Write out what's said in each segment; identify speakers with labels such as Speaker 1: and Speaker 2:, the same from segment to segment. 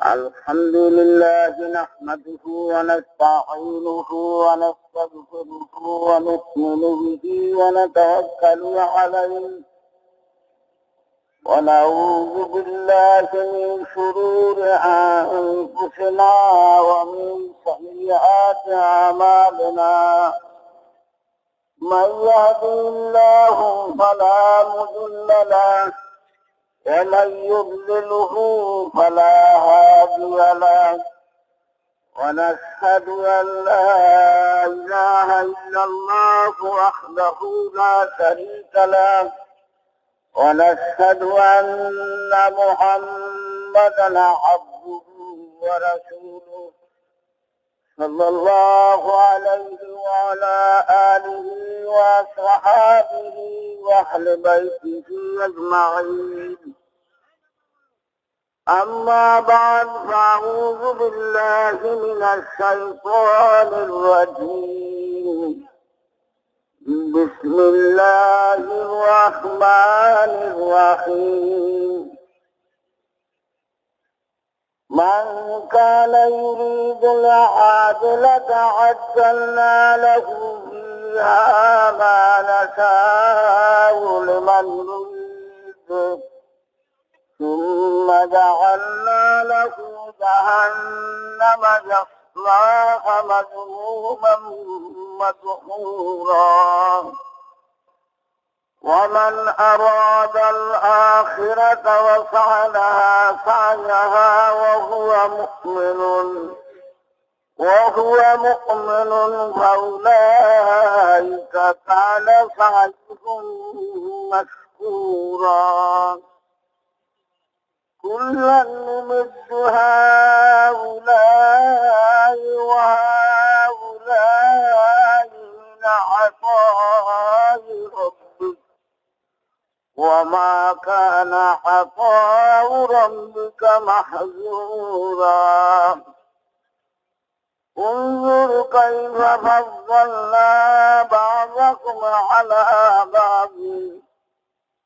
Speaker 1: الحمد لله نحمده ونستعينه ونستغفره ونؤمن به ونتوكل عليه ونعوذ بالله من شرور أنفسنا ومن سيئات أعمالنا من يهده الله فلا مضل له ومن يضلله فلا هادي له ونشهد أن لا إله إلا الله وحده لا شريك له ونشهد أن محمدا عبده ورسوله صلى الله عليه وعلى آله وصحابه وأهل بيته أجمعين. أما بعد فأعوذ بالله من الشيطان الرجيم. بسم الله الرحمن الرحيم. من كان يريد العاجلة عجلنا له فيها ما نشاء لمن نريد ثم جعلنا له جهنم يصلاها مذموما مدحورا. ومن أراد الآخرة وسعى لها سعيها وهو مؤمن فأولئك كان سعيهم مشكورا. كلا نمد هؤلاء وهؤلاء من عطاء ربك وما كان عطاء ربك محظورا. انظر كيف فضلنا بعضكم على بعض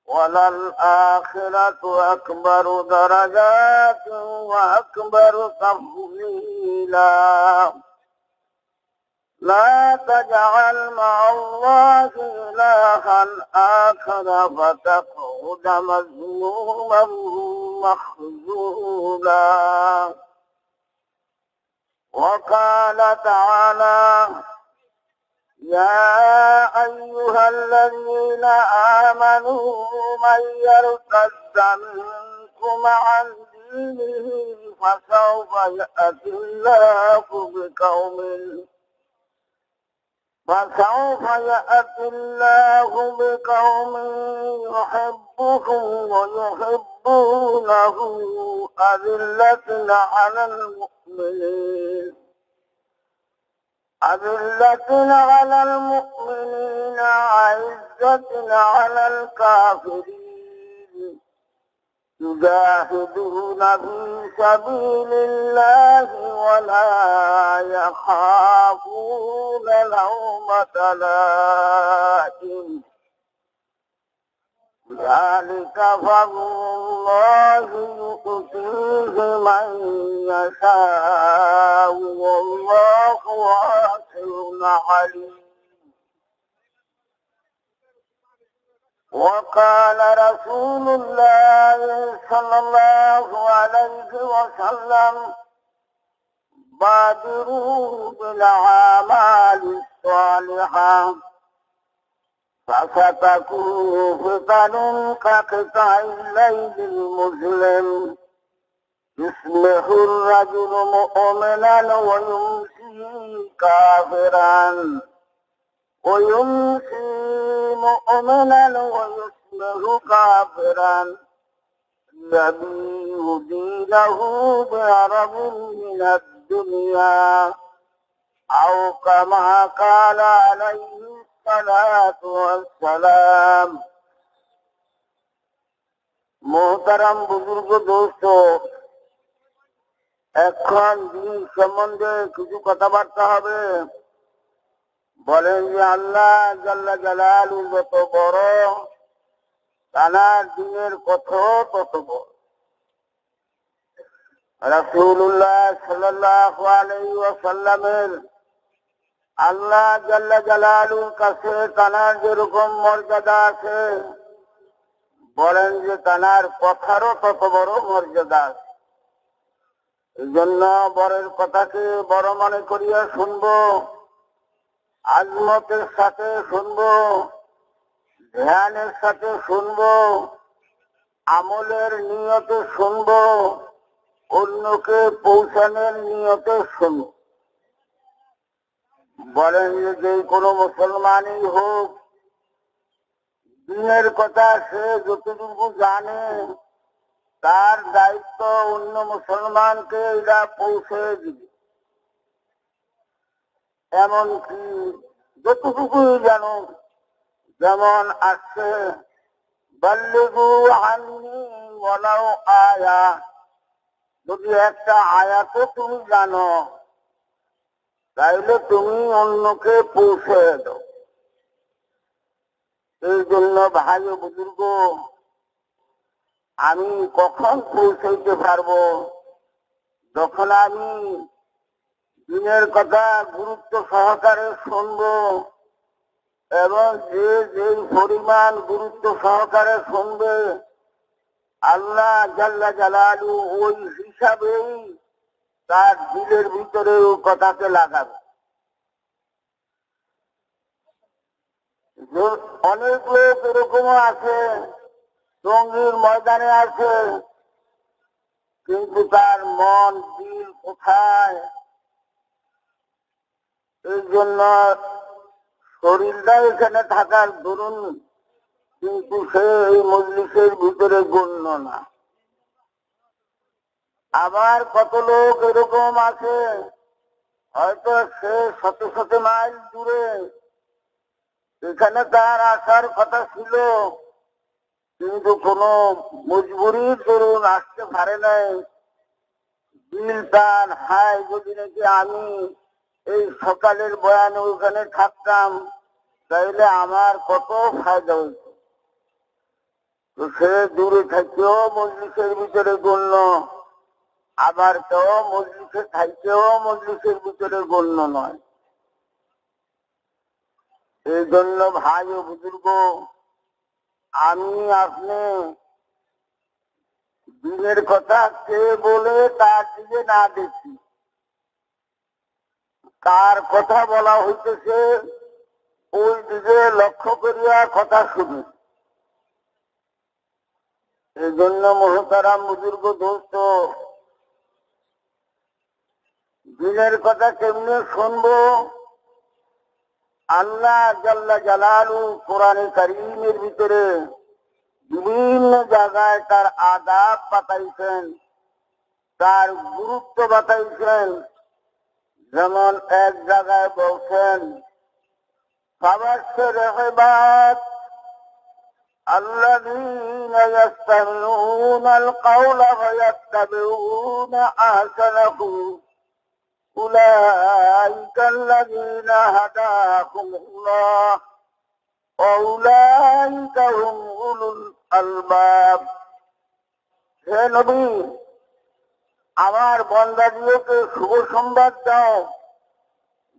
Speaker 1: وللآخرة أكبر درجات وأكبر تفضيلا. لا تجعل مع الله إلها آخر فتقعد مذموما مخذولا. وقال تعالى: يا أيها الذين آمنوا من يرتد منكم عن دينه فسوف يأتي الله بقوم يحبهم ويحبونه أذلة على المؤمنين عزة على الكافرين يجاهدون في سبيل الله ولا يخافون لومة لائم. ذلك فضل الله يؤتيه من يشاء والله واسع عليم. وقال رسول الله صلى الله عليه وسلم: بادروا بالأعمال الصالحة فستكون فتن كقطع الليل المظلم يصبح الرجل مؤمنا ويمسي كافرا ويصبح كافرا يبيع دينه بعرض من الدنيا أو كما قال عليه الصلاة والسلام. মোহতারাম বুজুর্গ দোস্ত, এখন দিন সম্বন্ধে কিছু কথাবার্তা হবে। বলেন যে আল্লাহ জাল্লা জালালু যত বড়, তার দিনের কত তত বড়। রাসূলুল্লাহ সাল্লাল্লাহু আলাইহি ওয়াসাল্লামের আল্লাহ জাল্লা জালালুর কাছে তানার যেরকম মর্যাদা আছে, বলেন যে তানার কথারও তত বড় মর্যাদা আছে। এই জন্য বরের কথাকে বড় মনে করিয়া শুনবো, আজমতের সাথে শুনবো, ধ্যানের সাথে শুনবো, আমলের নিয়তে শুনবো, অন্যকে পৌঁছানোর নিয়তে শুনবো। বলেন যে কোনো মুসলমানই হোক, দিনের কথা সে যতটুকু জানে তার দায়িত্ব অন্য মুসলমানকে এটা পৌঁছে দিবে। এমনকি যতটুকুই জানো, যেমন আছে বাল্লিগু আন্নি ওয়ালাউ আয়া, যদি একটা আয়াতও তুমি জানো তাইলে তুমি অন্যকে পৌঁছে দাও। এই জন্য ভাই ও বুজুর্গ, আমি কখন পৌঁছাইতে পারবো? যখন আমি দিনের কথা গুরুত্ব সহকারে শুনবো, এবং যে যেই পরিমাণ গুরুত্ব সহকারে শুনবে আল্লাহ জাল্লা জালালু ওই হিসাবেই তার দিলের ভিতরে ওই কথাকে লাগাবে। অনেক লোক এরকমও আছে, জঙ্গির ময়দানে আছে, কিন্তু তার মন দিল কোথায়? এই জন্য শরীরটা এখানে থাকার দরুন, কিন্তু সে এই মজলিসের ভিতরে গণ্য না। আবার কত লোক এরকম আছে, হয়তো সে শত শত মাইল দূরে, এখানে তার আসার কথা ছিল, কিন্তু কোনো মজবুরির দরুন আসতে পারে নাই। দিল তার হায়, যদি নাকি আমি এই সকালের বয়ানে ওখানে থাকতাম তাইলে আমার কত ফায়দা হইত। তো সে দূরে থাকতেও মজলিসের ভিতরে গণ্য, আবার কেউ মজলিসে থাকতেও মজলিসের ভিতরে গণ্য নয়। এই জন্য ভাই ও বুজুর্গ, আমি আপনি দিনের কথা কে বলে তার দিকে না দেখি, কার কথা বলা হইতেছে ওই দিকে লক্ষ্য করিয়া কথা শুনি। এই জন্য মহতারাম বুজুর্গ দোস্ত, দিনের কথা কেমনে শুনবো? আল্লাহ জাল্লা জালালু কোরআনে কারীমের ভিতরে বিভিন্ন জায়গায় তার আদাব বাতাইছেন, তার গুরুত্ব বাতাইছেন। যেমন এক জায়গায় বলছেন ফাবাশশির ইবাদ আল্লাযীনা ইস্তামিউনাল কাওলা ফায়াত্তাবিউনা আহসানাহু উলাইকাল্লাযীনা হাদাহুমুল্লাহ ওয়া উলাইকা হুম উলুল আলবাব। হে নবী, আমার বান্দাদিওকে শুভ সংবাদ দাও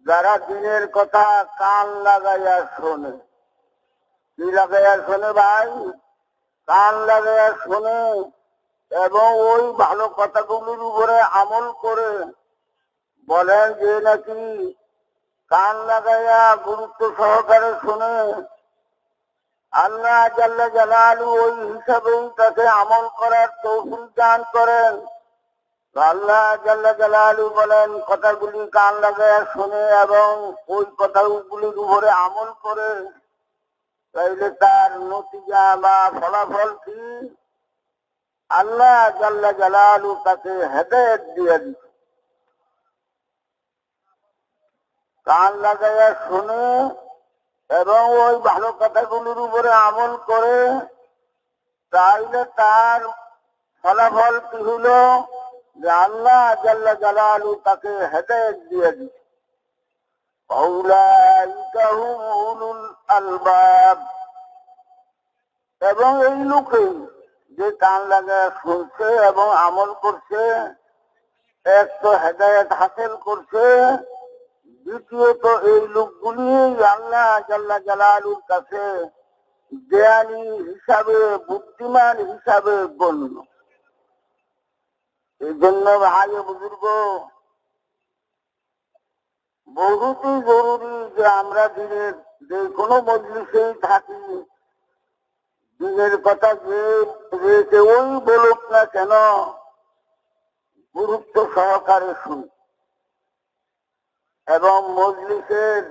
Speaker 1: যারা দিনের কথা কান লাগাইয়া শোনে। কি লাগাইয়া শোনে ভাই? কান লাগাইয়া শোনে এবং ওই ভালো কথাগুলির উপরে আমল করে। বলেন যে নাকি কান লাগাইয়া গুরুত্ব সহকারে শোনে, আল্লাহ জাল্লা জালালু ওই হিসাবেই তাকে আমল করার তৌফিক দান করেন। আল্লাহ জাল্লা জালালু বলেন কথাগুলি কান লাগাইয়া শুনে এবং ওই কথাগুলির উপরে আমল করে, তাইলে তার নতিজা বা ফলাফল কি? আল্লাহ জাল্লা জালালু তাকে হেদায়েত দিয়ে দিচ্ছে। কান লাগাইয়া শুনে এবং ওই ভালো কথাগুলির উপরে আমল করে, তাইলে তার ফলাফল কি হলো? যে আল্লাহ জাল্লা জালালু তাকে হেদায়েত দিয়ে দিচ্ছে। উলাইকা হুম উলুল আলবাব। এবং এই লোকে যে কান লাগায় শুনছে এবং আমল করছে, এক তো হেদায়েত হাসিল করছে, দ্বিতীয়ত এই লোকগুলি আল্লাহ জাল্লা জালালুর কাছে জ্ঞানী হিসাবে, বুদ্ধিমান হিসাবে গণ্য। এই জন্য ভাই বুজুর্গ, বহুতই জরুরি যে আমরা দিনের যে কোনো মজলিসেই থাকি, দিনের কথা যে কেউই বলুক না কেন, গুরুত্ব সহকারে শুনি এবং মজলিসের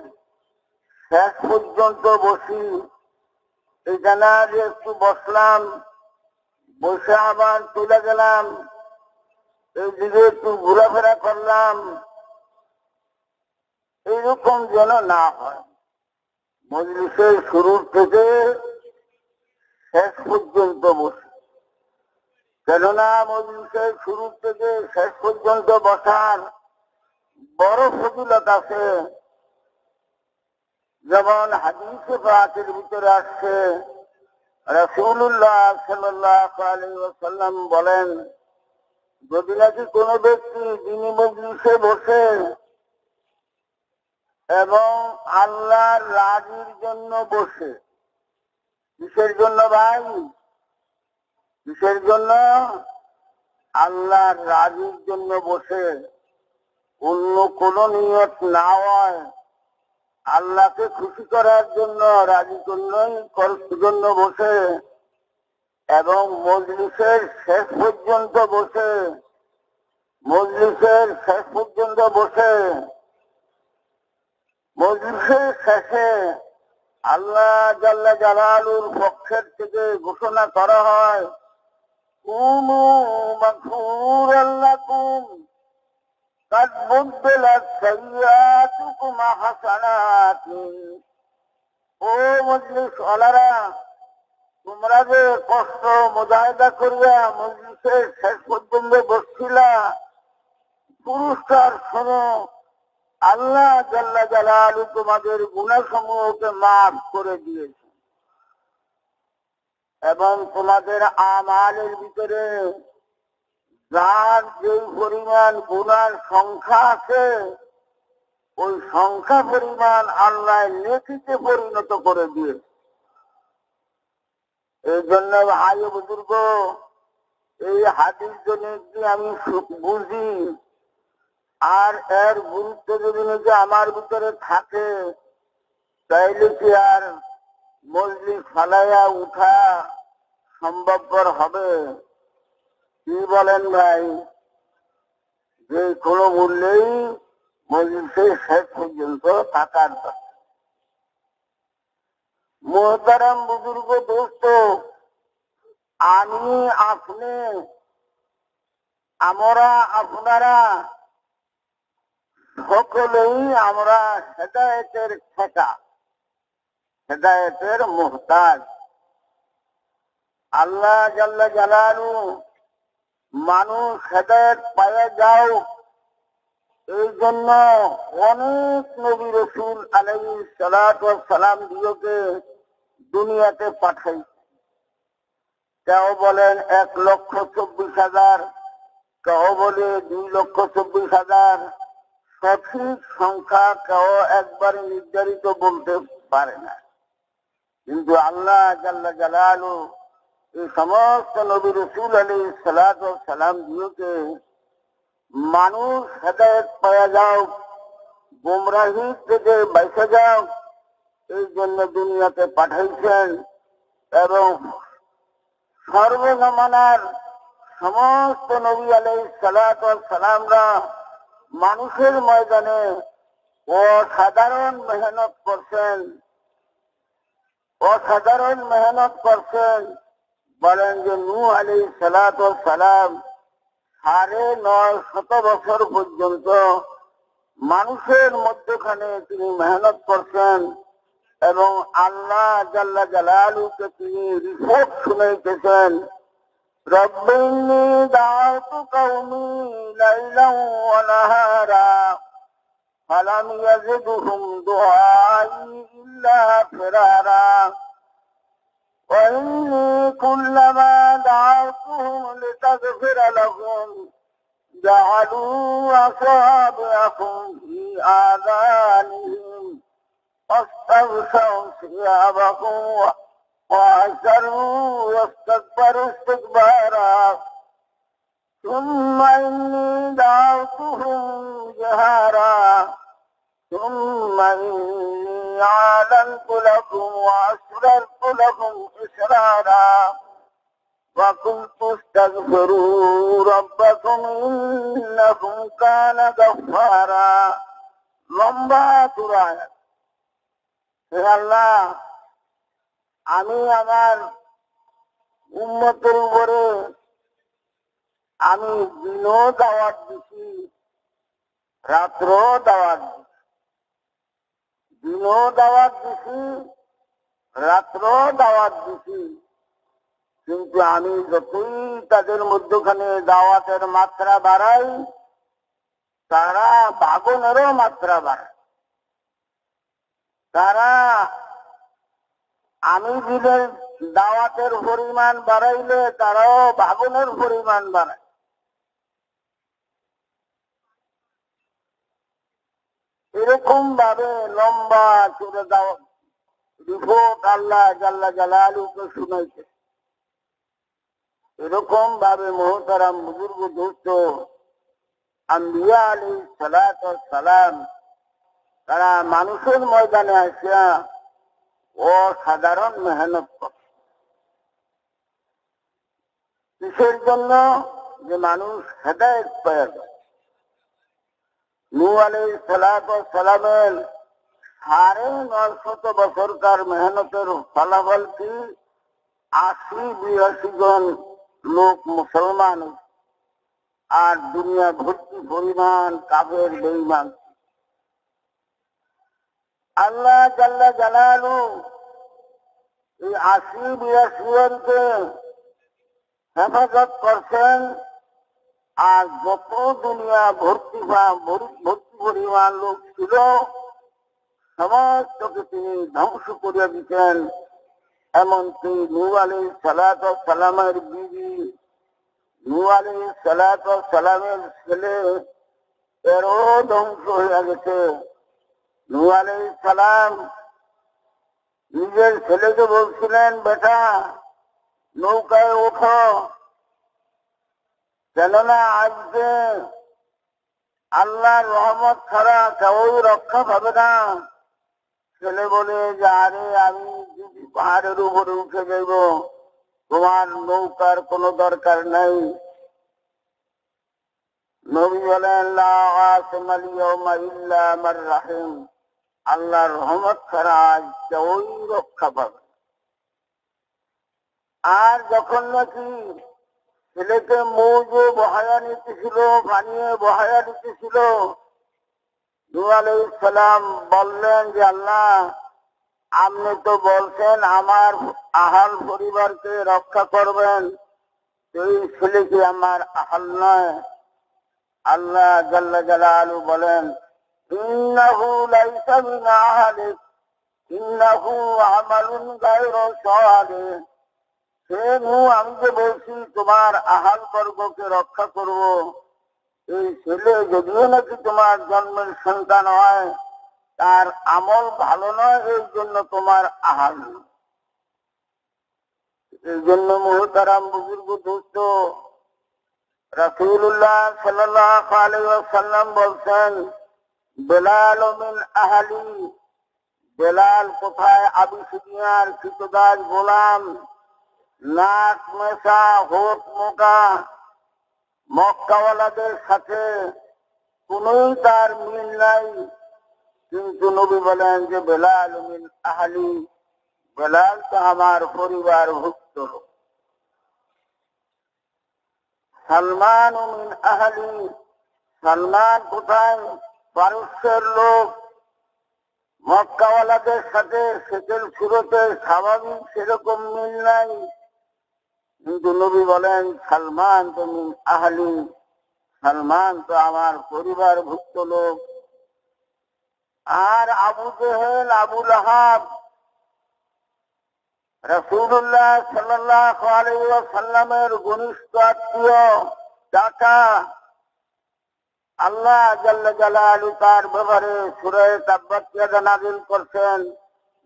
Speaker 1: শেষ পর্যন্ত বসি। এখানে আজ একটু বসলাম, বসে আবার চলে গেলাম, এইদিকে একটু ঘোরাফেরা করলাম, এইরকম যেন না হয়। মজলিসের শুরুর থেকে শেষ পর্যন্ত বসে, কেননা মজলিসের শুরু থেকে শেষ পর্যন্ত বসার বড় ফজিলত আছে। যেমন হাদিসে পাকের ভিতরে আসছে, রাসূলুল্লাহ সাল্লাল্লাহু আলাইহি ওয়াসাল্লাম বলেন, যদি নাকি কোনো ব্যক্তি দিনী মজলিসে বসে এবং আল্লাহর রাজির জন্য বসে, কিসের জন্য ভাই? কিসের জন্য? আল্লাহর রাজির জন্য বসে, অন্য কোন নিয়ত না হয়, আল্লাহকে খুশি করার জন্য, রাজি জন্য বসে এবং মজলিসের শেষ পর্যন্ত বসে, মজলিসের শেষ পর্যন্ত বসে, মজলিসের শেষে আল্লাহ জাল্লা জালালুর পক্ষের থেকে ঘোষণা করা হয়, কুনু মাগফুরান লাকুম কাদ বুদ্দিলাত সাইয়্যাতুকুম হাসানাতিন। ও মজলিস ওয়ালারা, তোমরা যে কষ্ট মুজাহিদা করিয়া মজলিসের শেষ পর্যন্ত বসছিলা, পুরস্কার শোনো, আল্লাহ জাল্লা জালালু তোমাদের গুনাহসমূহকে মাফ করে দিয়েছে এবং তোমাদের আমালের ভিতরে যার যে পরিমাণ গুনার সংখ্যা আছে, ওই সংখ্যা পরিমাণ আল্লাহ নেকিতে পরিণত করে দিয়েছে। এই জন্য ভাই বুজুর্গ, এই হাদিস যদি আমি বুঝি আর এর গুরুত্ব যদি নাকি আমার ভিতরে থাকে, তাইলে কি আর মজলিস ফালাইয়া উঠা সম্ভবপর হবে? কি বলেন ভাই? যে কোনো মূল্যেই মজলিসের শেষ পর্যন্ত থাকার কথা। মোহতারাম বুজুর্গ দোস্ত, আমি আপনি, আমরা আপনারা সকলেই আমরা হেদায়েতের ঠেকা, হেদায়েতের মুহতাজ। আল্লাহ জাল্লা জালালু মানুষ হেদায়েত পাওয়া যাও, এই জন্য অনেক নবী রাসূল আলাইহিস সালাতু ওয়াস সালাম দিওকে দুনিয়াতে পাঠাই। কেউ বলেন 1,24,000, কেউ বলে 2,24,000, সঠিক সংখ্যা কেউ একবারে নির্ধারিত বলতে পারে না। কিন্তু আল্লাহ জাল্লা জালালু এই সমস্ত নবী রাসূল আলাইহিস সালাতু ওয়াস সালাম দিওকে মানুষ হেদায়েত পাওয়া যাও, গুমরাহি থেকে বেঁচে যাও, এই জন্য দুনিয়াতে পাঠাইছেন এবং সর্বজমানার সমস্ত নবী আলাইহিস সালাতু ওয়াস সালামরা মানুষের ময়দানে অসাধারণ মেহনত করছেন, অসাধারণ মেহনত করছেন। বলেন যে নূহ আলাইহিস সালাতু ওয়াস সালাম 950 বছর পর্যন্ত মানুষের মধ্যখানে তিনি মেহনত করছেন এবং আল্লাহ জাল্লা জালালুকে তিনি রিপোর্ট শুনাইতেছেন, রব্বি ইন্নী দাআতু কওমি লাইলান ওয়া নাহারা ফালাম ইয়াজিদহুম দুআই ইল্লা ফিরারা وإني كلما دعوتهم لتغفر لهم جعلوا أصابعهم في آذانهم واستغشوا ثيابهم وأسروا واستكبروا استكبارا ثم إني دعوتهم جهارا ثم إني أعلنت لكم وأسررت لكم إسرارا وقلت استغفروا ربكم إنه كان غفارا লম্বা সূরা। হে আল্লাহ, আমি আমার উম্মতের উপরে আমি দিনও দাওয়াত দিছি, রাত্রও দাওয়াত দিছি, দিনও দাওয়াত দিছি, রাত্রও দাওয়াত দিছি, কিন্তু আমি যতই তাদের মধ্যখানে দাওয়াতের মাত্রা বাড়াই, তারা ভাগনেরও মাত্রা বাড়ায়। তারা আমি দিনের দাওয়াতের পরিমাণ বাড়াইলে তারাও ভাগনের পরিমাণ বাড়ায়। এরকম ভাবে লম্বা চলে দাওয়াত রিপোর্ট আল্লাহ জাল্লা জালালুকে শুনাইছে। এরকম ভাবে মুহতারাম বুজুর্গ দোস্ত আম্বিয়া আলাইহিস সালাতু ওয়াস সালাম তারা মানুষের ময়দানে আসিয়া অসাধারণ মেহনত করে। কিসের জন্য? যে মানুষ হেদায়েত পেয়ে যায়। নূহ আলাইহিস সালাতু ওয়াস সালামের 950 বছরকার মেহনতের ফলাফল কি? 80-82 জন লোক মুসলমান, আর দুনিয়া ভর্তি পরিমাণ কাফের বেঈমান। আল্লাহ জাল্লা জালালু এই 80-82 জনকে হেফাজত করছেন, আর যত দুনিয়া ভর্তি পরিমাণ লোক ছিল সমস্তকে তিনি ধ্বংস করে দিচ্ছেন। এমনকি নূহ আলাইহিস সালাতু ওয়াস সালামের বিবি, নূহ আলাইহিস সালাতু ওয়াস সালামের ছেলে এরও ধ্বংস হয়ে গেছে। নূহ আলাইহিস সালাম নিজের ছেলেকে বলছিলেন, বেটা নৌকায় ওঠো, কেননা আজকে আল্লাহর রহমত ছাড়া কেউই রক্ষা পাবে না। ছেলে বলে যে আরে আমি যদি পাহাড়ের উপরে উঠে যাইব, তোমার নৌকার কোনো দরকার নাই। নবী বলেন লা আসমাল ইয়াউমা ইল্লা মান রাহিম, আল্লাহর রহমত ছাড়া আজ কেউই রক্ষা পাবে। আর যখন নাকি ছেলেকে মৌজে বহায়া নিতেছিল, বানিয়ে বহায়া নিতেছিল, নূহ আলাইহিস সালাম বললেন যে আল্লাহ, আপনি তো বলছেন আমার আহাল পরিবারকে রক্ষা করবেন, এই ছেলে কি আমার আহাল নয়? আল্লাহ জাল্লা জালালু বলেন ইন্নাহু লাইসা মিন আহলিক ইন্নাহু আমালুন গায়রু সালিহ। সে নূহ, আমি যে বলছি তোমার আহাল বর্গকে রক্ষা করব, এই ছেলে যদিও নাকি তোমার জন্মের সন্তান হয়, তার আমল ভালো নয়, এই জন্য তোমার আহাল। এই জন্য মুহতারাম বুজুর্গ দোস্ত রাসূলুল্লাহ সাল্লাল্লাহু আলাইহি ওয়াসাল্লাম বলছেন, বেলাল মিন আহলি। বেলাল কোথায়? আবু সুফিয়ান কৃতদাস গোলাম, নাক মেশা, হোট মোটা, মক্কাওয়ালাদের সাথে কোনই তার মিল নাই। কিন্তু নবী বলেন যে বেলাল মিন আহলি, বেলাল তো আমার পরিবার ভুক্ত লোক। সালমান মিন আহলি, সালমান কোথায়? পারস্যের লোক, মক্কাওয়ালাদের সাথে সেকেল সুরতে স্বাভাবিক সেরকম মিল নাই। কিন্তু নবী বলেন সালমান তো মিন আহলি, সালমান তো আমার পরিবার ভুক্ত লোক। আর আবু জেহেল, আবু লাহাব রাসূলুল্লাহ সাল্লাল্লাহু আলাইহি ওয়াসাল্লামের ঘনিষ্ঠ আত্মীয়, চাচা। আল্লাহ জাল্লা জালালু তার ব্যাপারে সূরা তাব্বাত ইয়াদা নাযিল করছেন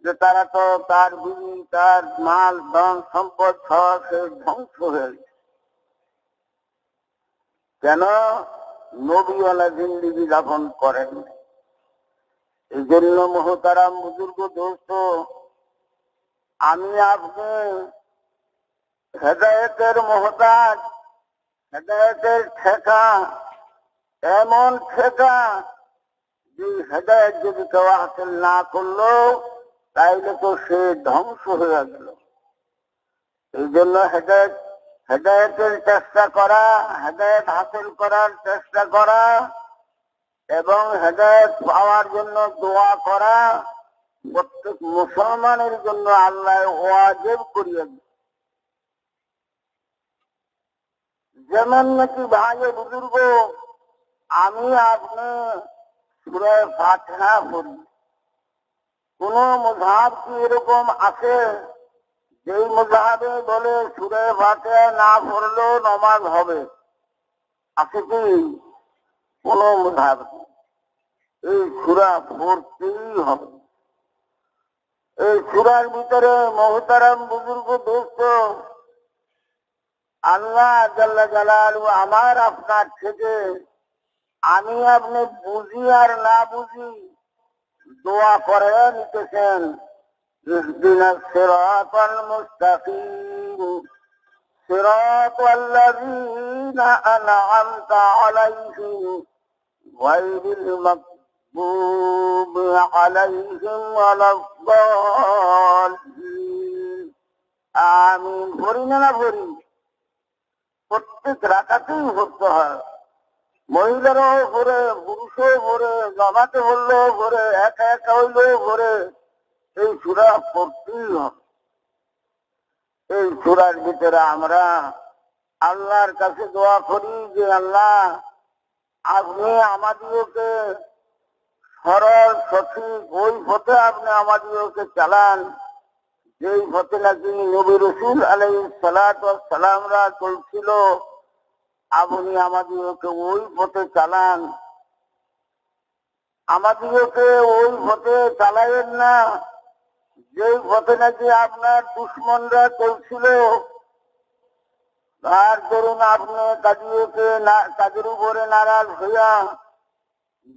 Speaker 1: যে তারা তো তার বিবি তার মাল ধন সম্পদ সব ধ্বংস হয়ে গেছে। কেন? নবীওয়ালা জিন্দেগি যাপন করেন। এই জন্য মুহতারাম বুজুর্গ দোস্ত, আমি আপনি হেদায়েতের মুহতাজ, হেদায়েতের ঠেকা, এমন ঠেকা যে হেদায়েত যদি কেউ হাসিল না করলো তাইলে তো সে ধ্বংস হয়ে গেল। এই জন্য হেদায়েতের চেষ্টা করা, হেদায়েত হাসিল করার চেষ্টা করা এবং হেদায়েত পাওয়ার জন্য দোয়া করা প্রত্যেক মুসলমানের জন্য আল্লাহ ওয়াজিব করিয়ে দিয়েছে। যেমন নাকি ভাই বুজুর্গ, আমি আপনি সূরা ফাতিহা পড়ি। কোন মুযহাব কি এরকম আছে যেই মুযহাবে বলে সূরা ফাতিহা না পড়লেও নামাজ হবে? আছে কি? কোন মুযহাব নেই। এই সূরা পড়তেই হবে। এই সূরার ভিতরে মুহতারাম বুজুর্গ দোস্ত, আল্লাহ জাল্লা জালালু আমার আপনার থেকে আমি আপনি বুঝি আর না বুঝি দোয়া করে নিতেছেন, ইহদিনাস সিরাতাল মুস্তাকিম সিরাতাল্লাযীনা আন'আমতা আলাইহিম গায়রিল মাগদুবি আলাইহিম ওয়ালাদ-দাল্লিন। আমিন। পড়ি না পড়ি? প্রত্যেক রাকাতেই পড়তে হয়। মহিলারাও পড়ে, পুরুষও পড়ে, জামাতে পড়লেও পড়ে, একা একা হইলেও পড়ে। এই সূরা পড়তেই হবে। এই সূরার ভিতরে আমরা আল্লাহর কাছে দোয়া করি যে আল্লাহ আপনি আমাদিওকে সরল সঠিক ওই পথে আপনি আমাদিওকে চালান যেই পথে নাকি নবী রাসূল আলাইহিস সালাতু ওয়াস সালামরা চলছিল। আপনি আমাদিওকে ওই পথে চালান। আমাদিওকে ওই পথে চালাইয়েন না যেই পথে নাকি আপনার দুশমনরা চলছিল। তার দরুন আপনি কাজের উপরে নারাজ হইয়া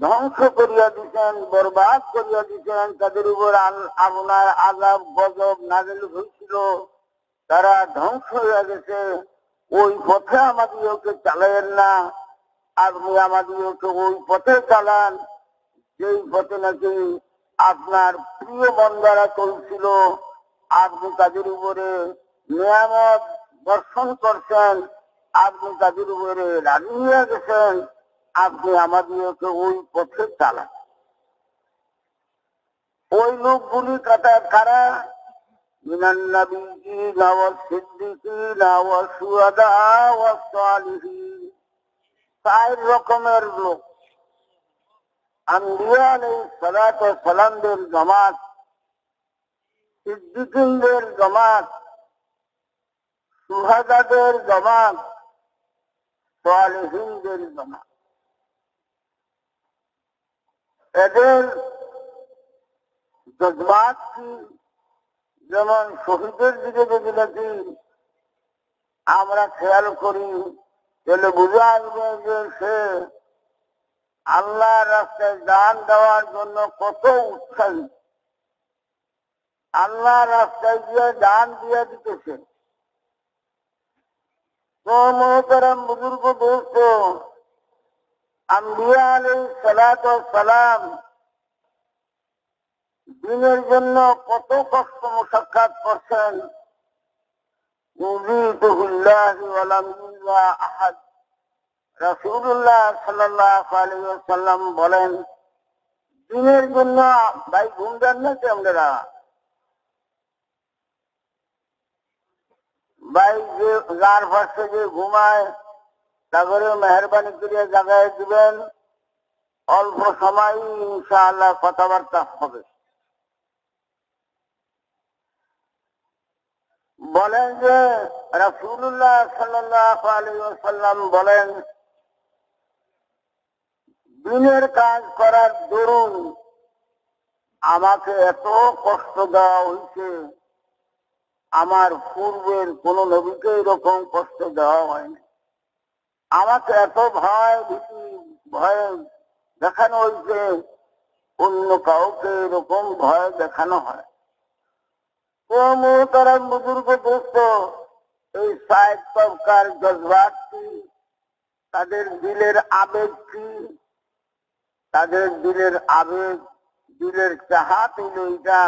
Speaker 1: ধ্বংস করিয়া দিচ্ছেন, বরবাদ করিয়া দিচ্ছেন। তাদের উপর আপনার আযাব গজব নাযিল হয়েছিল, তারা ধ্বংস হয়ে গেছে। ওই পথে আমাদিওকে চালাইয়েন না। আপনি আমাদিওকে ওই পথে চালান যেই পথে নাকি আপনার প্রিয় বান্দারা চলছিল। আপনি তাদের উপরে নিয়ামত বর্ষণ করছেন, আপনি তাদের উপরে রাজি হয়ে গেছেন। আপনি আমাদেরকে ওই পথে চালান। ওই লোকগুলি কারা? মিনান নাবিয়্যিনা ওয়াস সিদ্দীকিনা ওয়াস শুহাদা ওয়াস সালিহিন। 4 রকমের লোক। আম্বিয়া আলাইহিস সালাতু ওয়াস সালামদের জামাত, সিদ্দীকিনদের জামাত, শুহাদাদের জামাত, সালিহিনদের জামাত। এদের জজবাত কি? যেমন শহীদের দিকে যদি নাকি আমরা খেয়াল করি তাহলে বুঝা আসবে যে সে আল্লাহর রাস্তায় দান দেওয়ার জন্য কত উৎসাহী। আল্লাহর রাস্তায় গিয়ে দান দিয়ে দিতেছে। তো মুহতারাম বুজুর্গ দোস্ত, আম্বিয়া আলাইহিস সালাতু ওয়াস সালাম দিনের জন্য কত কষ্ট মুশাক্কাত করছেন। ইউযিদু বিল্লাহি ওয়া লাম ইউযা আহাদ। রাসূলুল্লাহ সাল্লাল্লাহু আলাইহি ওয়াসাল্লাম বলেন, দিনের জন্য ভাই ঘুম দেন না কি আপনারা? ভাই যে যার পাশে যে ঘুমায় তাদের মেহরবানি করে জায়গায় দিবেন। অল্প সময় ইনশাআল্লাহ কথাবার্তা হবে। বলেন যে রাসূলুল্লাহ সাল্লাল্লাহু আলাইহি ওয়াসাল্লাম বলেন, দিনের কাজ করার দরুন আমাকে এত কষ্ট দেওয়া হয়েছে, আমার পূর্বের কোন নবীকে এরকম কষ্ট দেওয়া হয়নি। আমাকে এত ভয় দেখানো হয়েছে, অন্য কাউকে এরকম ভয় দেখানো হয়। তো মোহতারাম বুজুর্গ দোস্ত, এই সাইড তবকার জজবাত কি, তাদের দিলের আবেগ কি, তাদের দিলের আবেগ, দিলের চাহাত হইল এটা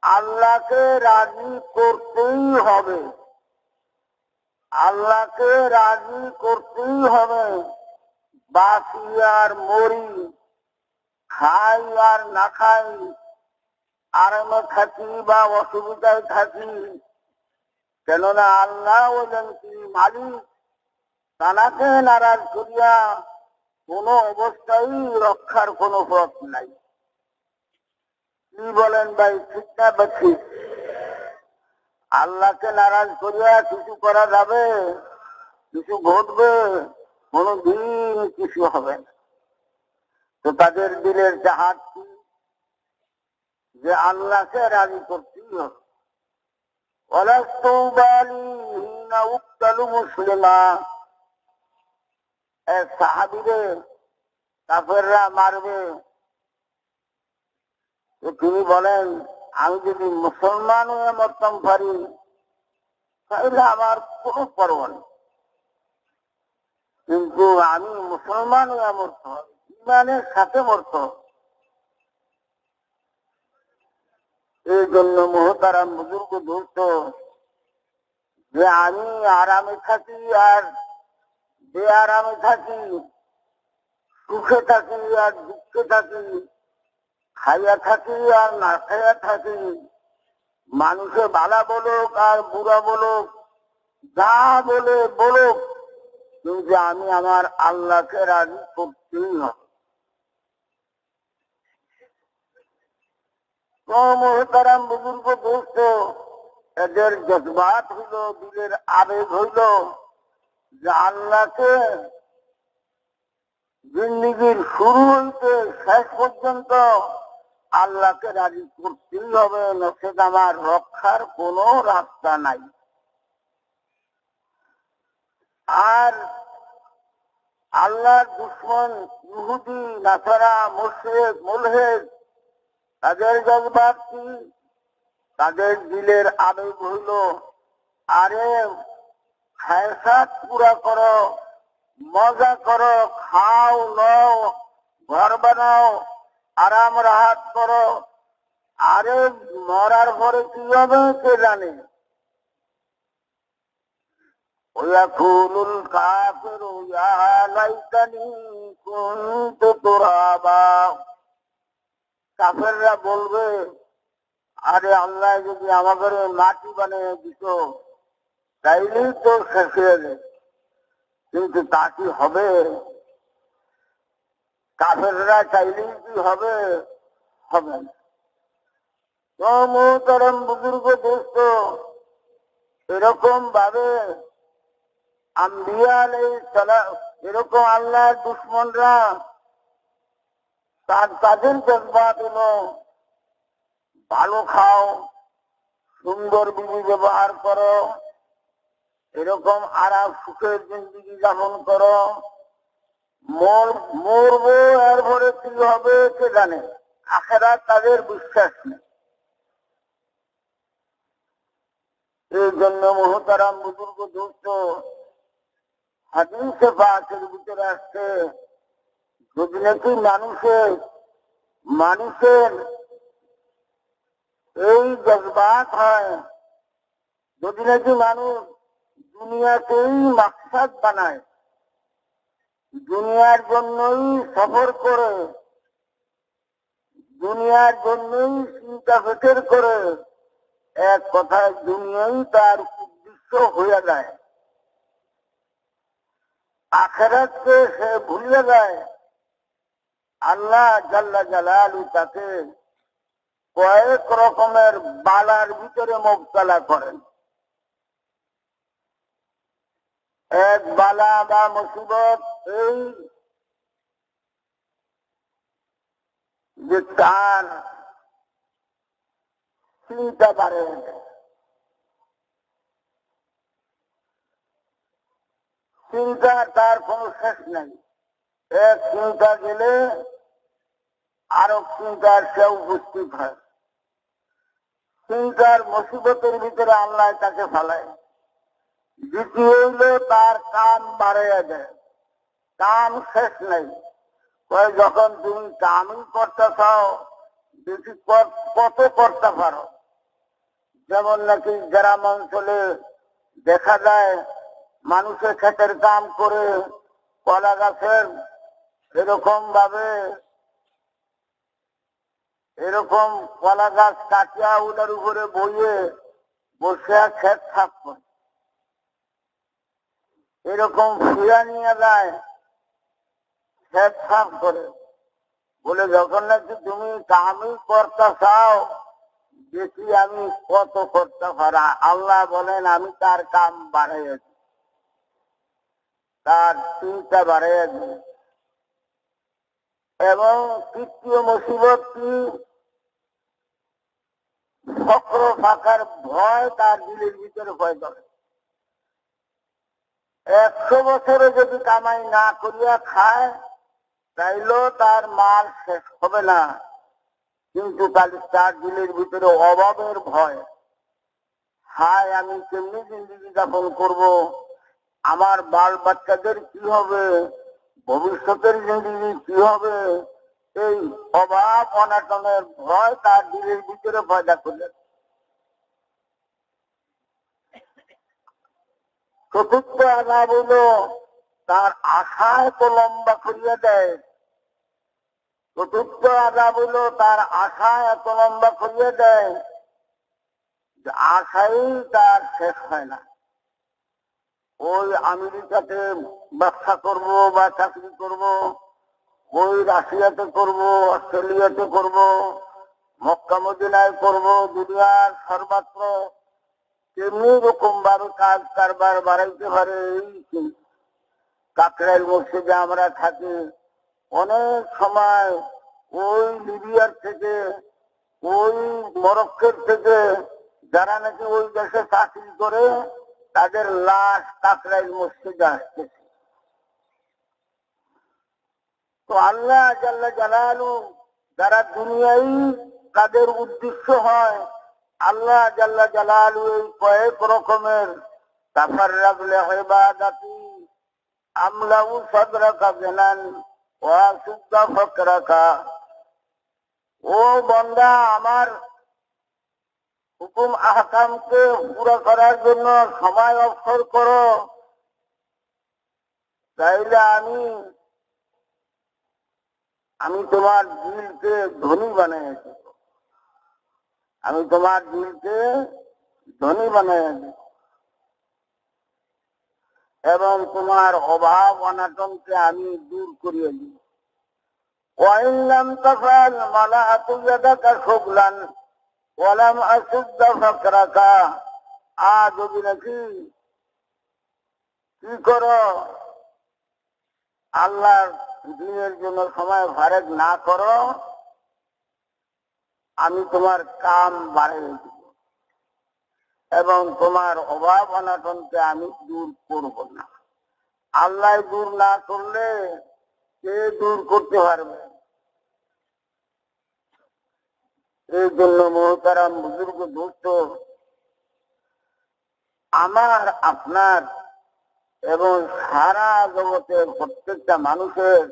Speaker 1: আল্লাহকে রাজি করতেই হবে, আল্লাহকে রাজি করতেই হবে। বাঁচি আর মরি, খাই আর না খাই, আরামে থাকি বা অসুবিধায় থাকি, কেননা আল্লাহ বলেন কি মালিক, তানাকে নারাজ করিয়া কোন অবস্থায় রক্ষার কোন পথ নাই। কি বলেন ভাই, ঠিক না বেশি? আল্লাহকে নারাজ করিয়া কিছু করা যাবে? কিছু ঘটবে? কোনদিন কিছু হবে না। তো তাদের দিলের চাহাত কি, যে আল্লাহকে রাজি করতেই হবে। ওয়ালাস্তু বালি হিনা উক্তালু মুসলিমা, এক সাহাবীরে কাফেররা মারবে, তো তিনি বলেন আমি যদি মুসলমান হয়ে মরতাম পারি তাহলে আমার কোনো পরোয়া নেই, কিন্তু আমি মুসলমান হয়ে মরতে হবে, ইমানের সাথে মরতে হবে। এই জন্য মোহতারাম বুজুর্গ দোস্ত, যে আমি আরামে থাকি আর বেআরামে থাকি, সুখে থাকি আর দুঃখে থাকি, খাইয়া থাকি আর না খাইয়া থাকি, মানুষে ভালো বলুক আর বুড়া বলুক, যা বলে বলুক, কিন্তু আমি আমার আল্লাহকে রাজি করতেই হবে। তো মোহতারাম বুজুর্গ দোস্ত, এদের জজবাত হইল, দিলের আবেগ হইল যে আল্লাহকে জিন্দিগির শুরু হইতে শেষ পর্যন্ত আল্লাহকে রাজি করতেই হবে, নচেত আমার রক্ষার কোনো রাস্তা নাই। আর আল্লাহর দুশমন ইহুদি, নাসারা, মুশরিক, মুলহিদ, তাদের জজবাত কি, তাদের দিলের আবেগ হইল আরে খায়সাত পুরা করো, মজা করো, খাও, নাও, ঘর বানাও, আরাম রাহাত করো, আরে মরার পরে কি হবে কে জানে। ওয়াকুলুল কাফিরু ইয়া লাইতানি কুনতু তুরাবা, কাফেররা বলবে আরে আল্লাহ যদি আমাদের মাটি বানিয়ে দিত তাইলেই তো শেষ হয়ে যায়, কিন্তু তা কি হবে? কাফেররা চাইলেই কি হবে? হবে না। তো মোহতারাম বুজুর্গ দোস্ত, এরকম ভাবে আম্বিয়া আলাইহিস সালাম, এরকম আল্লাহর দুশমনরা তাদের জজবাত হলো ভালো খাও, সুন্দর বিবি ব্যবহার করো, এরকম আরাম সুখের জিন্দিগি যাপন করো, মরবো এরপরে কি হবে কে জানে, আখেরাত তাদের বিশ্বাস নেই। এই জন্য মোহতারাম বুজুর্গ দোস্ত, হাদিসে পাকের ভিতরে আসছে যদি নাকি মানুষের এই জজবাত হয়, যদি নাকি মানুষ দুনিয়াকেই মাকসাদ বানায়, দুনিয়ার জন্যই সফর করে, দুনিয়ার জন্যই চিন্তা ফিকির করে, এক কথায় দুনিয়াই তার উদ্দেশ্য হয়ে যায়, আখিরাতকে সে ভুলে যায়, আল্লাহ জাল্লা জালালু তাকে কয়েক রকমের বালার ভিতরে মুবতালা করেন। এক বালা বা মুসিবত এই যে তার চিন্তা বাড়ে, চিন্তা তার কোনো শেষ নাই। এক চিন্তা গেলে আরো চিন্তার সে উপস্থিত হয়। চিন্তার মুসিবতের ভিতরে আল্লাহ তাকে ফেলায়। দ্বিতীয় হইল তার কাম বাড়াইয়া দেয়, কাম শেষ নাই। যখন তুমি কামই করতে চাও দেখি কত করতে পারো। যেমন নাকি গ্রাম অঞ্চলে দেখা যায় মানুষের ক্ষেতের কাম করে কলা গাছের এরকম ভাবে এরকম কলা গাছ কাটিয়া ওটার উপরে বইয়ে বসে ক্ষেত সাফ করে, এরকম ফুয়া নিয়ে যায় ক্ষেত সাফ করে। বলে যখন নাকি তুমি কামই করতে চাও দেখি আমি কত করতে পারা। আল্লাহ বলেন আমি তার কাম বাড়াইয়াছি, তার চিন্তা বাড়াইয়াছি। এবং তৃতীয় মুসিবত কি, ফক্র ফাঁকার ভয় তার দিলের ভিতরে ভয় করে। 100 বছরে যদি কামাই না করিয়া খায় তাইলেও তার মাল শেষ হবে না, কিন্তু তার দিলের ভিতরে অভাবের ভয়। হায় আমি কেমনি জিন্দগি যাপন করব, আমার বাল বাচ্চাদের কি হবে, ভবিষ্যতের জিন্দগি কি হবে, এই অভাব অনাটনের ভয় তার দিলের ভিতরে পয়দা করলেন। চতুর্থ আযাব হইল তার আশা এত লম্বা করিয়া দেয়। চতুর্থ আযাব হইল তার আশা এত লম্বা করিয়া দেয় যে আশাই তার শেষ হয় না। ওই আমেরিকাতে ব্যবসা করব বা চাকরি করব, ওই রাশিয়াতে করব, অস্ট্রেলিয়াতে করব, মক্কা মদিনায় করব, দুনিয়ার সর্বত্র তেমনি রকম ভাবে কাজ কারবার বাড়াইতে পারে। এই কাকরাইল মসজিদে আমরা থাকি, অনেক সময় ওই লিবিয়ার থেকে, ওই মরক্কোর থেকে যারা নাকি ওই দেশে চাকরি করে তাদের লাশ কাকরাইল মসজিদে আসতেছে। তো আল্লাহ জাল্লা জালালু যারা দুনিয়ায় তাদের উদ্দেশ্য হয়, আল্লাহ জাল্লা জালালু এই কয়েক রকমের তাফাররাগ লিইবাদাতি আমলাউ সাদরাকা জানান ওয়া সুদ্দা ফাকরাকা। ও বান্দা, আমার হুকুম আহকামকে পুরো করার জন্য সময় অবসর করো, তাইলে আমি তোমার দিলকে ধনী বানিয়েছি, আমি তোমার দিলকে ধনী বানিয়েছি এবং তোমার অভাব অনাটনকে আমি দূর করিয়ে দিই। ওয়াইন লাম তাফআল মালাআতু ইয়াদাকা শুগলান ওয়া লাম আসুদ্দা ফাকরাকা। আর যদি নাকি কি করো, আল্লাহর দিনের জন্য সময় ফারেক না করো, আমি তোমার কাম বাড়িয়ে দিব এবং তোমার অভাব অনাটনকে আমি দূর করব না। আল্লাহ দূর না করলে কে দূর করতে পারবে? এই জন্য মুহতারাম বুজুর্গ দোস্ত, আমার আপনার এবং সারা জগতের প্রত্যেকটা মানুষের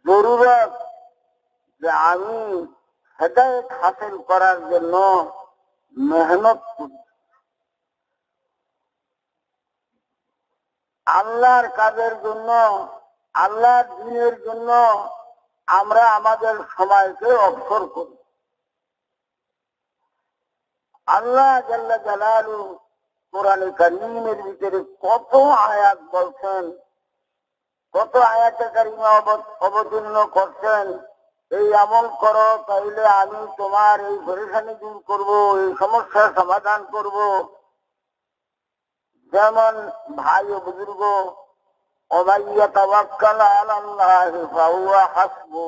Speaker 1: জরুরত যে আমি হেদায়েত হাসিল করার জন্য মেহনত করি, আল্লাহর কাজের জন্য, আল্লাহর দ্বীনের জন্য আমরা আমাদের সময়কে অবসর করি। আল্লাহ জাল্লা জালালু কোরআনে কারীমের ভিতরে কত আয়াত বলছেন, কত আয়াতে কারিমা অবতীর্ণ করছেন, এই আমল করো তাইলে আমি তোমার এই পরেশানি দূর করব, এই সমস্যার সমাধান করব। যেমন ভাই ও বুজুর্গ, ওমাইয়া তাওয়াক্কাল আলাল্লাহি ফাহুয়া হাসবু,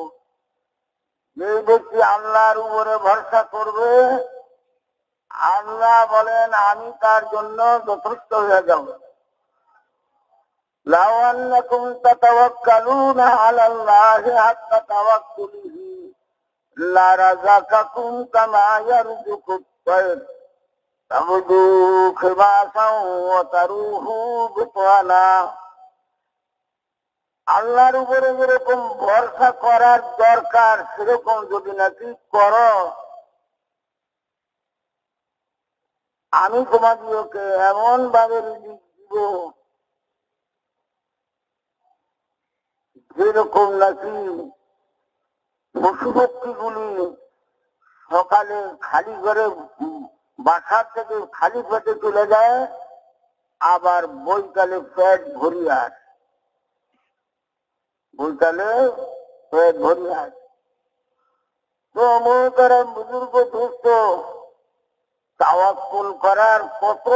Speaker 1: যে ব্যক্তি আল্লাহর উপরে ভরসা করবে, আল্লাহ বলেন আমি তার জন্য যথেষ্ট হয়ে যাব। লাউ আন্নাকুম তাতাওয়াক্কালুনা আলাল্লাহি হাক্কা তাওয়াক্কুলিহি লারাযাকাকুম কামা ইয়ারযুকুত তায়র তাগদু খিমাসান ওয়া তারুহু বিতানা। আল্লাহর উপরে যেরকম ভরসা করার দরকার সেরকম যদি নাকি করো, আমি তোমাদেরকে এমন ভাবে রিজিক দিব যেরকম নাকি পশুপক্ষীগুলি সকালে খালি করে বাসার থেকে খালি পেটে চলে যায়, আবার বৈকালে পেট ভরিয়ে আসে, বৈকালে পেট ভরিয়ে আসে। তো মোহতারাম বুজুর্গ দোস্ত, তাওয়াক্কুল করার কত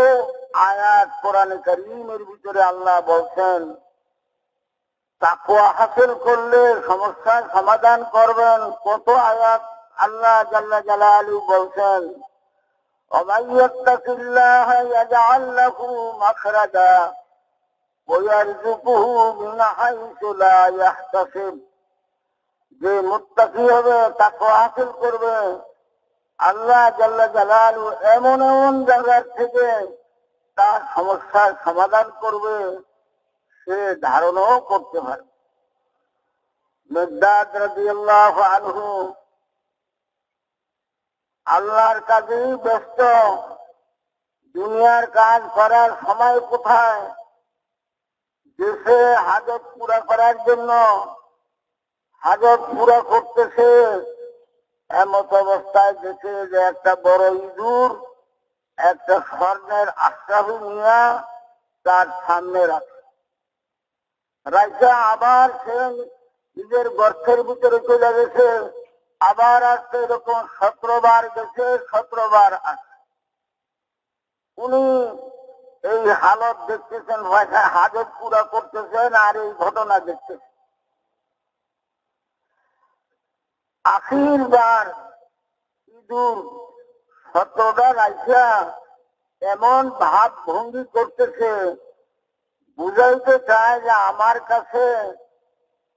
Speaker 1: আয়াত কোরআনে কারীমের ভিতরে আল্লাহ বলছেন। তাকওয়া হাসিল করলে সমস্যার সমাধান করবেন, কত আয়াত আল্লাহ জাল্লা জালালুহু বলছেন। ওয়ামান ইয়াত্তাকিল্লাহা ইয়াজআল লাহু মাখরাজা ওয়া ইয়ারযুকুহু মিন হাইসু লা ইয়াহতাসিব। যে মুত্তাকি হবে, তাকওয়া হাসিল করবে, আল্লাহ জাল্লা জালালুহু এমন এমন জায়গার থেকে তার সমস্যার সমাধান করবে সে ধারণাও করতে পারে। মিকদাদ রাদিয়াল্লাহু আনহু আল্লাহর কাজেই ব্যস্ত, দুনিয়ার কাজ করার সময় কোথায়? দেশে হাজত পুরা করার জন্য হাজত পুরা করতেছে, এমত অবস্থায় দেখে যে একটা বড় ইঁদুর একটা স্বর্ণের আশ্রাবি নিয়ে তার সামনে রাখে আবার সে নিজের গর্তের ভিতরে চলে গেছে, আবার আসতে এরকম 17 বার গেছে, 17 বার আসে। উনি এই হালত দেখতেছেন, হাজত পুরা করতেছেন আর এই ঘটনা দেখতেছেন। আখিরবার ইঁদুর 17টা রাইখা এমন ভাব ভঙ্গি করতেছে, বুঝাইতে চায় যে আমার কাছে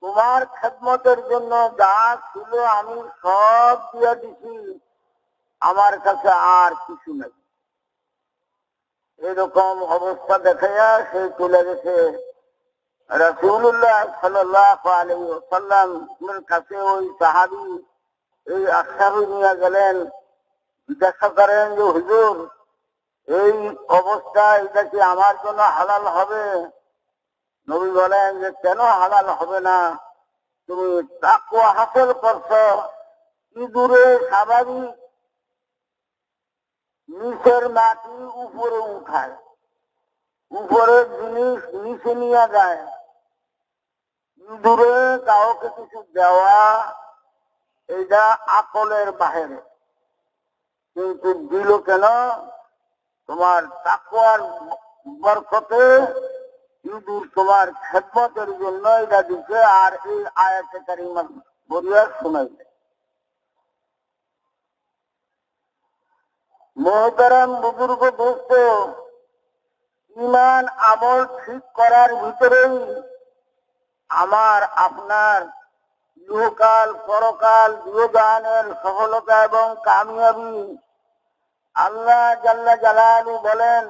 Speaker 1: তোমার খেদমতের জন্য যা ছিল আমি সব দিয়ে দিছি, আমার কাছে আর কিছু নেই। এরকম অবস্থা দেখাইয়া সে চলে গেছে। রাসূলুল্লাহ সাল্লাল্লাহু আলাইহি ওয়াসাল্লামের কাছে ওই সাহাবী এই আশরাফি নিয়ে গেলেন, জিজ্ঞাসা করেন যে হুজুর, এই অবস্থা এটা কি আমার জন্য হালাল হবে? নবী বলেন যে কেন হালাল হবে না? তুমি তাকওয়া হাসিল করছো। ইঁদুরে স্বাভাবিক নিচের মাটি উপরে উঠায়, উপরের জিনিস নিচে নিয়ে যায়। ইঁদুরে কাউকে কিছু দেওয়া এটা আকলের বাহিরে, কিন্তু দিল কেন? তোমার তাকওয়ার বরকতে ইঁদুর তোমার খেদমতের জন্য এটা দিচ্ছে। আর এই আয়াতে কারিমা বলিয়া শোনাইছে। মোহতারাম বুজুর্গ দোস্ত, ইমান আমল ঠিক করার ভিতরেই আমার আপনার ইহকাল পরকাল দুজাহানের সফলতা এবং কামিয়াবি। আল্লাহ জাল্লা জালালুহু বলেন,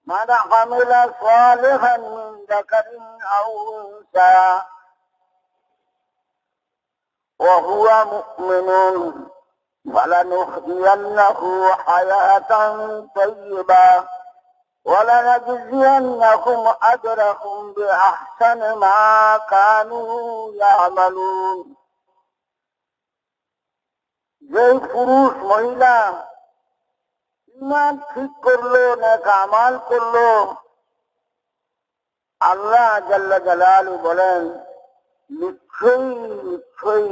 Speaker 1: মান আমিলা সালিহান মিন যাকারিন আও উনসা ওয়া হুয়া মুমিনুন ফালানুহইয়ান্নাহু হায়াতান তাইয়্যিবা ওয়া লানাজজিয়ান্নাহুম আজরাহুম বিআহসানি মা কানু ইয়ামালুন। যে পুরুষ মহিলা ইমান ঠিক করলো, নেক আমাল করলো, আল্লাহ জাল্লা জালালুহু বলেন নিশ্চয়ই নিশ্চয়ই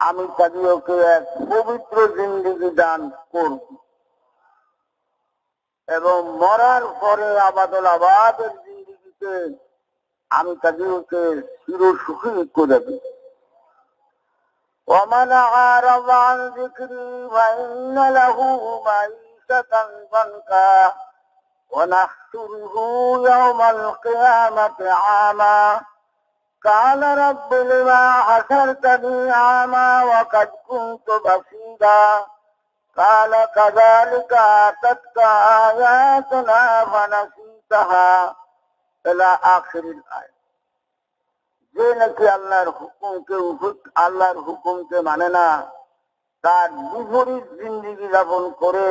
Speaker 1: আমি তাদেরকে এক পবিত্র জিন্দেগি দান করব এবং মরার পরে আবাদুল আবাদের জিন্দেগিতে আমি তাদেরকে চিরসুখী করে দেব। ومن أعرض عن ذكري فإن له معيشة ضنكا ونحشره يوم القيامة عاما قال رب لما حشرتني عاما وقد كنت بصيرا قال كذلك أتتك آياتنا فنسيتها إلى آخر الآية। যে নাকি আল্লাহর হুকুমকে মানে না, তার বিপরীত জিন্দেগি যাপন করে,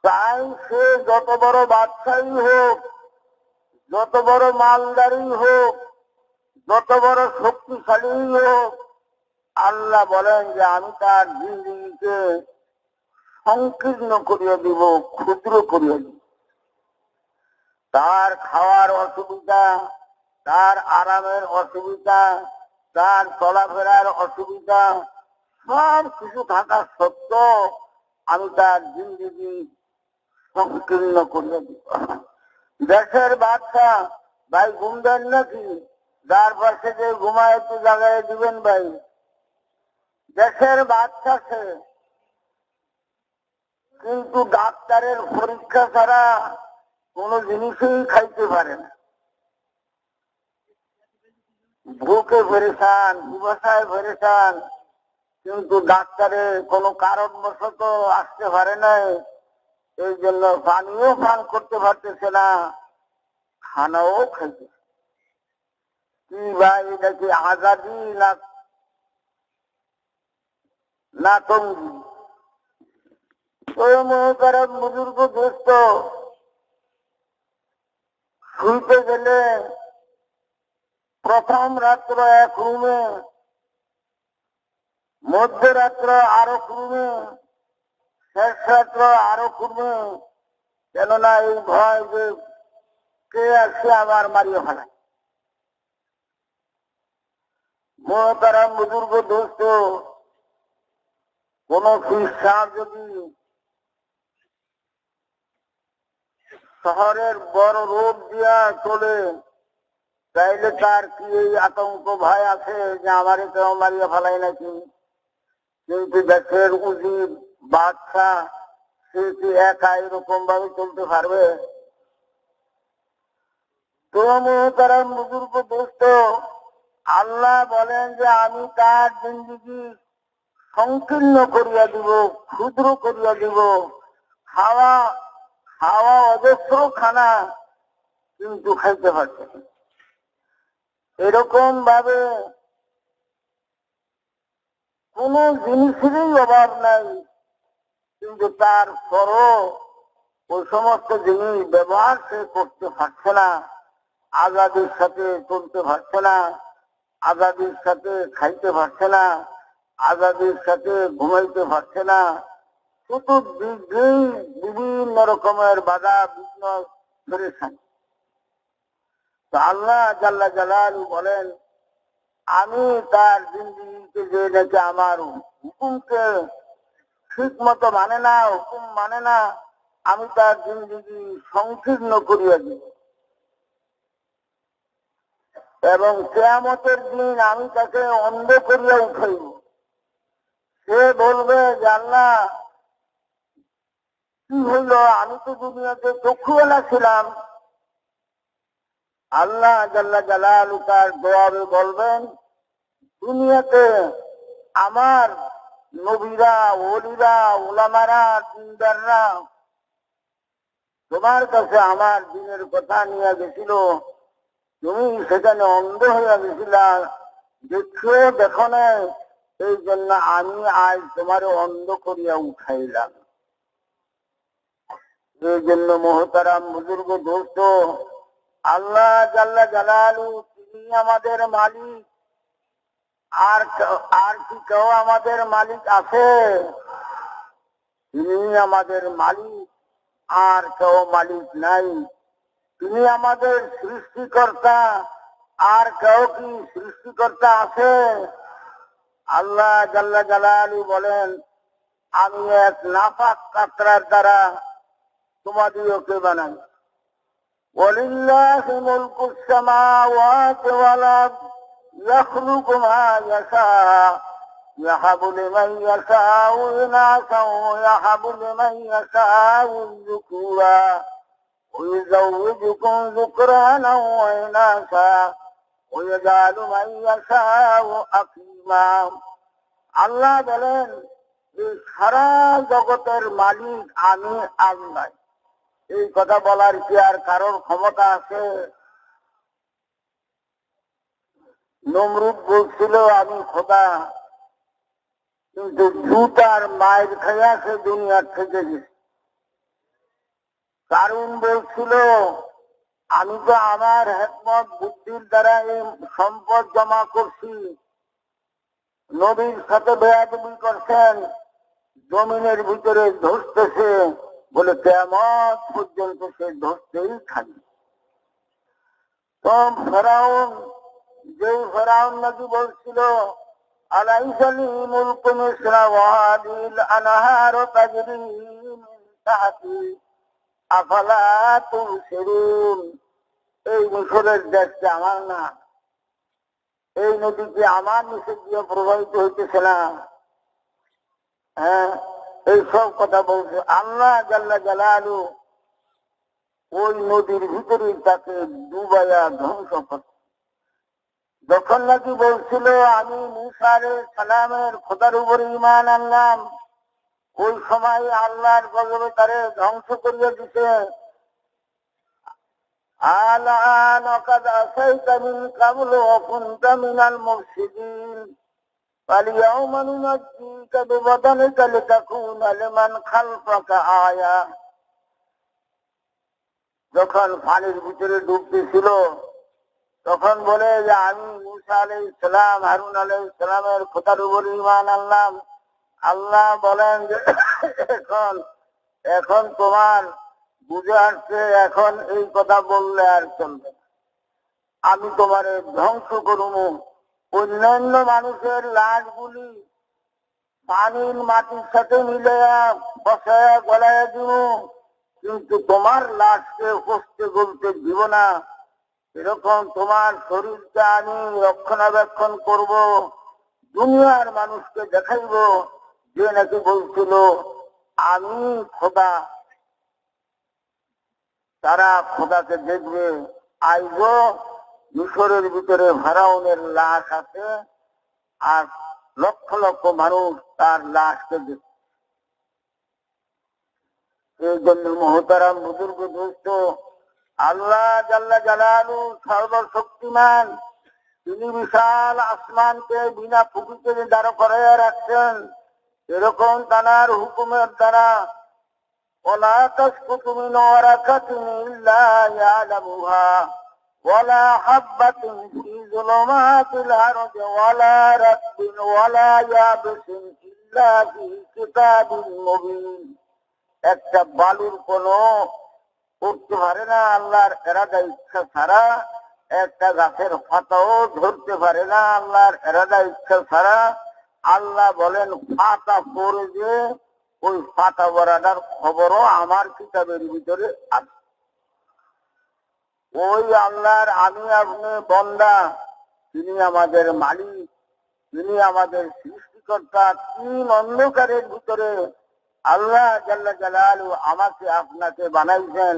Speaker 1: তাই সে যত বড় বাদশাহী হোক, যত বড় মালদারি হোক, যত বড় শক্তিশালী হোক, আল্লাহ বলেন যে আমি তার জিন্দেগিকে সংকীর্ণ করিয়ে দিব, ক্ষুদ্র করিয়ে দিব। তার খাওয়ার অসুবিধা, তার আরামের অসুবিধা, তার চলাফেরার অসুবিধা সব কিছু থাকা সত্ত্বেও আমি তার জিন্দেগি সংকীর্ণ করিয়ে দিব। দেশের বাচ্চা ভাই ঘুম দেন নাকি? যার পাশে যে ঘুমায় একটু জায়গায় দিবেন ভাই। দেশের বাচ্চা সে, কিন্তু ডাক্তারের পরীক্ষা ছাড়া কোনো জিনিসই খাইতে পারে না। ভুকে পেরেছান, বিবসায় পেরেছান, কিন্তু ডাক্তারে কোনো কারণবশত আসতে পারে নাই, এই জন্য পানিও পান করতে পারতেছে না, খানাও খাইতে। কি ভাই, এটা কি আজাদি না তঙ্গি? বুজুর্গ দোস্ত, শুইতে গেলে প্রথম রাত্র এক রুমে, মধ্যরাত্র আরো রুমে, শেষ রাত্র আরো রুমে। কেননা এই ভয় যে কে আসছে আবার মারিয়ে ফেলায়। মোহতারাম বুজুর্গ দোস্ত, কোন খ্রিস্টান যদি শহরের বড় রোড দিয়া চলে, তাইলে তার কি এই আতঙ্ক ভয় আছে যে আমারে কেউ মারিয়ে ফেলাই নাকি? কিন্তু দেশের উজির বাদশা, সে কি একা এরকম ভাবে চলতে পারবে? তো মোহতারাম বুজুর্গ দোস্ত, আল্লাহ বলেন যে আমি তার জিন্দেগি সংকীর্ণ করিয়া দিব, ক্ষুদ্র করিয়া দিব। খাওয়া খাওয়া অজস্র খানা, কিন্তু খাইতে পারছে না। এরকম ভাবে কোন জিনিসেরই অভাব নাই, কিন্তু তার পরও ওই সমস্ত জিনিস ব্যবহার সে করতে পারছে না, আজাদির সাথে চলতে পারছে না, আজাদির সাথে খাইতে পারছে না, আজাদির সাথে ঘুমাইতে পারছে না। চতুর্দিকেই বিভিন্ন রকমের বাধা বিঘ্ন ধরেছেন। তো আল্লাহ জাল্লা জালালু বলেন, আমি তার জিন্দেগিকে যে নাকি আমার হুকুমকে ঠিক মতো মানে না, হুকুম মানে না, আমি তার জিন্দেগি সংকীর্ণ করিয়া দিব। এবং কিয়ামতের দিন আমি তাকে অন্ধ করিয়া উঠাইব। সে বলবে যে আল্লাহ কি হইল, আমি তো দুনিয়াতে চক্ষুওয়ালা ছিলাম। আল্লাহ জাল্লা জালালু তার জবাবে বলবেন, দুনিয়াতে আমার নবীরা, ওলিরা, ওলামারা, দিনদাররা তোমার কাছে আমার দিনের কথা নিয়ে গেছিল, তুমি সেখানে অন্ধ হয়ে গেছিলা, দেখেও দেখো না, এই জন্য আমি আজ তোমার অন্ধ করিয়া উঠাইলাম। এই জন্য মোহতারাম বুজুর্গ দোস্ত, আল্লাহ জাল্লা জালালু তিনি আমাদের মালিক। আর কি কেউ আমাদের মালিক আছে? তিনি আমাদের মালিক, আর কেউ মালিক নাই। তিনি আমাদের সৃষ্টিকর্তা, আর কেউ কি সৃষ্টিকর্তা আছে? আল্লাহ জাল্লা জালালু বলেন, আমি এক নাফাক কাতরার দ্বারা তোমাদিওকে বানাই। ওয়ালিল্লাহি মুলকুস সামাওয়াতি ওয়াল আরদ ইয়াখলুকু মা ইয়াশা يهب لمن يشاء إناثا ويهب لمن يشاء الذكورا ويزوجكم ذكرانا وإناثا ويجعل من يشاء عقيما। আল্লাহ বলেন এই সারা জগতের মালিক আমি আল্লাহ। এই কথা বলার কি আর কারোর ক্ষমতা আছে? নমরুদ বলছিল আমি খোদা, কিন্তু জুতার মায়ের খাইয়া সে দুনিয়ার থেকে গেছে। কারণ বলছিল আমি তো আমার হিকমত বুদ্ধির দ্বারা এই সম্পদ জমা করছি। নবীর সাথে বেয়াদবি করছেন, জমিনের ভিতরে ধসতেছে, বলে কিয়ামত পর্যন্ত সে ধসতেই থাকবে। তো ফেরাউন, যে ফেরাউন নাকি বলছিল আলাইসা লি মুলকু মিসরা ওয়া হাদিল আনহারু তাজরি মিন তাহতি আফালা তুবসিরুন, এই মিশরের দেশটা আমার না, এই নদীকে আমার নিচে দিয়ে প্রবাহিত হইতেছে না। হ্যাঁ, এইসব কথা বলছে। আল্লাহ জাল্লা জালালু ওই নদীর ভিতরেই তাকে ডুবাইয়া ধ্বংস করছে। যখন নাকি বলছিল আমি মূসা আলাইহিস সালামের খোদার উপরে ঈমান আনলাম, ওই সময় আল্লাহর গজবে তারে ধ্বংস করিয়ে দিছে। আলান কাদ আসাইতা মিন ক্বাবলু ওয়া কুনতা মিনাল মুফসিদিন ফালিয়াউমা নুনাজ্জিকা বিবাদানিকা লিতাকুনা লিমান খালফাকা আয়া। যখন পানির ভিতরে ডুবতেছিল তখন বলে যে আমি মূসা আলাইহিস সালাম, হারুন আলাইহিস সালামের খোদার উপর ঈমান আনলাম। আল্লাহ বলেন যে এখন তোমার বুঝে আসছে, এখন এই কথা বললে আর চলবে না, আমি তোমারে ধ্বংস করব। অন্যান্য মানুষের লাশগুলি পানির মাটির সাথে মিলে বসায় গলায় দিব, কিন্তু তোমার লাশকে কষ্টে গলতে দিব না। এরকম তোমার শরীরকে আমি রক্ষণাবেক্ষণ করব, দুনিয়ার মানুষকে দেখাইব যে নাকি বলছিল আমি খোদা, তারা খোদাকে দেখবে। আইব মিশরের ভিতরে ফেরাউনের লাশ আছে, আর লক্ষ লক্ষ মানুষ তার লাশকে দেখবে। এই জন্য মহতারাম বুজুর্গ দোস্ত, আল্লাহ জাল্লা জালালু সর্বশক্তিমান, তিনি বিশাল আসমানকে বিনা ফুকিতে দাঁড় করাইয়া রাখছেন। এরকম তানার হুকুমের দ্বারা ওয়ালা তাসকুতু মিন ওয়ারাকাতিন ইল্লা ইয়ালামুহা ওয়ালা হাববাতিন ফি যুলুমাতিল আরদি ওয়ালা রাতবিন ওয়ালা ইয়াবিসিন ইল্লা ফি কিতাবিন মুবিন। একটা বালুর কোনো উঠতে পারে না আল্লাহর এরাদা ইচ্ছা ছাড়া, একটা গাছের পাতাও ধরতে পারে না আল্লাহর এরাদা ইচ্ছা ছাড়া। আল্লাহ বলেন পাতা পড়ে যে ওই পাতা বরাটার খবরও আমার কিতাবের ভিতরে আছে। ওই আল্লাহর আমি আপনি বন্দা, তিনি আমাদের মালিক, তিনি আমাদের সৃষ্টিকর্তা। তিন অন্ধকারের ভিতরে আল্লাহ জাল্লা জালালু আমাকে আপনাকে বানাইছেন।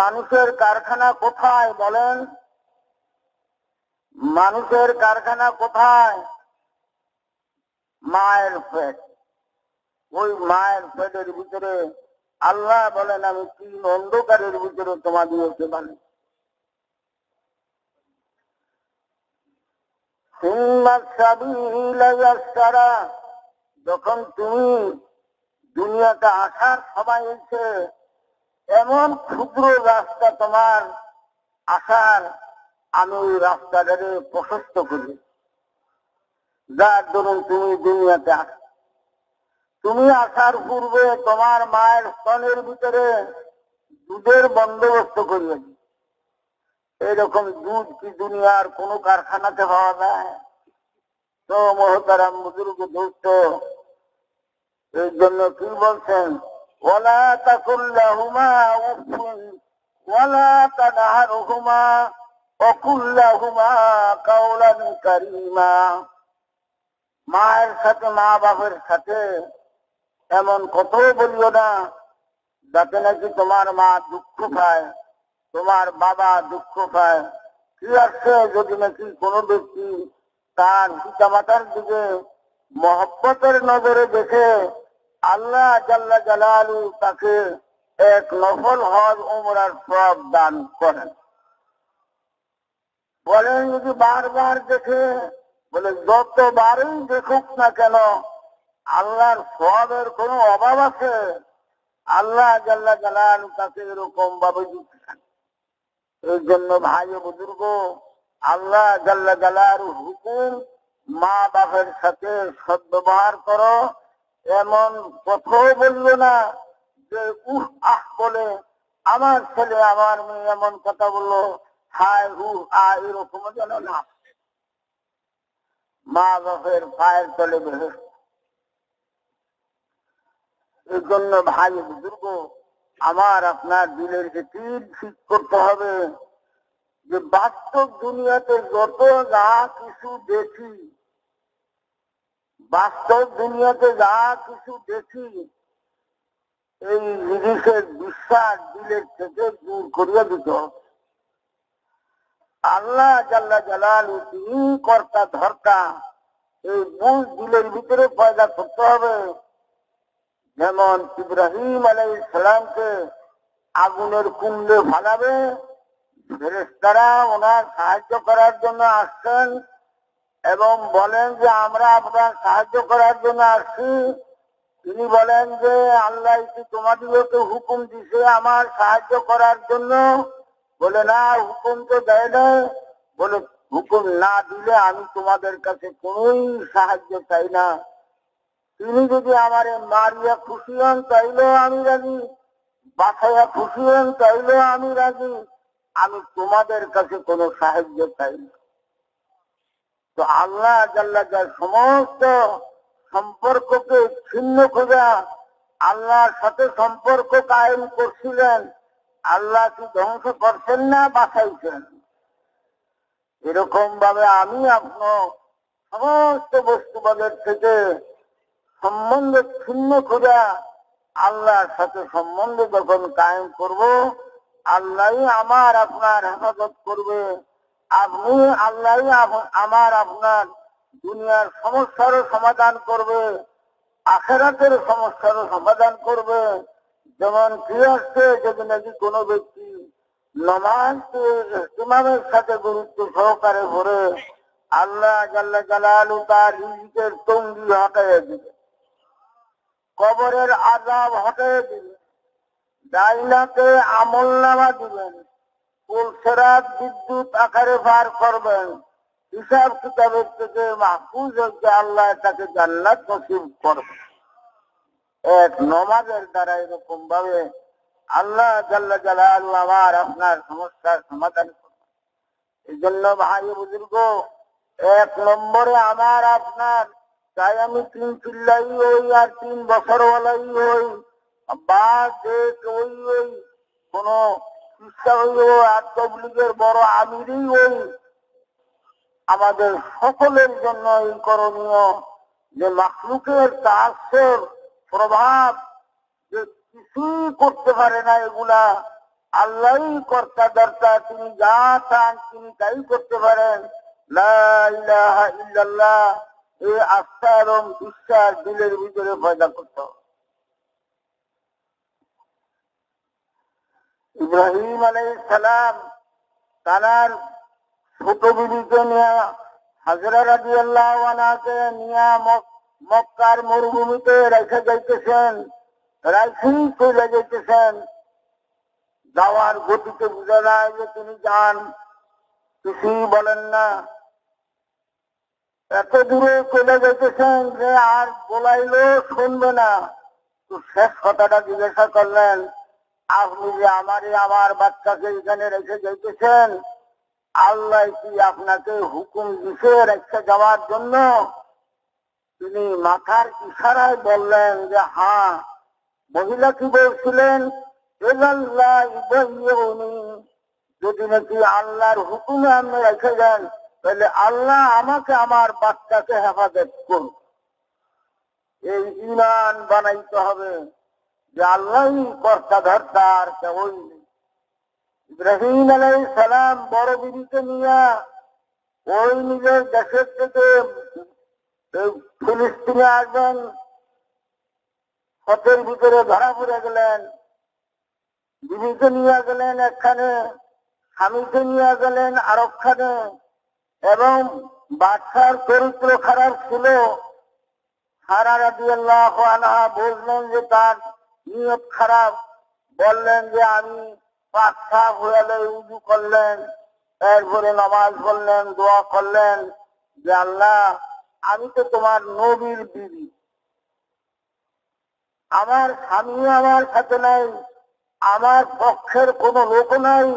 Speaker 1: মানুষের কারখানা কোথায় বলেন? মানুষের কারখানা কোথায়? মায়ের পেট। ওই মায়ের পেটের ভিতরে আল্লাহ বলেন আমি তিন অন্ধকারের ভিতরে তোমাদেরকে বানাই। যখন তুমি দুনিয়াতে আসার সময় হয়েছে, এমন ক্ষুদ্র রাস্তা তোমার আসার, আমি ওই রাস্তাটাকে প্রশস্ত করি, যার ধরুন তুমি দুনিয়াতে আস। তুমি আসার পূর্বে তোমার মায়ের স্তনের ভিতরে দুধের বন্দোবস্ত করিয়েছি। এরকম দুধ কি দুনিয়ার কোন কারখানাতে পাওয়া যায়? তো মহতারাম বুজুর্গ দোস্ত, এই জন্য কি বলছেন, ওয়ালা তাকুল লাহুমা উফিন ওয়ালা তানহারহুমা ওয়া কুল লাহুমা কাওলান কারীমা। মায়ের সাথে মা বাপের সাথে এমন কথা বলিও না যাতে নাকি তোমার মা দুঃখ পায়, তোমার বাবা দুঃখ পায়। কি আছে যদি নাকি কোনো ব্যক্তি তার পিতা মাতার দিকে মহব্বতের নজরে দেখে আল্লাহ জাল্লা জালালু তাকে এক নফল হজ উমরার সওয়াব দান করেন। বলেন যদি বারবার দেখে, বলে যতবারই দেখুক না কেন আল্লাহর সওয়াবের কোনো অভাব আছে? আল্লাহ জাল্লা জালালু তাকে এরকম ভাবে দিচ্ছেন। এই জন্য ভাই বুজুর্গ, আল্লাহ জাল্লা জালালুর হুকুম মা বাপের সাথে সদ্ব্যবহার করো। এমন কথাও বললো না যে আহ বলে আমার ছেলে আমার মেয়ে এমন কথা বললো, হায় এরকম যেন না। মা বাপের পায়ের তলে বেহেশত। এই জন্য ভাই বুজুর্গ, আমার আপনার দিলের তীর ঠিক করতে হবে যে বাস্তব দুনিয়াতে যত যা কিছু দেখি, বাস্তব দুনিয়াতে যা কিছু দেখি, এই জিনিসের বিশ্বাস দিলের থেকে দূর করিয়া দিতে হবে। আল্লাহ জাল্লা জালালু তিনি কর্তা ধর্তা, এই বুঝ দিলের ভিতরে পয়দা করতে হবে। যেমন ইব্রাহিম আলাইহিস সালামকে আগুনের কুণ্ডে ফালাবে, ফেরেশতারা ওনার সাহায্য করার জন্য আসছেন এবং বলেন যে আমরা আপনার সাহায্য করার জন্য আসছি। তিনি বলেন যে আল্লাহ কি তোমাদেরকে হুকুম দিছে আমার সাহায্য করার জন্য? বলে না, হুকুম তো দেয় না। বলে হুকুম না দিলে আমি তোমাদের কাছে কোনোই সাহায্য চাই না। তিনি যদি আমারে মারিয়া খুশি হন তাইলেও আমি রাজি, বাসাইয়া খুশি হন তাইলেও আমি রাজি, আমি তোমাদের কাছে কোনো সাহায্য চাই না। তো আল্লাহ জাল্লা জালাল সমস্ত সম্পর্ককে ছিন্ন করে আল্লাহর সাথে সম্পর্ক কায়েম করছিলেন। আল্লাহ কি ধ্বংস করছেন না বাঁচাইছেন? এরকম ভাবে আমি আপনার সমস্ত বস্তুবাদের থেকে সম্বন্ধ ছিন্ন করে আল্লাহর সাথে সম্বন্ধ যখন কায়েম করব, আল্লাহ আমার আপনার হেফাজত করবে। আপনি আল্লাহ আমার আপনার দুনিয়ার সমস্যারও সমাধান করবে, আখিরাতের সমস্যারও সমাধান করবে। যেমন কি আসছে, যদি নাকি কোনো ব্যক্তি নামাজকে ইমামের সাথে গুরুত্ব সহকারে পড়ে, আল্লাহ জাল্লা জালালু তার রিজিকের তঙ্গি হটাইয়া দিবে, কবরের আযাব হটাইয়া দিবে, ডাইনাকে আমলনামা দিবেন, পুলসেরাত বিদ্যুৎ আকারে পার করবেন, হিসাব কিতাবের থেকে মাহফুজ হচ্ছে, আল্লাহ তাকে জান্নাত নসিব করবে এক নমাজের দ্বারা। এরকম ভাবে আল্লাহ জাল্লা জালালু আমার আপনার সমস্যার সমাধান করবে। এই জন্য ভাই বুজুর্গ, এক নম্বরে আমার আপনার চাই আমি 3 চিল্লাই হই আর 3 বছরওয়ালাই হই, বা যে ওই কোন শিক্ষা হইল আর তবলিগের বড় আমিরই হই, আমাদের সকলের জন্য এই করণীয় যে মাখলুকের তাআসসুর প্রভাব যে কিছুই করতে পারে না, এগুলা আল্লাহই কর্তা দর্তা, তিনি যা চান তিনি তাই করতে পারেন। লা ইলাহা ইল্লাল্লাহ, এই আস্থা এবং বিশ্বাস দিলের ভিতরে পয়দা করতে হবে। ইব্রাহিম আলাইহিস সালাম তার ছোট বিবিকে নিয়ে, হাজরা রাদিয়াল্লাহু আনহাকে নিয়ে মক্কার মরুভূমিতে রেখে যাইতেছেন, রাইখেই চলে যাইতেছেন। যাওয়ার গতিতে বুঝা যায় যে তিনি যান, কিছুই বলেন না। এত দূরে চলে যাইতেছেন যে আর বলাইলেও শুনবে না। তো শেষ কথাটা জিজ্ঞাসা করলেন, আপনি যে আমার বাচ্চাকে এখানে রেখে যাইতেছেন, আল্লাহ কি আপনাকে হুকুম দিছে রেখে যাওয়ার জন্য? তিনি মাথার ইশারায় বললেন যে হ্যাঁ। মহিলা কি বলছিলেন, যদি নাকি আল্লাহর হুকুমে আপনি রেখে যান, তাহলে আল্লাহ আমাকে আমার বাচ্চাকে হেফাজত করুন। এই ঈমান বানাইতে হবে যে আল্লাহই কর্তা ধর্তা, আর কেউই নেই। ইব্রাহিম আলাইহিস সালাম বড় বিবিকে নিয়ে ওই নিজের দেশের থেকে ফিলিস্তিনে আসবেন, পথের ভিতরে ধরা পড়ে গেলেন। বিবিকে নিয়ে গেলেন একখানে, স্বামীকে নিয়ে গেলেন আরেকখানে, এবং বাদশার চরিত্র খারাপ ছিল। সারা রাদিয়াল্লাহু আনহা বুঝলেন যে তার নিয়ত খারাপ, বললেন যে আমি পাক সাফ হয়ে উযু করলেন, এরপরে নামাজ পড়লেন, দোয়া করলেন যে আল্লাহ আমি তো তোমার নবীর বিবি, আমার স্বামী আমার সাথে নাই, আমার পক্ষের কোনো লোক নাই,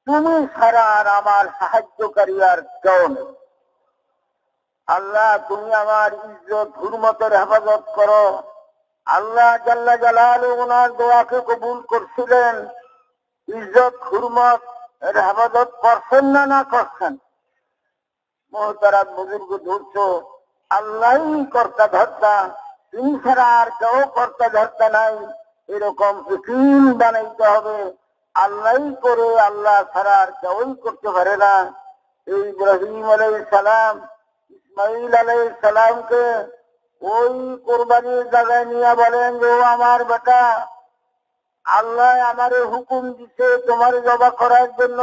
Speaker 1: তুমি ছাড়া আর আমার সাহায্যকারী আর কেউ নেই। আল্লাহ তুমি আমার ইজ্জত হুরমতের হেফাজত করো। আল্লাহ জাল্লা জালালুহু ওনার দোয়াকে কবুল করছিলেন। ইজ্জত হুরমত এর হেফাজত করছেন না না করছেন? মুহতারাম বুজুর্গ ধরছ, আল্লাহই কর্তা ধর্তা, তিনি ছাড়া আর কেউ কর্তা ধর্তা নাই, এরকম ইকিন বানাইতে হবে। আল্লাহই করে, আল্লাহ ছাড়া আর কেউই করতে পারে না। এই ইব্রাহিম আলাইহিস সালাম ইসমাইল আলাইহিস সালামকে ওই কোরবানির জায়গায় নিয়ে বলেন যে ও আমার বেটা, আল্লাহ আমারে হুকুম দিছে তোমার জবাই করার জন্য।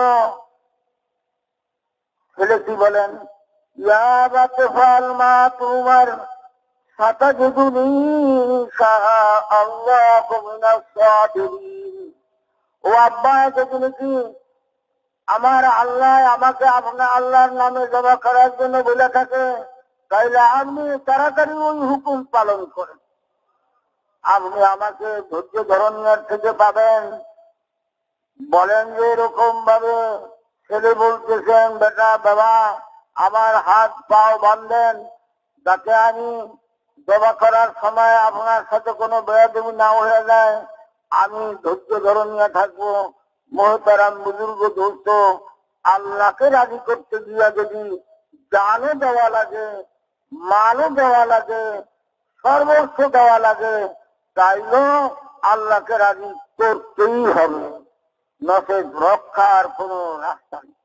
Speaker 1: ছেলেটি বলেন ইয়া বাতফাল মা তুমার সাতাজুদুনি ইনশাআল্লাহু মিনাস সাবিরিন। ও আব্বা, এতদিন কি আমার আল্লাহ আমাকে আপনার আল্লাহর নামে জবাই করার জন্য বলে থাকে, তাইলে আপনি তাড়াতাড়ি ওই হুকুম পালন করেন, আপনি আমাকে ধৈর্য ধরনের থেকে পাবেন। বলেন যে এরকম ভাবে ছেলে বলতেছেন, বেটা বাবা আমার হাত পাও বাঁধেন, যাতে আমি জবা করার সময় আপনার সাথে কোনো বেয়াদবি না হয়ে যায়, আমি ধৈর্য ধরনীয় থাকবো। মুহতারাম বুজুর্গ দোস্ত, আল্লাহকে রাজি করতে গিয়া যদি জানও দেওয়া লাগে, মালও দেওয়া লাগে, সর্বস্ব দেওয়া লাগে, তাইলেও আল্লাহকে রাজি করতেই হবে, নচেত রক্ষার কোনো রাস্তা নেই।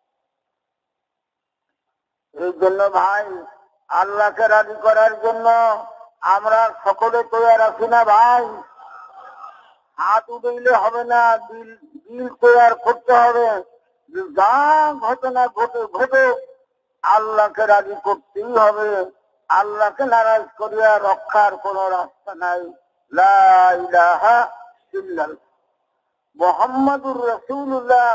Speaker 1: এই জন্য ভাই, আল্লাহকে রাজি করার জন্য আমরা সকলে তৈরি আছি না ভাই? হাত উঠেইলে হবে না, দিল তৈরি করতে হবে। যা ঘটনা ঘটে আল্লাহকে রাজি করতেই হবে। আল্লাহকে নারাজ করিয়া রক্ষার কোন রাস্তা নাই। লা ইলাহা ইল্লাল্লাহ মুহাম্মাদুর রাসূলুল্লাহ,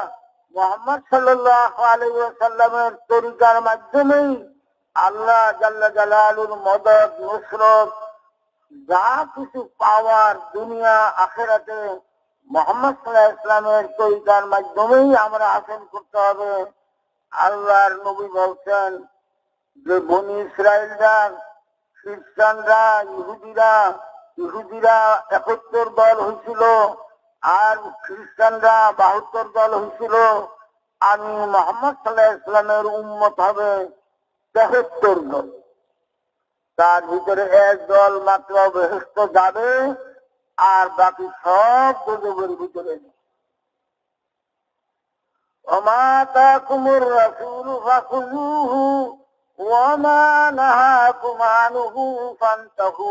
Speaker 1: মুহাম্মদ সাল্লাল্লাহু আলাইহি ওয়াসাল্লামের তরিকার মাধ্যমেই আল্লাহ জাল্লা জালালুর মদদ নুসরত যা কিছু পাওয়ার দুনিয়া আখিরাতে মুহাম্মদ সাল্লাল্লাহু আলাইহি ওয়াসাল্লামের তরিকার মাধ্যমেই আমরা হাসিল করতে হবে। আল্লাহর নবী বলছেন যে বনি ইসরাইলরা, খ্রিস্টানরা, ইহুদিরা ৭১ দল হয়েছিল, আর খ্রিস্টানরা ৭২ দল হয়েছিল। আমি মুহাম্মদ সাল্লাল্লাহু আলাইহি ওয়াসাল্লামের উম্মত হবে ৭৩ দল। তার ভিতরে এক দল মাত্র বেহেশতে যাবে, আর বাকি সব দোজখের ভিতরে। ওমা তাকুমুর রাসূলু ফাখুযুহু ওয়ামা নাহাকুম আনহু ফান্তাহু।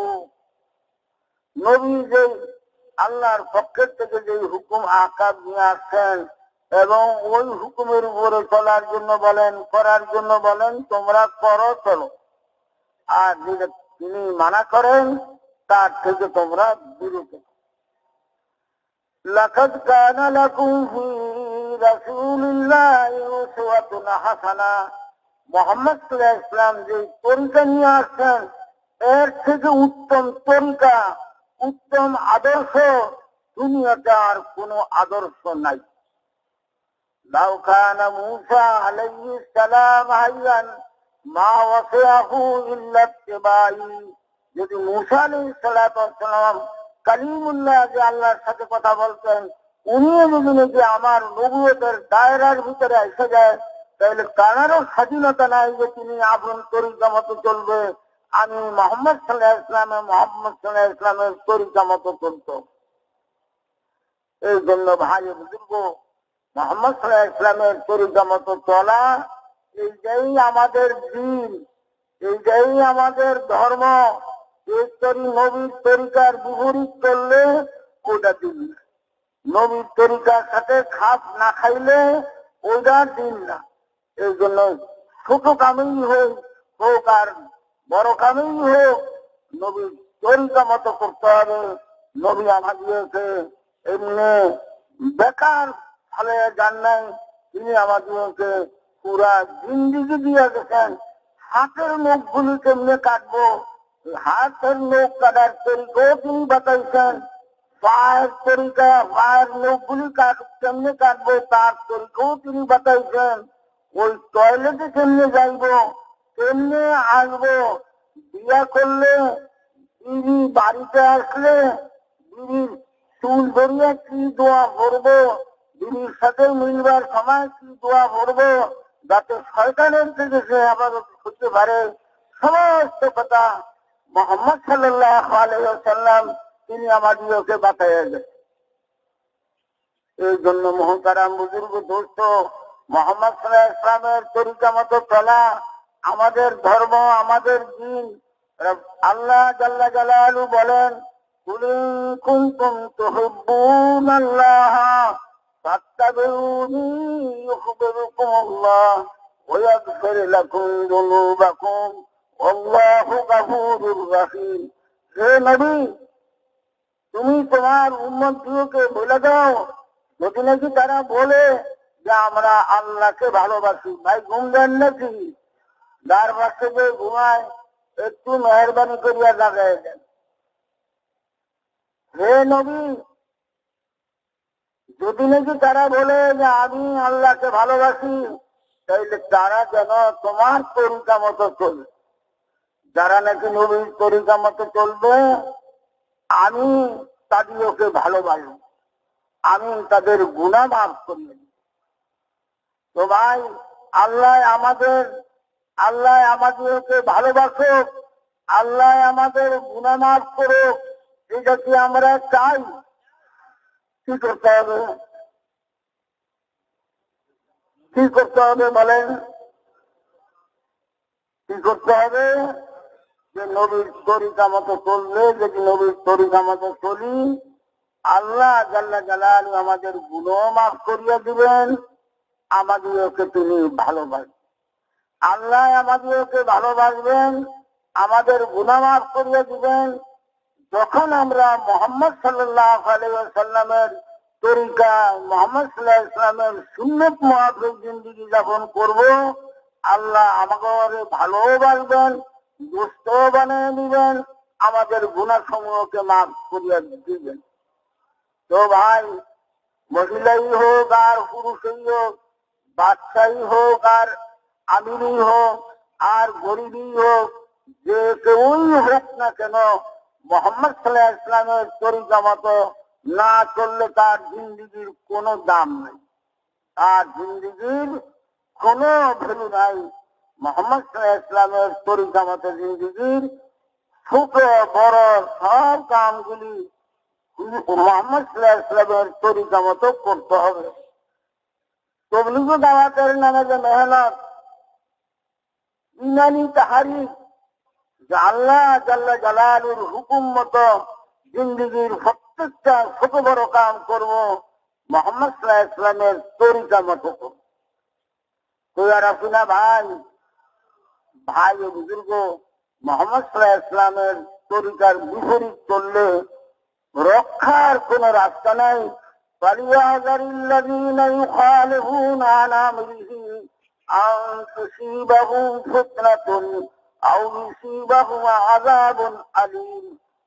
Speaker 1: নবী যে আল্লাহর পক্ষের থেকে যে হুকুম আকাম নিয়ে আসছেন এবং ওই হুকুমের উপরে চলার জন্য বলেন, করার জন্য বলেন, তোমরা করো চলো, আর যেটা তিনি মানা করেন তার থেকে তোমরা বিরত। লাকাদ কানা লাকুম ফি রাসূলিল্লাহি উসওয়াতুন হাসানা। মুহাম্মদ সাল্লাল্লাহু আলাইহি ওয়াসাল্লাম যে তরিকা নিয়ে আসছেন, এর থেকে উত্তম তরিকা, উত্তম আদর্শ দুনিয়াতে আর কোনো আদর্শ নাই। লাউ কানা মূসা আলাইহিস সালাম হাইয়ান মা ওয়াসিয়াহু ইল্লা ইত্তিবাই। যদি মূসা আলাইহিস সালাম কালিমুল্লাহ, যে আল্লাহর সাথে কথা বলতেন, উনিও যদি নাকি আমার নবুয়তের দায়রার ভিতরে এসে যায়, তাহলে কানারও স্বাধীনতা নাই যে তিনি আপন তরিকা মতো চলবে, আমি মোহাম্মদ সাল্লাল্লাহু ইসলামের তরিকা মতো চলতো। এই জন্য ভাই বুজুর্গ, মোহাম্মদ সাল্লাল্লাহু ইসলামের তরিকা মতো চলা, এইটাই আমাদের দিন, এইটাই আমাদের ধর্ম। নবীর তরিকার বিপরীত চললে ওটা দিন না, নবীর তরিকার সাথে খাপ না খাইলে ওটা দিন না। এই জন্য ছোট কামেই হোক আর বড় কামেই হোক, নবীর তরিকা মতো করতে হবে। নবী আমাদেরকে এমনি বেকার ফলে যান নাই, তিনি আমাদেরকে পুরা জিন্দিগি দিয়ে গেছেন। হাতের নখগুলি কেমনে কাটবো, হাতের নখ কাটার তরিকাও তিনি বাতাইছেন। পায়ের তরিকা, পায়ের নখগুলি কেমনে কাটবো তার তরিকাও তিনি বাতাইছেন। ওই টয়লেটে কেমনে যাইবো, কেমনে আসবো, বিয়া করলে বিবি বাড়িতে আসলে বিবির চুল ধরিয়া কি দোয়া করবো, বিবির সাথে মিলবার সময় কি দোয়া করবো, যাতে শয়তানের থেকে সে আবাদত করতে পারে, সমস্ত কথা মোহাম্মদ সাল্লাল্লাহু আলাইহি ওয়াসাল্লাম তিনি আমাদেরকে বাতাইয়া গেছেন। এই জন্য মহতারাম বুজুর্গ দোস্ত, মোহাম্মদ সাল্লাল্লাহু আলাইহি ওয়াসাল্লামের তরিকা মতো চলা আমাদের ধর্ম, আমাদের দিন। আল্লাহ জাল্লা জালালু বলেন, কুল ইন কুনতুম তুহিব্বুনাল্লাহ ফাত্তাবিউনি ইউহিব্বুকুমুল্লাহ ওয়া ইয়াগফির লাকুম যুনুবাকুম আল্লাহু গফুরুর রহিম। হে নবী, তুমি তোমার উম্মতকে বলে দাও, যদি নাকি তারা বলে যে আমরা আল্লাহকে ভালোবাসি, ভাই ঘুম দেন নাকি? যার পাশে যে ঘুমায় একটু মেহরবানি করিয়া লাগাই দেন। হে নবী, যদি নাকি তারা বলে যে আমি আল্লাহকে ভালোবাসি, তাইলে তারা যেন তোমার তরিকা মতো চলবে। যারা নাকি নবীর তরিকা মতো চলবে, আমি তাদেরকে ভালোবাসি, আমি তাদের গুনাহ মাফ করিয়ে দিই। তো ভাই, আল্লাহ আমাদেরকে ভালোবাসুক, আল্লাহ আমাদের গুনাহ মাফ করুক, এটা কি আমরা চাই? কি করতে হবে? কি করতে হবে বলেন? কি করতে হবে? যে নবীর তরিকা মতো চললে, যদি নবীর তরিকা মতো চলি, আল্লাহ জাল্লা জালালু আমাদের গুনাহ মাফ করিয়ে দিবেন, আমাদেরকে তিনি ভালোবাসবেন। আল্লাহ আমাদেরকে ভালোবাসবেন, আমাদের গুনাহ মাফ করিয়ে দিবেন। যখন আমরা মুহাম্মদ সাল্লাল্লাহু আলাইহি ওয়াসাল্লামের তরিকা, মুহাম্মদ সাল্লাল্লাহু আলাইহি ওয়াসাল্লামের সুন্নাত মুআফিক জিন্দেগি যাপন করব, আল্লাহ আমাকে ভালোবাসবেন, দুষ্ট বানিয়ে দিবেন, আমাদের গুনাহ সমূহকে মাফ করিয়ে দিবেন। তো ভাই, মহিলাই হোক আর পুরুষই হোক, বাচ্চাই হোক আর আমিরই হোক আর গরিবই হোক, যে কেউই হোক না কেন, মুহাম্মদ সাল্লাল্লাহু আলাইহি ওয়াসাল্লামের তরিকা মতো না চললে তার জিন্দেগির কোনো দাম নেই, তার জিন্দেগির কোনো ভ্যালু নাই। মুহাম্মদ সাল্লাল্লাহু আলাইহি ওয়াসাল্লামের তরিকা মতো জিন্দেগির ছোট বড় সব কামগুলি মুহাম্মদ সাল্লাল্লাহু আলাইহি ওয়াসাল্লামের তরিকা মতো করতে হবে। তবলিগ ও দাওয়াতের নামে যে মেহনত, ইমানি তাহারিক, যে আল্লাহ জাল্লা জালালুর হুকুম মতো জিন্দেগির প্রত্যেকটা ছোট বড় কাম করব, মুহাম্মদ সাল্লাল্লাহু আলাইহি ওয়াসাল্লামের তরিকা মতো করব। তো আর আপনা ভাই ও বুজুর্গ, মুহাম্মদ সাল্লাল্লাহু আলাইহি ওয়াসাল্লামের তরিকার বিপরীত চললে রক্ষার কোন রাস্তা নাই। ফালিয়াযারিল্লাযীনা ইউখালিফুনা আন আমরিহি আন তুসীবাহুম ফিতনাতুন আও ইউসীবাহুম আযাবুন আলীম।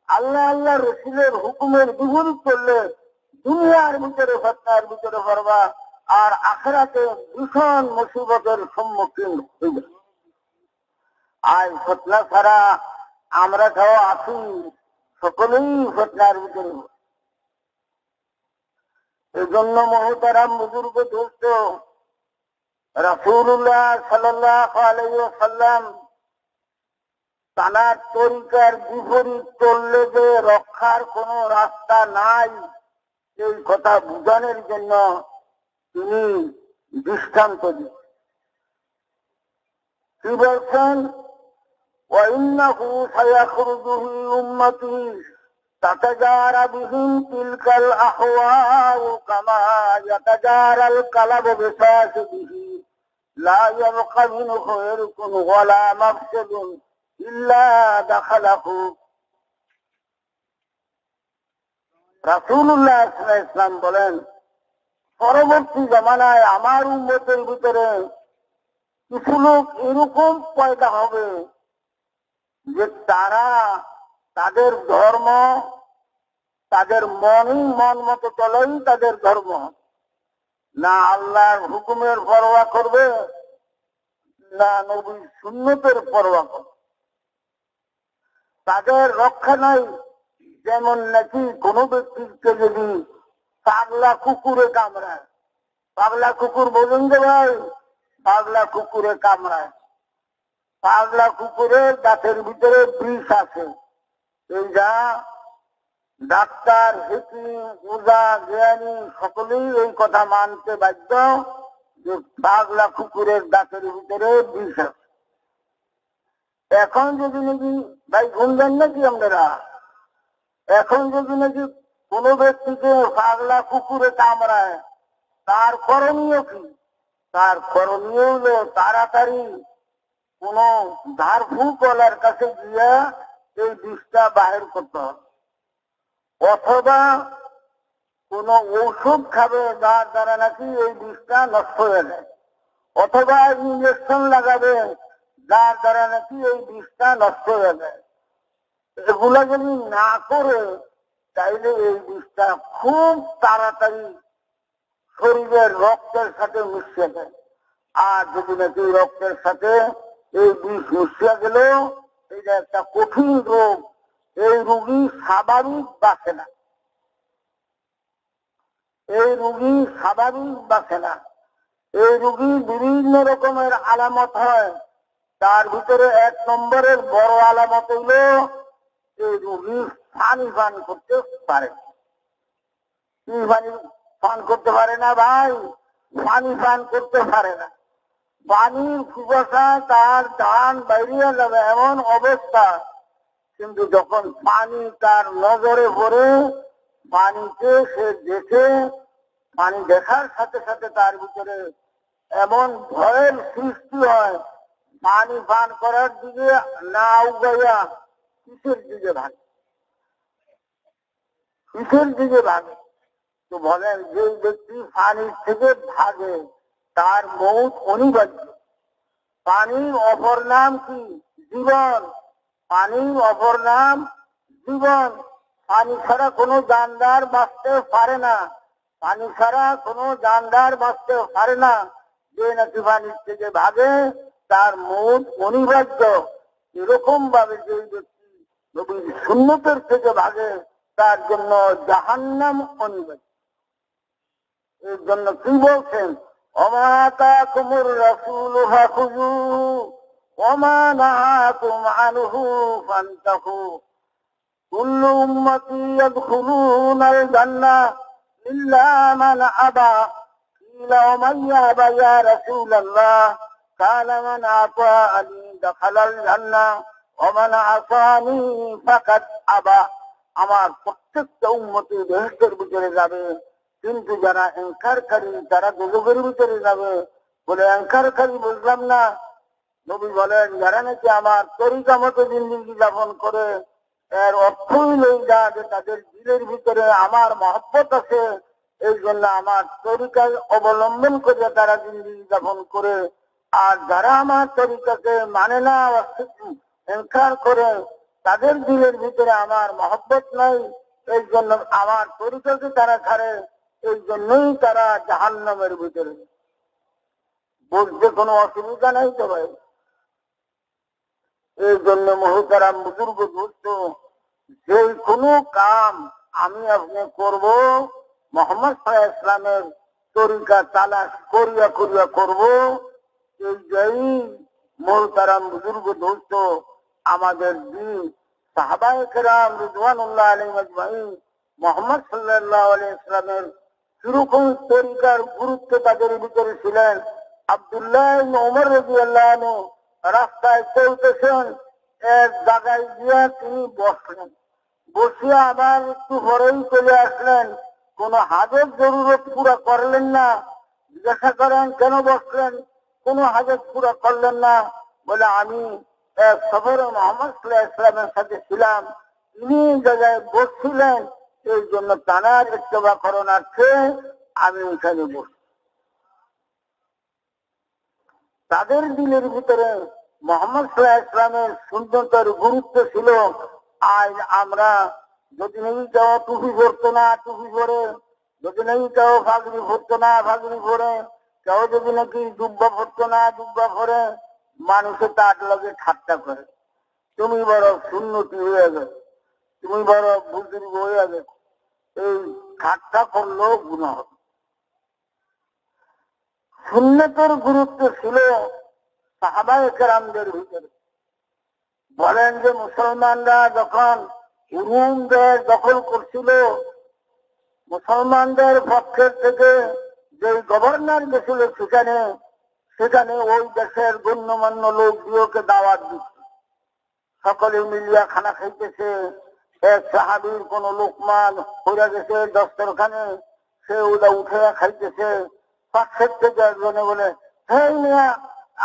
Speaker 1: আল্লাহ রাসূলের হুকুমের বিপরীত করলে দুনিয়ার ভিতরে ফিতনার ভিতরে পড়বা, আর আখিরাতে ভীষণ মুসিবতের সম্মুখীন হইবে। আর ফিতনা ছাড়া আমরা কেউ আছি, সকলেই ফিতনার ভিতরে। এই জন্য মুহতারাম বুজুর্গ দোস্ত, রাসূলুল্লাহ সাল্লাল্লাহু আলাইহি ওয়াসাল্লাম তানার তরিকার বিপরীত চললে যে রক্ষার কোনো রাস্তা নাই, এই কথা বুঝানোর জন্য তিনি দৃষ্টান্ত দিচ্ছেন। কি বলছেন? وَإِنَّهُ سَيَخْرُجُ مِنْ أُمَّتِي تَتَجَارَى بِهِمْ تِلْكَ الْأَهْوَاءُ كَمَا يَتَجَارَى الْكَلَبُ بِصَاحِبِهِ لَا يَبْقَ مِنْهُ عِرْقٌ وَلَا مَفْسَدٌ إِلَّا دَخَلَهُ। রাসূলুল্লাহ সাল্লাল্লাহু আলাইহি ওয়াসাল্লাম বলেন, পরবর্তী জামানায় আমার উম্মতের ভিতরে কিছু লোক এরকম পয়দা হবে যে তারা তাদের ধর্ম, তাদের মনই মন মতো চলেই তাদের ধর্ম, না আল্লাহর হুকুমের পরোয়া করবে, না নবীর সুন্নতের পরোয়া করবে। তাদের রক্ষা নাই। যেমন নাকি কোনো ব্যক্তিকে যদি পাগলা কুকুরে কামড়ায়, পাগলা কুকুর বোঝেন যে ভাই, পাগলা কুকুরে কামড়ায়, পাগলা কুকুরের দাঁতের ভিতরে বিষ আছে। এই যা ডাক্তার, হিকিম, উজা, জ্ঞানী সকলেই এই কথা মানতে বাধ্য যে পাগলা কুকুরের দাঁতের ভিতরে বিষ আছে। এখন যদি নাকি ভাই শুনবেন নাকি আপনারা, এখন যদি নাকি কোনো ব্যক্তিকে পাগলা কুকুরে কামড়ায়, তার করণীয় কি? তার করণীয় হলো তাড়াতাড়ি কোন ঝাড়ফুঁকওয়ালার কাছে গিয়ে এই বিষটা বাহির করতে হবে, অথবা কোন ঔষধ খাবে যার দ্বারা নাকি এই বিষটা নষ্ট হয়ে যায়, অথবা ইঞ্জেকশন লাগাবে যার দ্বারা নাকি এই বিষটা নষ্ট হয়ে যায়। এগুলা যদি না করে তাইলে এই বিষটা খুব তাড়াতাড়ি শরীরের রক্তের সাথে মিশিয়ে দেয়। আর যদি নাকি রক্তের সাথে এই বিষ মিশিয়ে গেল, এটা একটা কঠিন রোগ, এই রোগী স্বাভাবিক বাঁচে না, এই রোগী স্বাভাবিক বাঁচে না। এই রোগী বিভিন্ন রকমের আলামত হয়, তার ভিতরে এক নম্বরের বড় আলামত হইল এই রোগী পানি পান করতে পারে। কি পানি পান করতে পারে না ভাই? পানি পান করতে পারে না। পানির কুয়াশায় তার ডান বাইরে যাবে এমন অবস্থা, কিন্তু যখন পানি তার নজরে পড়ে, পানিকে সে দেখে, পানি দেখার সাথে সাথে তার ভিতরে এমন ভয়ের সৃষ্টি হয়, পানি পান করার দিকে না উগাইয়া কিসের দিকে ভাগে, কিসের দিকে ভাগে। তো বলেন, যে ব্যক্তি পানির থেকে ভাগে তার মৌত অনিবার্য। পানির অপর নাম কি? জীবন। পানির অপর নাম জীবন। পানি ছাড়া কোনো জানদার বাঁচতে পারে না, পানি ছাড়া কোনো জানদার বাঁচতে পারে না। যে নাকি পানির থেকে ভাগে তার মৌত অনিবার্য। এরকম ভাবে যে ব্যক্তি নবীর সুন্নতের থেকে ভাগে তার জন্য জাহান্নাম অনিবার্য। এর জন্য কি বলছেন? ওমা আতাকুমুর রাসূলু ফাখুযুহু ওমা নাহাকুম আনহু ফান্তাহু কুল্লু উম্মতি ইয়াদখুলুনাল জান্নাহ ইল্লা মান আবা কিলা ওমান ইয়াবা ইয়া রাসূলুল্লাহ কালা মান আতাআনি দাখালাল জান্নাহ ওয়া মান আসানি ফাকাদ আবা। আমার প্রত্যেকটা উম্মতি বেহেশতের ভিতরে যাবে, কিন্তু যারা ইনকারকারী তারা দোজখের ভিতরে যাবে। বলে ইনকারকারী বুঝলাম না। নবী বলেন, যারা নাকি আমার তরিকা মতো জিন্দেগি যাপন করে, এর অর্থই নেই যা যে তাদের দিলের ভিতরে আমার মহব্বত আছে, এই জন্য আমার তরিকা অবলম্বন করে তারা জিন্দেগি যাপন করে। আর যারা আমার তরিকাকে মানে না, ইনকার করে, তাদের দিলের ভিতরে আমার মহব্বত নাই, এই জন্য আমার তরিকাকে তারা ছাড়ে, এই জন্যই তারা জাহান্নামের ভিতরে। বুঝতে কোনো অসুবিধা নাই তো ভাই? এই জন্য মুহতারাম বুজুর্গ দোস্ত, যে কোনো কাম আমি আপনি করব, মুহাম্মদ সাল্লাল্লাহু আলাইহি ওয়াসাল্লামের তরিকা তালাশ করিয়া করিয়া করব। এই যাই মুহতারাম বুজুর্গ দোস্ত, আমাদের দিন সাহাবায়ে কেরাম রিদওয়ানুল্লাহ আলাইহিম আজমাইন মুহাম্মদ সাল্লাল্লাহু আলাইহি ওয়াসাল্লামের কিরকম তরিকার গুরুত্ব তাদের ভিতরে ছিলেন। আব্দুল্লাহ ইবনে ওমর রাদিয়াল্লাহু আনহু রাস্তায় চলতেছেন, এক জায়গায় গিয়ে তিনি বসলেন, বসিয়া আবার একটু পরেই চলে আসলেন। কোন হাজত জরুরত পুরা করলেন না। জিজ্ঞাসা করেন কেন বসলেন? কোন হাজত পুরা করলেন না। বলে আমি এক সফরে মুহাম্মদ সাল্লাল্লাহু আলাইহি ওয়াসাল্লামের সাথে ছিলাম, তিনি জায়গায় বসছিলেন, এই জন্য তানার ইত্তেবা করণার্থে আমি ওখানে বসি। তাদের দিলের ভিতরে মুহাম্মদ সাল্লাল্লাহু আলাইহি ওয়াসাল্লামের সুন্নতের গুরুত্ব ছিল। আজ আমরা যদি নেই কেউ টুপি পরতো না টুপি পরে, যদি নেই কেউ ফাগড়ি পরতো না ফাগড়ি পরে, কেউ যদি নাকি জুব্বা পরতো না জুব্বা পরে, মানুষে তার লগে ঠাট্টা করে, তুমি বড় সুন্নতি হয়ে গেছে, তুমি বড় বুজুর্গ হয়ে গেছে। এই ঠাট্টা করলেও গুনাহ হবে। সুন্নতের গুরুত্ব ছিল সাহাবায়ে কেরামদের ভিতরে। বলেন যে মুসলমানরা যখন রোম দেশ দখল করছিল, মুসলমানদের পক্ষের থেকে যে গভর্নর গেছিল সেখানে ওই দেশের গণ্যমান্য লোকগুলোকে দাওয়াত দিচ্ছে, সকলে মিলিয়া খানা খাইতেছে। এক সাহাবীর কোন লোকমান হয়ে গেছে দস্তরখানে, সে ওটা উঠে খাইতেছে। পাশের থেকে একজনে বলে, হ্যাঁ মিয়া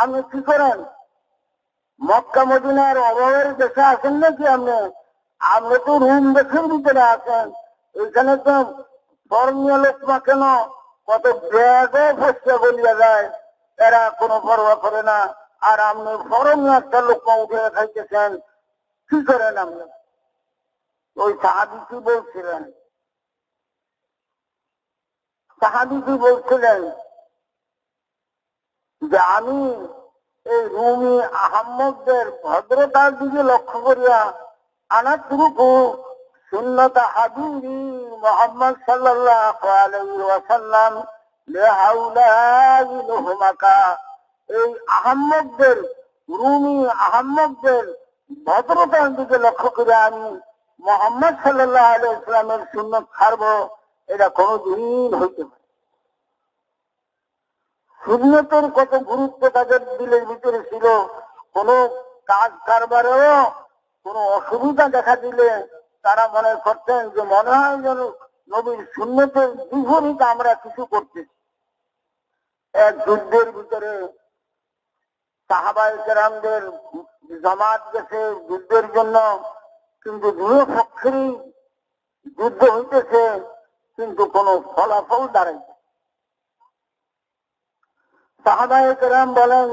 Speaker 1: আপনি কি করেন? মক্কা মদিনার অভাবের দেশে আছেন নাকি আপনি? আপনি তো রুম দেশের ভিতরে আছেন, এখানে তো ধর্মীয় লোকমা কেন কত ব্যাগও ফসকে বলিয়া যায়, এরা কোনো পরোয়া করে না। আর আপনি ধর্মীয় একটা লোকমা উঠে খাইতেছেন, কি করেন আপনি? ওই সাহাবী কি বলছিলেন? সাহাবী কি বলছিলেন যে আমি এই রুমি আহম্মদদের ভদ্রতার দিকে লক্ষ্য করিয়া আনাতরুকু সুন্নাত হাবিবি মুহাম্মদ সাল্লাল্লাহু আলাইহি ওয়াসাল্লাম লিহাউলাহি লুহমাকা, এই আহম্মদদের রুমি আহম্মদদের ভদ্রতার দিকে লক্ষ্য করে আমি মুহাম্মদ সাল্লাল্লাহু আলাইহি ওয়াসাল্লামের সুন্নাত ছাড়ব, এটা কোনদিন হইতে পারে। সুন্নতের কত গুরুত্ব তাদের দিলের ভিতরে ছিল। কোন কাজ কারবারেও কোন অসুবিধা দেখা দিলে তারা মনে করতেন যে মনে হয় যেন নবীর সুন্নতের বিপরীত আমরা কিছু করতেছি। এক যুদ্ধের ভিতরে সাহাবায়ে কেরামদের জামাত গেছে যুদ্ধের জন্য, কিন্তু দুই পক্ষেরই যুদ্ধ হইতেছে, কিন্তু কোন ফলাফল দাঁড়াইছে। সাহাবায়ে কেরাম বলেন,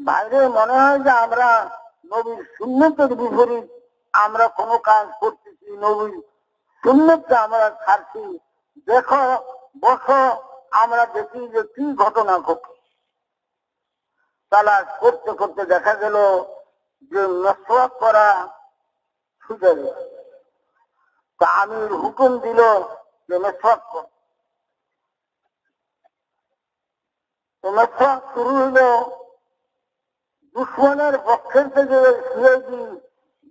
Speaker 1: বাইরে মনে হয় যে আমরা নবীর সুন্নতের বিপরীত আমরা কোনো কাজ করতেছি, নবীর সুন্নতটা আমরা ছাড়ছি, দেখো বসো আমরা দেখি যে কি ঘটনা ঘটে। তালাশ করতে করতে দেখা গেল যে মেসওয়াক করা ছুটে গেল। তা আমির হুকুম দিল যে মেসওয়াক কর। মেসওয়াক শুরু হলো। দুশ্মনের পক্ষের থেকে সিআইডি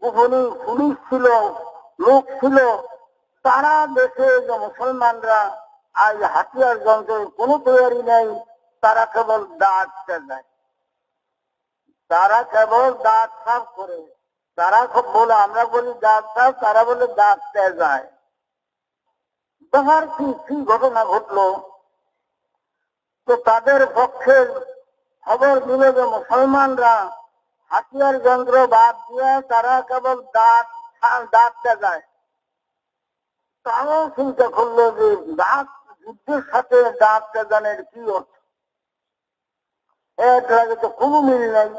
Speaker 1: গোপনী পুলিশ ছিল, লোক ছিল, তারা দেখে যে মুসলমানরা আজ হাতিয়ার যন্ত্রের কোনো তৈরি নেই, তারা কেবল দাঁতটা দেয়, তারা কেবল দাঁত সাফ করে। তারা বলে আমরা বলি দাঁত সাফ, তারা বলে দাঁতটা যায়। তোমার কি ঘটনা ঘটলো? তো তাদের পক্ষের খবর দিল যে মুসলমানরা হাতিয়ার যন্ত্র বাদ দিয়ে তারা কেবল দাঁতটা যায়। তাও চিন্তা করলো যে দাঁত যুদ্ধের সাথে দাঁতটা জানের কি অর্থ, এর আগে তো কোনো মিল নাই।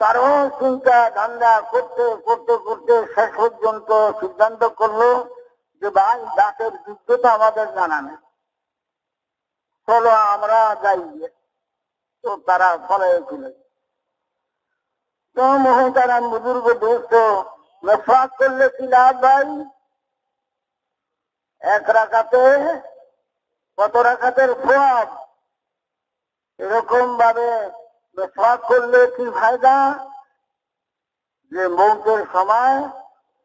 Speaker 1: তারও চিন্তা ধান্দা করতে করতে করতে শেষ পর্যন্ত সিদ্ধান্ত করলো যে ভাই দাঁতের যুদ্ধ তো আমাদের জানা নেই, চলো আমরা যাই। তো তারা ফলে ছিল। তো মহতারাম বুজুর্গ দোস্ত, মেসওয়াক করলে কি লাভ ভাই? এক রাকাতে কত রাকাতের সওয়াব, এরকম ভাবে মেসওয়াক করলে কি ফায়দা? যে মৌতের সময়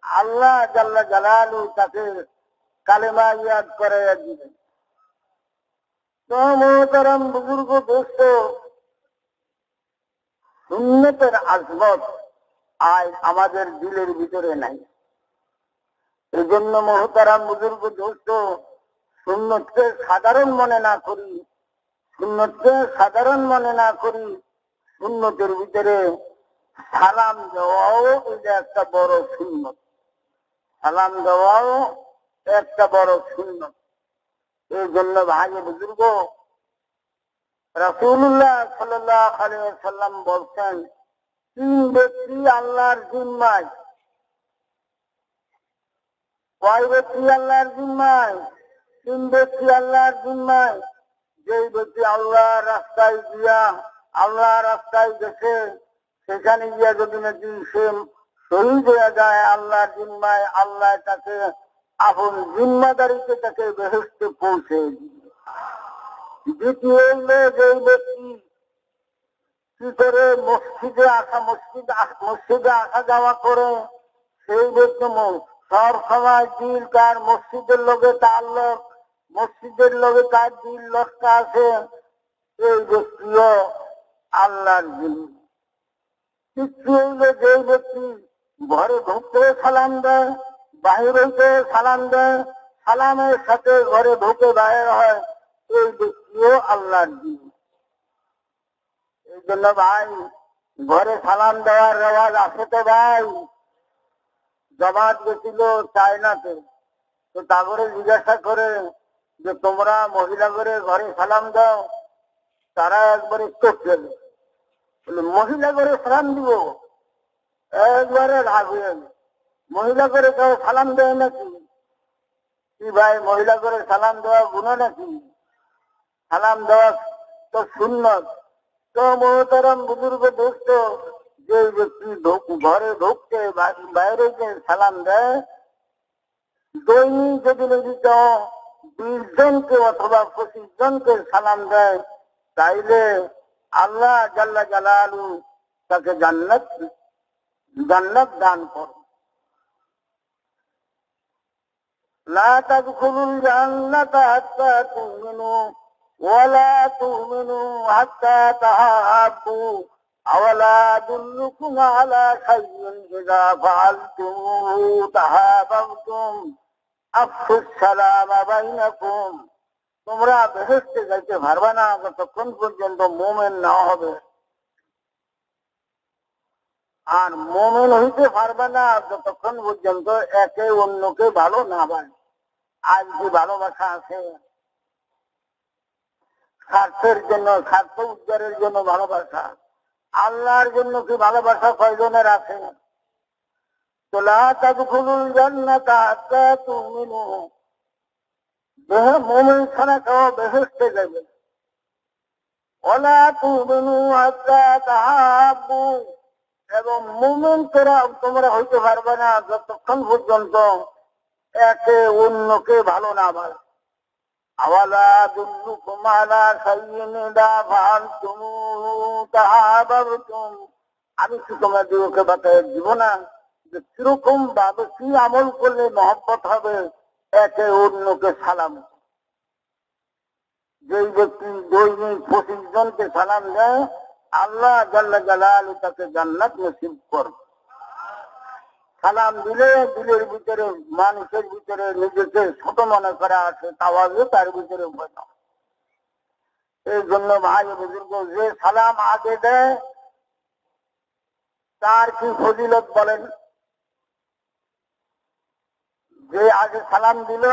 Speaker 1: আল্লাহ জাল্লা জালালু তাকে কালেমা ইয়াদ করে দিবেন। তো মোহতারাম বুজুর্গ দোস্ত, সুন্নতের আজমত আজ আমাদের দিলের ভিতরে নাই। এই জন্য মোহতারাম বুজুর্গ দোস্ত, সুন্নতকে সাধারণ মনে না করি, সুন্নতকে সাধারণ মনে না করি, সুন্নতের ভিতরে সালাম দেওয়াও এটা একটা বড় সুন্নত। সালাম দেওয়াও একটা বড় সুন্নত। এই জন্য ভাই বুজুর্গ, রাসূলুল্লাহ সাল্লাল্লাহু আলাইহি ওয়াসাল্লাম বলছেন, 3 ব্যক্তি আল্লাহর জিম্মায়। কয় ব্যক্তি আল্লাহর জিম্মায়? 3 ব্যক্তি আল্লাহর জিম্মায়। যেই ব্যক্তি আল্লাহর রাস্তায় গিয়া, আল্লাহর রাস্তায় গেছে, সেখানে গিয়া যদি নাকি সে শহীদ হয়ে যায় আল্লাহর জিম্মায়, আল্লাহ তাকে আপন জিম্মাদারিতে তাকে বেহেশতে পৌঁছে দিবে। দ্বিতীয় হইল, যেই ব্যক্তি কি করে মসজিদে আসা যাওয়া করে, সেই ব্যক্তি সব সময় দিল তার মসজিদের লোকে তাল্লুক, মসজিদের লোকে তার দিল লক্ষ্য আছে, এই ব্যক্তিও আল্লাহর জিম্মা। তৃতীয় হইল, যেই ব্যক্তি ঘরে ঢুকতে সালাম দেয়, বাহির হইতে সালাম দেয়, সালামের সাথে ঘরে ঢুকে বাইর হয়, এই ব্যক্তিও আল্লাহর জিম্মা। এই জন্য ভাই, ঘরে সালাম দেওয়ার রেওয়াজ আছে তো ভাই। জমাত গেছিল চায়নাতে, তো তারপরে জিজ্ঞাসা করে যে তোমরা মহিলা করে ঘরে সালাম দাও, তারা একবারে চোখ গেল, বলে মহিলা করে সালাম দিব? একবারে রাগ হয়ে গেল, মহিলা করে কেউ সালাম দেয় নাকি? কি ভাই, মহিলা করে সালাম দেওয়া গুনাহ নাকি? সালাম দেওয়া তো সুন্নত। তো মোহতারাম বুজুর্গ দোস্ত, যে ব্যক্তি ঘরে ঢুকতে বাইরে সালাম দেয়, দৈনিক যদি যদি 20 জনকে অথবা 25 জনকে সালাম দেয়, তাইলে আল্লাহ জাল্লা জালালু তাকে জান্নাত দান করে। লা তাদখুলুল জান্নাতা হাত্তা তুমিনু ওয়ালা তুমিনু হাত্তা তাহাব্বু আওয়ালা আদুল্লুকুম আলা শাইইন ইযা ফাআলতুমু তাহাবাবতুম আফশুস সালামা বাইনাকুম। তোমরা বেহেশতে যাইতে পারবে না যতক্ষণ পর্যন্ত মুমিন না হবে, আর মুমিন হইতে পারবে না যতক্ষণ পর্যন্ত একে অন্যকে ভালো না বাসে। আজ কি ভালোবাসা আছে? স্বার্থের জন্য, স্বার্থ উদ্ধারের জন্য ভালোবাসা। আল্লাহর জন্য কি ভালোবাসা কয়জনের আছে? তো লা তাদখুলুল জান্নাতা হাত্তা তুমিনু, মুমিন ছাড়া কেউ বেহেশতে যাবে। ওয়ালা তুমিনু হাত্তা তাহাব্বু, এবং মুমিন তোমরা হইতে পারবে না যতক্ষণ পর্যন্ত একে অন্যকে ভালো না বাসে। আওয়ালা আদুল্লুকুম আলা শাইইন ইযা ফাআলতুমু তাহাবাবতুম, আমি কি তোমাদেরকে বাতায় দিব না যে কিরকম ভাবে কি আমল করলে মহব্বত হবে? একে অন্যকে সালাম। যেই ব্যক্তি দৈনিক 25 জনকে সালাম দেয়, আল্লাহ জাল্লা জালালু তাকে জান্নাত নসিব করবে। সালাম দিলে দিলের ভিতরে, মানুষের ভিতরে নিজেকে ছোট মনে করা আছে, তাওয়াজু তার ভিতরে বসা। এই জন্য ভাই বুজুর্গ, যে সালাম আগে দেয় তার কি ফজিলত বলেন? যে আগে সালাম দিল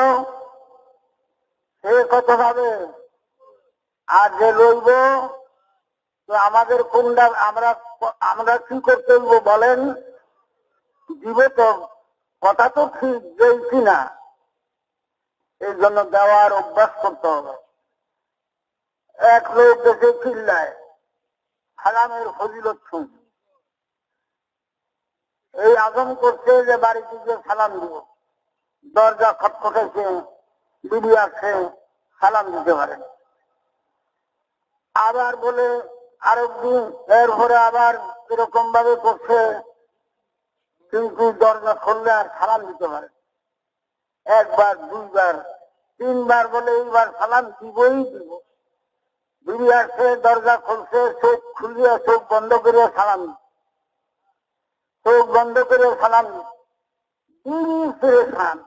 Speaker 1: সে কত ভাবে, আর যে লইব, তো আমাদের কোনটা আমরা কি করতে হইব বলেন? দিব তো, কথা তো ঠিক দেইছি না। এই জন্য দেওয়ার অভ্যাস করতে হবে। এক লোক দেশে চিল্লায় সালামের ফজিলত শুনছি, এই আজম করছে যে বাড়িতে গিয়ে সালাম দিব, দরজা খটখটাইছে, বিবি আসছে, সালাম দিতে পারেন। আবার বলে আরেকদিন, এরপরে আবার এরকম ভাবে করছে, কিন্তু দরজা খুললে আর সালাম দিতে পারে, একবার দুইবার তিনবার বলে এইবার সালাম দিবই দিব। বিবি আসছে, দরজা খুলছে, চোখ খুলিয়া চোখ বন্ধ করে সালাম, চোখ বন্ধ করে সালাম, বিবি পেরেশান,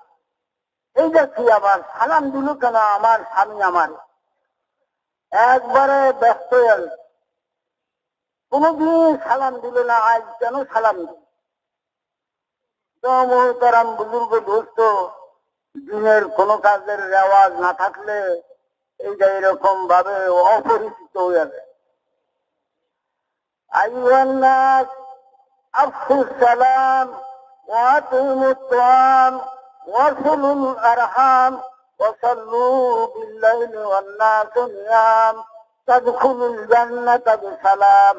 Speaker 1: এইটা কি আবার সালাম দিল কেন আমার স্বামী, আমার একবারে ব্যস্ত হয়ে গেল, কোনদিন সালাম দিল না, আজ কেন সালাম দিল? মোহতারাম বুজুর্গ দোস্ত, দিনের কোন কাজের রেওয়াজ না থাকলে এইটা এরকম ভাবে অপরিচিত হয়ে যাবে। আইয়ুহান নাস আফশুস সালাম ওয়া আতিমুত তাআম ওয়াসিলুল আরহাম ওয়াসাল্লু বিল-লাইলি ওয়ান-নাসু নিয়াম তাদখুলুল জান্নাতা বিসালাম।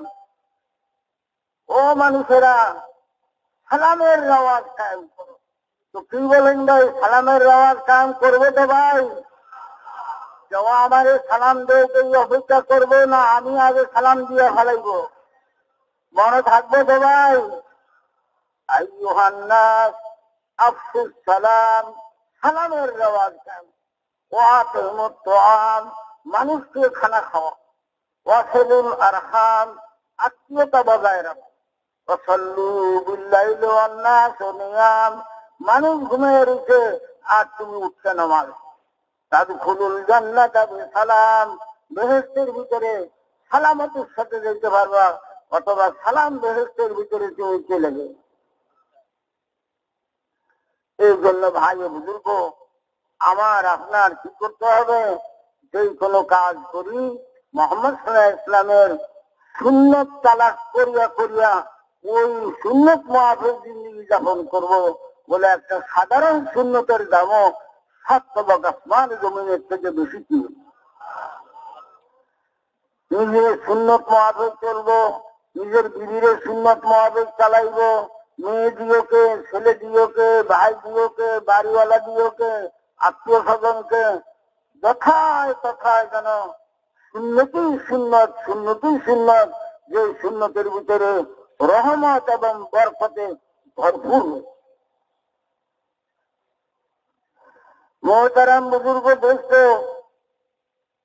Speaker 1: ও মানুষেরা, সালামের রেওয়াজ কায়েম করো। তো কি বলেন ভাই, সালামের রেওয়াজ কায়েম করবে তো ভাই? যাওয়া আমারে সালাম দিয়ে কেউ অপেক্ষা করবে না, আমি আগে সালাম দিয়ে ফেলাইব, মনে থাকবে তো ভাই? আইয়ুহান নাস আফশুস সালাম, সালামের রেওয়াজ কায়েম, ওয়া আতিমুত তাআম, মানুষকে খানা খাওয়া, ওয়াসিলুল আরহাম, আত্মীয়তা বজায় রাখো, ওয়াসাল্লু বিল-লাইলি ওয়ান-নাসু নিয়াম, মানুষ ঘুমিয়ে রয়েছে আর তুমি উঠছে নামাজ, তাদখুলুল জান্নাতা বিসালাম, বেহেশতের ভিতরে সালামতের সাথে যেতে পারবা, অথবা সালাম বেহেশতের ভিতরে চলে যাবে। এই জন্য ভাই বুজুর্গ আমার, আপনার কি করতে হবে? যে কোনো কাজ করি মুহাম্মদ সাল্লাল্লাহু আলাইহি ইসলামের সুন্নত তালাশ করিয়া করিয়া ওই সুন্নত মুআফিক জিন্দেগি যাপন করব বলে একটা সাধারণ সুন্নতের দামও 7 তবক আসমান জমিনের থেকে বেশি ছিল। নিজের সুন্নত মুআফিক চলবো, নিজের বিবির সুন্নত মুআফিক চালাইবো, মেয়ে দিওকে, ছেলে দিওকে, ভাই দিওকে, বাড়িওয়ালা দিওকে, আত্মীয় স্বজনকে যথায় তথায় যেন সুন্নতই সুন্নত, সুন্নতই সুন্নত, যে সুন্নতের ভিতরে রহমত এবং বরকতে ভরপুর। মোহতারাম বুজুর্গ দোস্ত,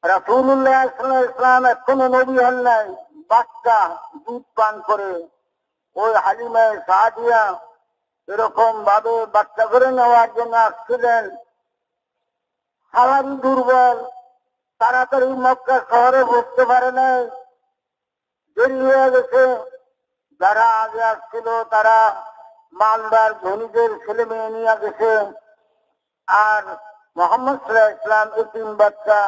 Speaker 1: রাসূলুল্লাহ সাল্লাল্লাহু আলাইহি ওয়াসাল্লাম এখনো নবী হন নাই, বাচ্চা দুধ পান করে। ওই হালিমা সাদিয়া এরকম ভাবে বাচ্চা করে নেওয়ার জন্য আসছিলেন, সাওয়ারি দুর্বল, তাড়াতাড়ি মক্কা শহরে বসতে পারে নাই, দেরি হয়ে গেছে। যারা আগে আসছিল তারা মালদার ধনীদের ছেলে মেয়ে নিয়ে গেছে, আর মুহাম্মদ সাল্লাল্লাহু আলাইহি ওয়াসাল্লাম এতিম বাচ্চা,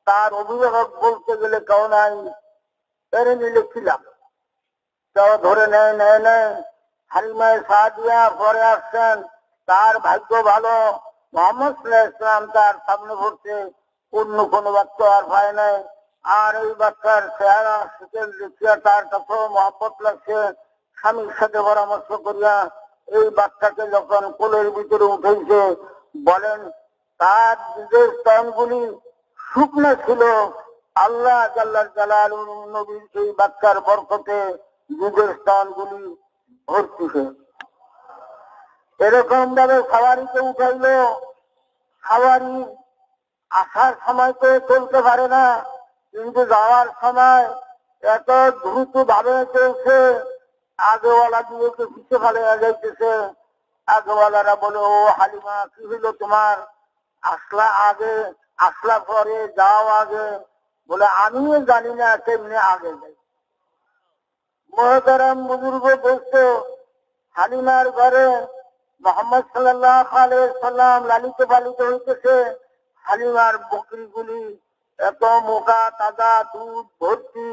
Speaker 1: তার অভিভাবক বলতে গেলে কেউ নাই, এর নিলে ছিলাম, কেউ ধরে নেয়। হালিমা সাদিয়া পরে আসছেন, তার ভাগ্য ভালো, মুহাম্মদ সাল্লাল্লাহু আলাইহি ওয়াসাল্লাম তার সামনে পড়ছে, অন্য কোনো বাচ্চা আর পায় নাই। আর এই বাচ্চার চেহারা সুখের দেখিয়া তার কাছেও মহব্বত লাগছে। স্বামীর সাথে পরামর্শ করিয়া এই বাচ্চাকে যখন কোলের ভিতরে উঠেছে, বলেন তার নিজের স্তনগুলি শুকনো ছিল, আল্লাহ জাল্লা জালালুহু নবীর এই বাচ্চার বরকতে নিজের স্তনগুলি ভর্তি হয়ে এরকম ভাবে সাওয়ারিকে উঠাইলো। সাওয়ারি আসার সময় তো চলতে পারে না, কিন্তু যাওয়ার সময় এত দ্রুত ভাবে চলছে, আগেওয়ালা দিয়ে পিছিয়ে ফেলে যাইতেছে। আগেওয়ালারা বলে, ও হালিমা কি হইলো তোমার, আসলা আগে, আসলা পরে, যাও আগে। বলে আমিও জানি না কেমনি আগে যাই। মুহতারাম বুজুর্গ দোস্ত, হালিমার ঘরে মুহাম্মদ সাল্লাল্লাহু আলাইহি ওয়াসাল্লাম লালিত পালিত হইতেছে। হালিমার বকরিগুলি এত মোটা তাজা, দুধ ভর্তি।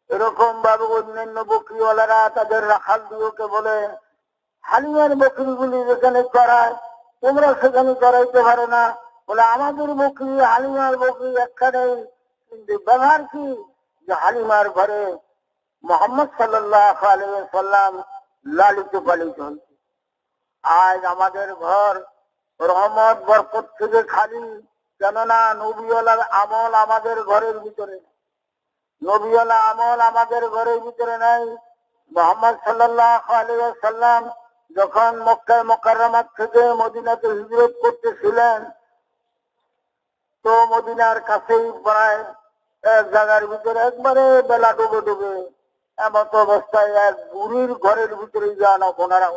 Speaker 1: এরকম ভাবে অন্যান্য বকরিওয়ালারা তাদের রাখাল দিওকে বলে, হালিমার বকরিগুলি যেখানে চড়ায় তোমরা সেখানে চড়াইতে পারো না। বলে আমাদের বকরি হালিমার বকরি একখানে, কিন্তু ব্যবহার কি যে হালিমার ঘরে মুহাম্মদ সাল্লাল্লাহু আলাইহি ওয়াসাল্লাম লালিত পালিত হয়েছে। আজ আমাদের ঘর রহমত বরকত থেকে খালি, কেননা নবীওয়ালার আমল আমাদের ঘরের ভিতরে, নবীওয়ালা আমল আমাদের ঘরের ভিতরে নাই। মুহাম্মদ সাল্লাল্লাহু আলাইহি ওয়াসাল্লাম যখন মক্কা মুকাররমা থেকে মদিনাতে হিজরত করতেছিলেন, তো মদিনার কাছেই প্রায় এক জায়গার ভিতরে একবারে বেলা ডুবে ডুবে এমত অবস্থায় এক বুড়ির ঘরের ভিতরে যান ওনারা।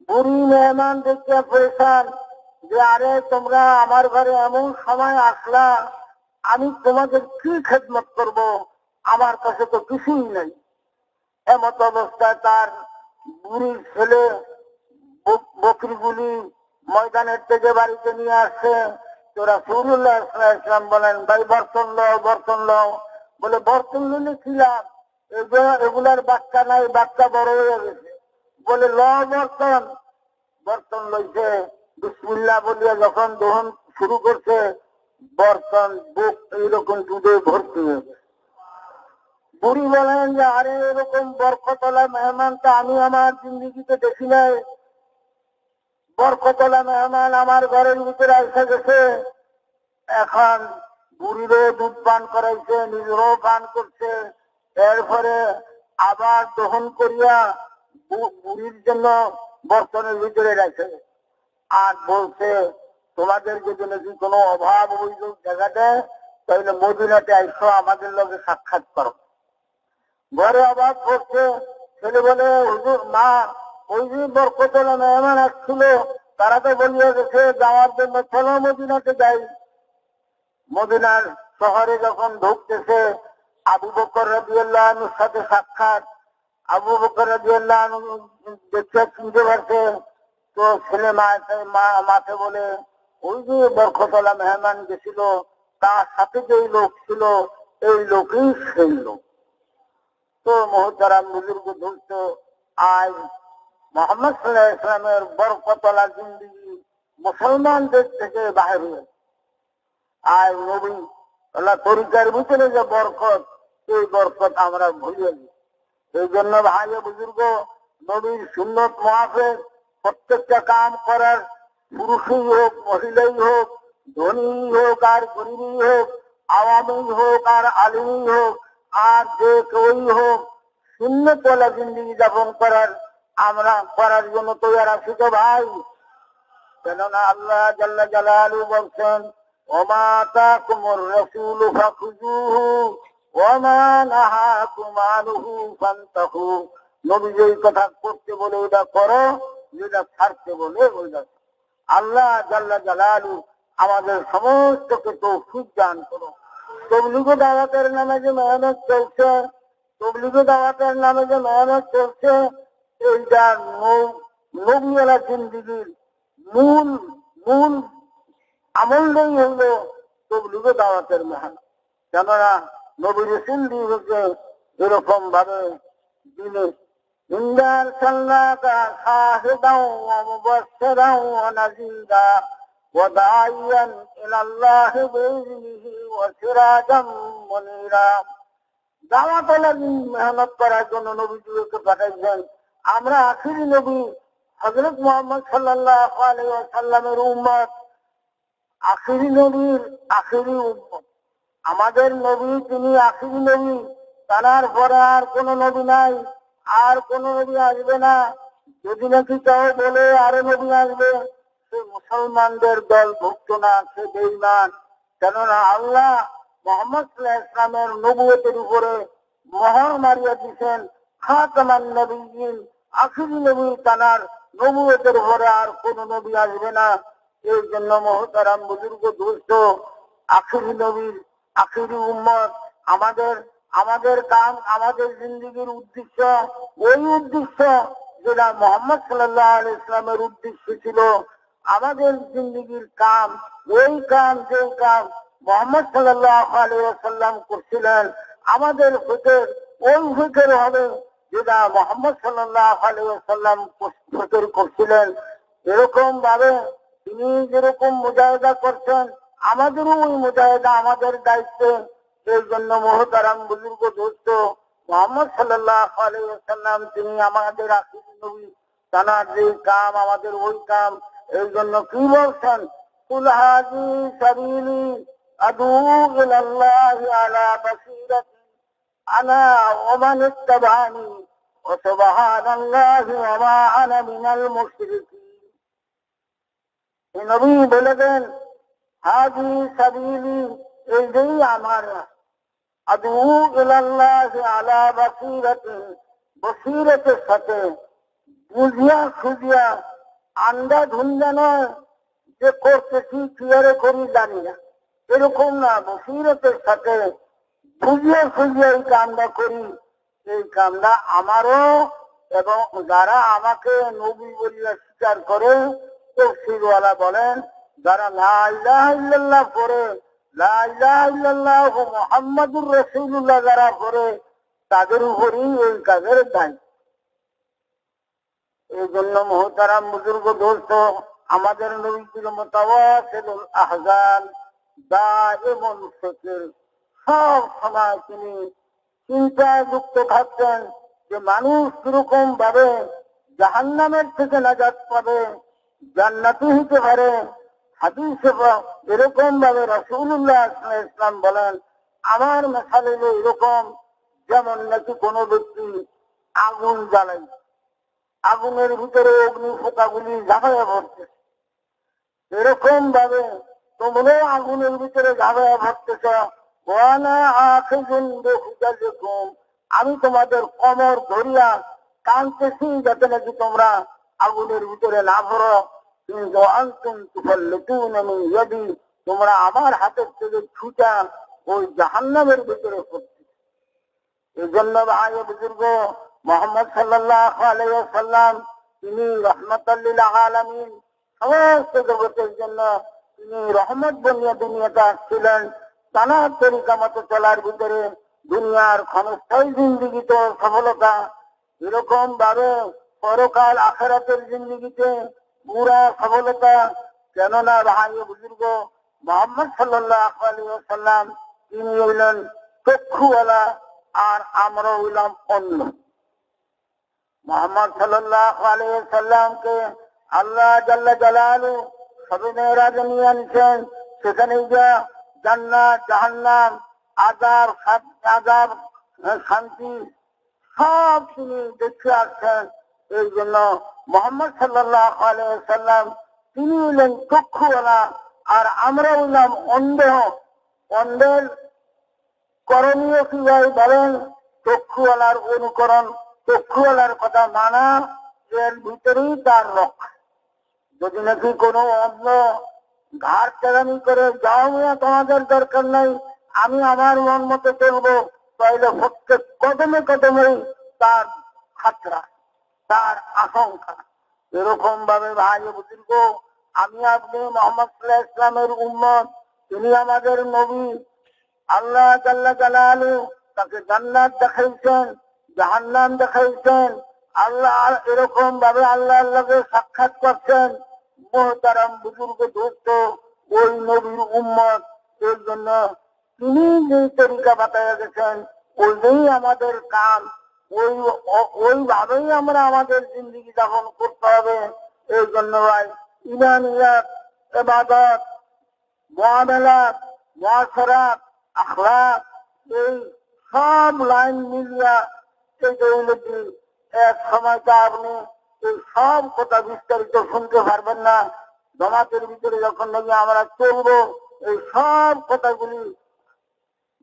Speaker 1: বুড়ি মেহমান দেখে পরেশান যে আরে তোমরা আমার ঘরে এমন সময় আসলা, আমি তোমাদের কি খেদমত করব, আমার কাছে তো কিছুই নেই। এমত অবস্থায় তার বুড়ির ছেলে বকরিগুলি ময়দানের থেকে বাড়িতে নিয়ে আসছে। তো রাসূলুল্লাহ সাল্লাল্লাহু আলাইহি ওয়াসাল্লাম বলেন, ভাই বর্তন লও, বর্তন লও। বলে বর্তন নিলে কি লাভ, এগুলার বাচ্চা নাই, বাচ্চা বড় হয়ে গেছে। বলে ল বর্তন। বর্তন লইছে, বিসমিল্লাহ বলিয়া যখন দহন শুরু করছে, বর্তন বুক এইরকম দুধে ভর্তি হয়ে গেছে। বুড়ি বলেন যে আরে এরকম বরকতলা মেহমানটা আমি আমার জিন্দিগিতে দেখি নাই। বরকতলা মেহমান আমার ঘরের ভিতরে এসে গেছে। এখন বুড়িরও দুধ পান করাইছে, নিজেরও পান করছে। এরপরে আবার দহন করিয়া বুড়ির জন্য বর্তনের ভিতরে রাখে। আর বলছে তোমাদের যদি নাকি কোনো অভাব অভিযোগ দেখা দেয়, তাহলে মদিনাতে আইসো, আমাদের লগে সাক্ষাৎ করো। ঘরে অভাব করছে। ছেলে বলে হুজুর মা, ওই যে বরকতলা মেহমান আসছিল, তারা তো বলিয়া গেছে যাওয়ার জন্য, চলো মদিনাতে যাই। মদিনার শহরে যখন ঢুকতেছে, আবু বকর রাদিয়াল্লাহু আনহুর সাথে সাক্ষাৎ। আবু বকর রাদিয়াল্লাহু আনহু দেখে চিনতে পারছে। তো ছেলে মাকে বলে, ওই যে বরকতলা মেহমান গেছিল, তার সাথে যে লোক ছিল, এই লোকই সেই লোক। তো মুহতারাম বুজুর্গ দোস্ত, আজ মুহাম্মদ সাল্লাল্লাহু আলাইহি ওয়াসাল্লামের বরকতলা জিন্দেগি মুসলমানদের থেকে বাহির হয়ে, আজ নবী আল্লাহ তরিকার ভিতরে যে বরকত, এই বরকত আমরা ভুলে যাই। এই জন্য ভাই বুজুর্গ, নবীর সুন্নত মুআফিক প্রত্যেকটা কাম করার, পুরুষই হোক মহিলাই হোক, ধনী হোক আর গরিবই হোক, আওয়ামী হোক আর আলিমই হোক, আর যে কেউই হোক, সুন্নতওয়ালা জিন্দেগি যাপন আমরা করার জন্য তৈরি আছি তো ভাই। কেননা আল্লাহ জাল্লা জালালু বলছেন, ওমা আতাকুমুর রাসূলু ফাখুযুহু ওমা নাহাকুম আনহু ফান্তাহু। নবী যেই কথা করতে বলে ওটা করো, যেটা ছাড়তে বলে ওইটা। আল্লাহ জাল্লা জালালু আমাদের সমস্তকে তৌফিক দান করো। তবলিগ দাওয়াতের নামে যে মেহনত চলছে, তবলিগ দাওয়াতের নামে যে মেহনত চলছে, এইটা নবীওয়ালা জিন্দেগির মূল মূল আমলটাই হলো তবলিগ দাওয়াতের মেহনত। কেননা নবী রাসূল দিয়েছে এরকম ভাবে দিনে ইন্দার সাল্লাকা শাহিদাও ওয়া মুবাশশিরাও ওয়া নাযীরা ওয়া দাঈয়ান ইলাল্লাহি বিইذনিহি ওয়া সিরাজাম মুনীরা। দাওয়াতওয়ালা মেহনত করার জন্য নবীজিকে পাঠাইছেন। আমরা আখিরি নবী হযরত মুহাম্মদ সাল্লাল্লাহু আলাইহি ওয়াসাল্লামের উম্মত, আখিরি নবীর আখিরি উম্মত। আমাদের নবী তিনি আখিরি নবী, তার পরে আর কোন নবী নাই, আর কোন নবী আসবে না। যদি নাকি কেউ বলে আরো নবী আসবে, সে মুসলমানদের দল ভুক্ত না, সে বেঈমান। কেননা আল্লাহ মুহাম্মদ সাল্লাল্লাহু আলাইহি ওয়াসাল্লামের নবুয়তের উপরে মোহর মারিয়া দিয়েছেন, খাতামান নবিয়্যিন, আখিরি নবী, তার নবুয়তের উপরে আর কোন নবী আসবে না। এই জন্য মুহতারাম বুজুর্গ দোস্ত, আখিরি নবীর আখিরি উম্মত আমাদের কাম, আমাদের জিন্দেগির উদ্দেশ্য ওই উদ্দেশ্য যেটা মুহাম্মদ সাল্লাল্লাহু আলাইহি ওয়াসাল্লামের উদ্দেশ্য ছিল। আমাদের জিন্দেগির কাম ওই কাম, যে কাম মুহাম্মদ সাল্লাল্লাহু আলাইহি ওয়াসাল্লাম করছিলেন, আমাদের ফিকির ওই ফিকির হবে যেটা মুহাম্মদ সাল্লাল্লাহু আলাইহি ওয়াসাল্লাম ফিকির করছিলেন। এরকম ভাবে তিনি যেরকম মুজাহিদা করছেন, আমাদেরও ওই মুজাহিদা আমাদের দায়িত্ব। এই জন্য মুহতারাম বুজুর্গ দোস্ত, মুহাম্মদ সাল্লাল্লাহু আলাইহি ওয়াসাল্লাম তিনি আমাদের আখিরি নবী, তার যে কাম আমাদের ওই কাম। এই জন্য কি বলছেন, কুল হাযি সাবিলি আদউ ইলাল্লাহি আলা বাসীরাতিন আনা ওয়া মান ইত্তাবা'আনি সুবহানাল্লাহি ওয়া মা আনা মিনাল মুশরিকিন। এই নবী বলে দেন, হাদি সাবিলি, এই যে আমার আদু ইলাল্লাহি আলা বাসীরাতিন, বসিরতের সাথে, বুঝিয়া খুঁজিয়া, আন্ডা ধুন্দা নয় যে করতেছি ক্লিয়ারে করি জানি না, এরকম না, বসিরতের সাথে বুঝিয়া খুঁজিয়া এই কামটা করি। এই কামটা আমারও এবং যারা আমাকে নবী বলিয়া স্বীকার করে, তাফসীরওয়ালা বলেন, যারা লা ইলাহা ইল্লাল্লাহ পড়ে, লা ইলাহা ইল্লাল্লাহু মুহাম্মাদুর রাসূলুল্লাহ যারা পড়ে, তাদের উপরই এই কাজের দায়িত্ব। এই জন্য মুহতারাম বুজুর্গ দোস্ত, আমাদের নবী ছিল মুতাওয়াসিলুল আহজান, দাইমুল ফিকর। সব সময় তিনি চিন্তায় যুক্ত থাকতেন যে মানুষ কিরকম ভাবে জাহান্নামের থেকে নাজাত পাবে, জান্নাতি হতে পারে। হাদিসে এরকম ভাবে রাসূলুল্লাহ সাল্লাল্লাহু আলাইহি ওয়াসাল্লাম বলেন, আমার মেসাল হলো এরকম, যেমন নাকি কোনো ব্যক্তি আগুন জ্বালাই, আগুনের ভিতরে অগ্নি ফোঁকাগুলি ঝাঁপাইয়া পড়ছে, এরকম ভাবে তোমরা আগুনের ভিতরে ঝাঁপাইয়া পড়তেছ। আমি তোমাদের কমর ধরিয়া টানতেছি যাতে নাকি তোমরা আগুনের ভিতরে না পড়ো, কিন্তু তোমরা আমার হাতের থেকে ছুটা ওই জাহান্নামের ভিতরে পড়ছে। এই জন্য ভাই বুজুর্গ, মুহাম্মদ সাল্লাল্লাহু আলাইহি ওয়াসাল্লাম তিনি রাহমাতাল লিল আলামিন, সমস্ত জগতের জন্য তিনি রহমত বনিয়া দুনিয়াতে আসছিলেন। তানার তরিকা মতো চলার ভিতরে দুনিয়ার ক্ষণস্থায়ী জিন্দিগিতে সফলতা, এরকম ভাবে পরকাল আখিরাতের জিন্দিগিতে পুরা সফলতা। কেননা ভাই বুজুর্গ, মুহাম্মদ সাল্লাল্লাহু আলাইহি ওয়াসাল্লাম তিনি হইলেন চক্ষুওয়ালা, আর আমরা হইলাম অন্য। মুহাম্মদ সাল্লাল্লাহু আলাইহি ওয়াসাল্লামকে আল্লাহ জাল্লা জালালুহু সবে মেরাজে নিয়ে আনছেন। সেখানে যা জান্নাত, জাহান্নাম, আযাব, শান্তি সব তিনি দেখে আসছেন। এই জন্য মুহাম্মদ সাল্লাল্লাহু আলাইহি ওয়াসাল্লাম তিনি হলেন চক্ষুওয়ালা, আর আমরা হইলাম অন্ধ। অন্ধের করণীয় কি ভাই বলেন? চক্ষুওয়ালার অনুকরণ, চক্ষুওয়ালার কথা মানা, এর ভিতরেই তার রক্ষা। যদি নাকি কোনো অন্ধ ঘাট চালানি করে, যাও মিয়া তোমাদের দরকার নাই, আমি আমার মন মতো চলবো, তাহলে প্রত্যেক কদমে কদমে তার খাতরা, তার আশঙ্কা। এরকম ভাবে ভাই বুজুর্গ, আমি আপনি মুহাম্মদ সাল্লাল্লাহু আলাইহি ওয়াসাল্লামের উম্মত, তিনি আমাদের নবী। আল্লাহ জাল্লা জালালুহু তাকে জান্নাত দেখাইছেন, জাহান্নাম দেখাইছেন। আল্লাহ এরকম ভাবে আল্লাহর লগে সাক্ষাৎ করছেন। মুহতারাম বুজুর্গ দোস্ত, ওই নবীর উম্মত, এর জন্য তিনি যে তরিকা বাতায়া গেছেন, ওইটাই আমাদের কাম, ওইভাবেই আমরা আমাদের জিন্দিগি যাপন করতে হবে। এই জন্য ভাই ইমানিয়াত, ইবাদত, মুআমালাত, মুআশারাত, আখলাক, এই সব লাইন মিলিয়া এই দৌলতি এক সময়টা আপনি এই সব কথা বিস্তারিত শুনতে পারবেন না। জমাতের ভিতরে যখন নাকি আমরা চলবো, এই সব কথাগুলি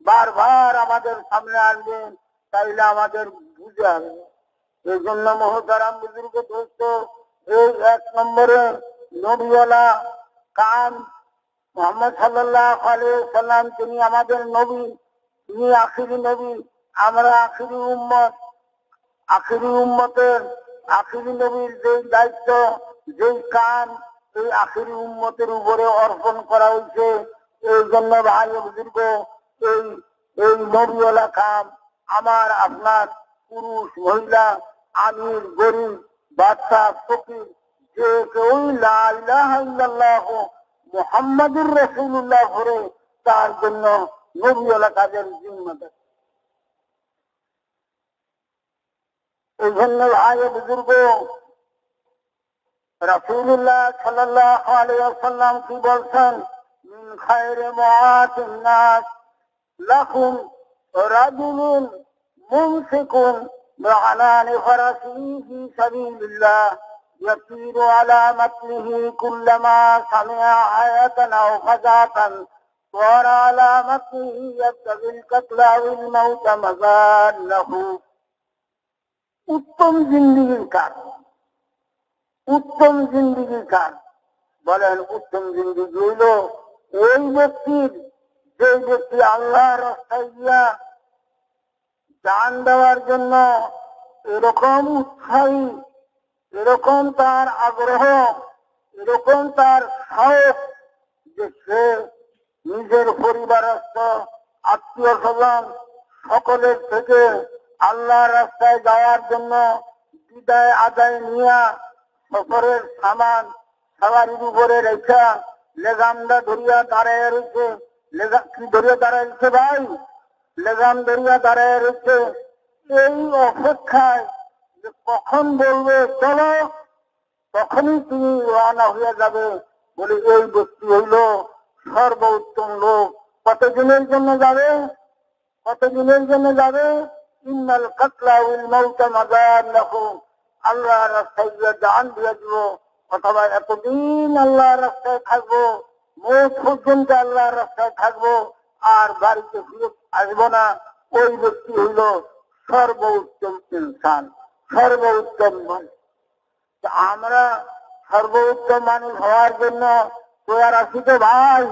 Speaker 1: বারবার আমাদের সামনে আসবেন, তাইলে আমাদের বুঝে আসবে। এই জন্য মুহতারাম বুজুর্গ দোস্ত, এই এক নম্বরে নবীওয়ালা কাম মুহাম্মদ সাল্লাল্লাহু আলাইহি ওয়াসাল্লাম, তিনি আমাদের নবী, তিনি আখিরি নবী, আমরা আখিরি উম্মত। আখিরি উম্মতের, আখিরি নবীর যে দায়িত্ব, যে কাম, এই আখিরি উম্মতের উপরে অর্পণ করা হয়েছে। এই জন্য ভাই বুজুর্গ, এই এই নবীওয়ালা কাম আমার আপনার পুরুষ, মহিলা, আমির, গরিব, বাচ্চা, ফকির, যে কেউ লা ইলাহা ইল্লাল্লাহ মুহাম্মাদুর রাসূলুল্লাহ পড়ে, তার জন্য নবীওয়ালা কাজের জিম্মাদার। এই জন্য ভাই বুজুর্গ, রাসূলুল্লাহ সাল্লাল্লাহু আলাইহি ওয়াসাল্লাম কি বলছেন? মিন খায়রি মুআতিন নাস লাকুম রাজুলুন মুমসিকুন بعنان فرس في سبيل الله يسير على متنه كلما سمع آية أو فزعة صار على متنه يبتغي القتل أو الموت مظانه উত্তম জিন্দেগির কাজ, উত্তম জিন্দেগির কাজ। বলেন উত্তম জিন্দেগি হইল ওই ব্যক্তির যে ব্যক্তি আল্লাহর রাস্তায় গিয়া জান দেওয়ার জন্য এরকম উৎসাহী, এরকম তার আগ্রহ, এরকম তার সাহস যে সে নিজের পরিবারস্থ আত্মীয় স্বজন সকলের থেকে আল্লাহর রাস্তায় যাওয়ার জন্য বিদায় আদায় নিয়া সফরের সামান সবারির উপরে রেখা লেগামটা ধরিয়া দাঁড়ায় রয়েছে। কি ধরিয়া দাঁড়ায় রয়েছে ভাই? লেগাম ধরিয়া দাঁড়ায় রয়েছে এই অপেক্ষায় যে কখন বলবে চলো তখনই তুমি রওনা হয়ে যাবে। বলে এই ব্যক্তি হইল সর্বোত্তম লোক। কতদিনের জন্য যাবে? কতদিনের জন্য যাবে? ইন্নাল কাতলা ওয়াল মাউতা মাযান্নাহু, আল্লাহর রাস্তায় গিয়ে জান দিয়ে দিব, অথবা এতদিন আল্লাহর রাস্তায় থাকবো, মৌত পর্যন্ত আল্লাহর রাস্তায় থাকবো, আর বাড়িতে ফিরে আসবো না। ওই ব্যক্তি হইল সর্বোত্তম ইনসান, সর্বোত্তম মানুষ। আমরা সর্বোত্তম মানুষ হওয়ার জন্য তৈরি আছি তো ভাই?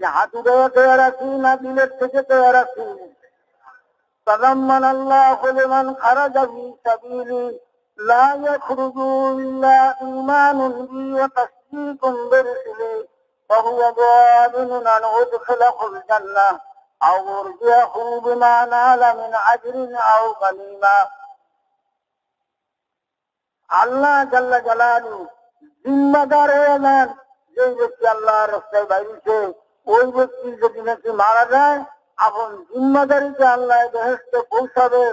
Speaker 1: হাতুড়ে তৈরি আছি না দিলের থেকে তৈরি আছি? تضمن الله لمن خرج في سبيلي لا يخرج إلا إيمان بي وتصديق برسلي فهو ضامن أن أدخله الجنة أو أرجعه بما نال من أجر أو غنيمة। আল্লাহ জাল্লা জালালু জিম্মাদার হয়ে নেন। যে ব্যক্তি আল্লাহর রাস্তায় বাইরেছে ওই ব্যক্তি যদি নাকি মারা যায় আপন জিম্মাদারিতে আল্লাহ বেহেশতে পৌঁছাবে।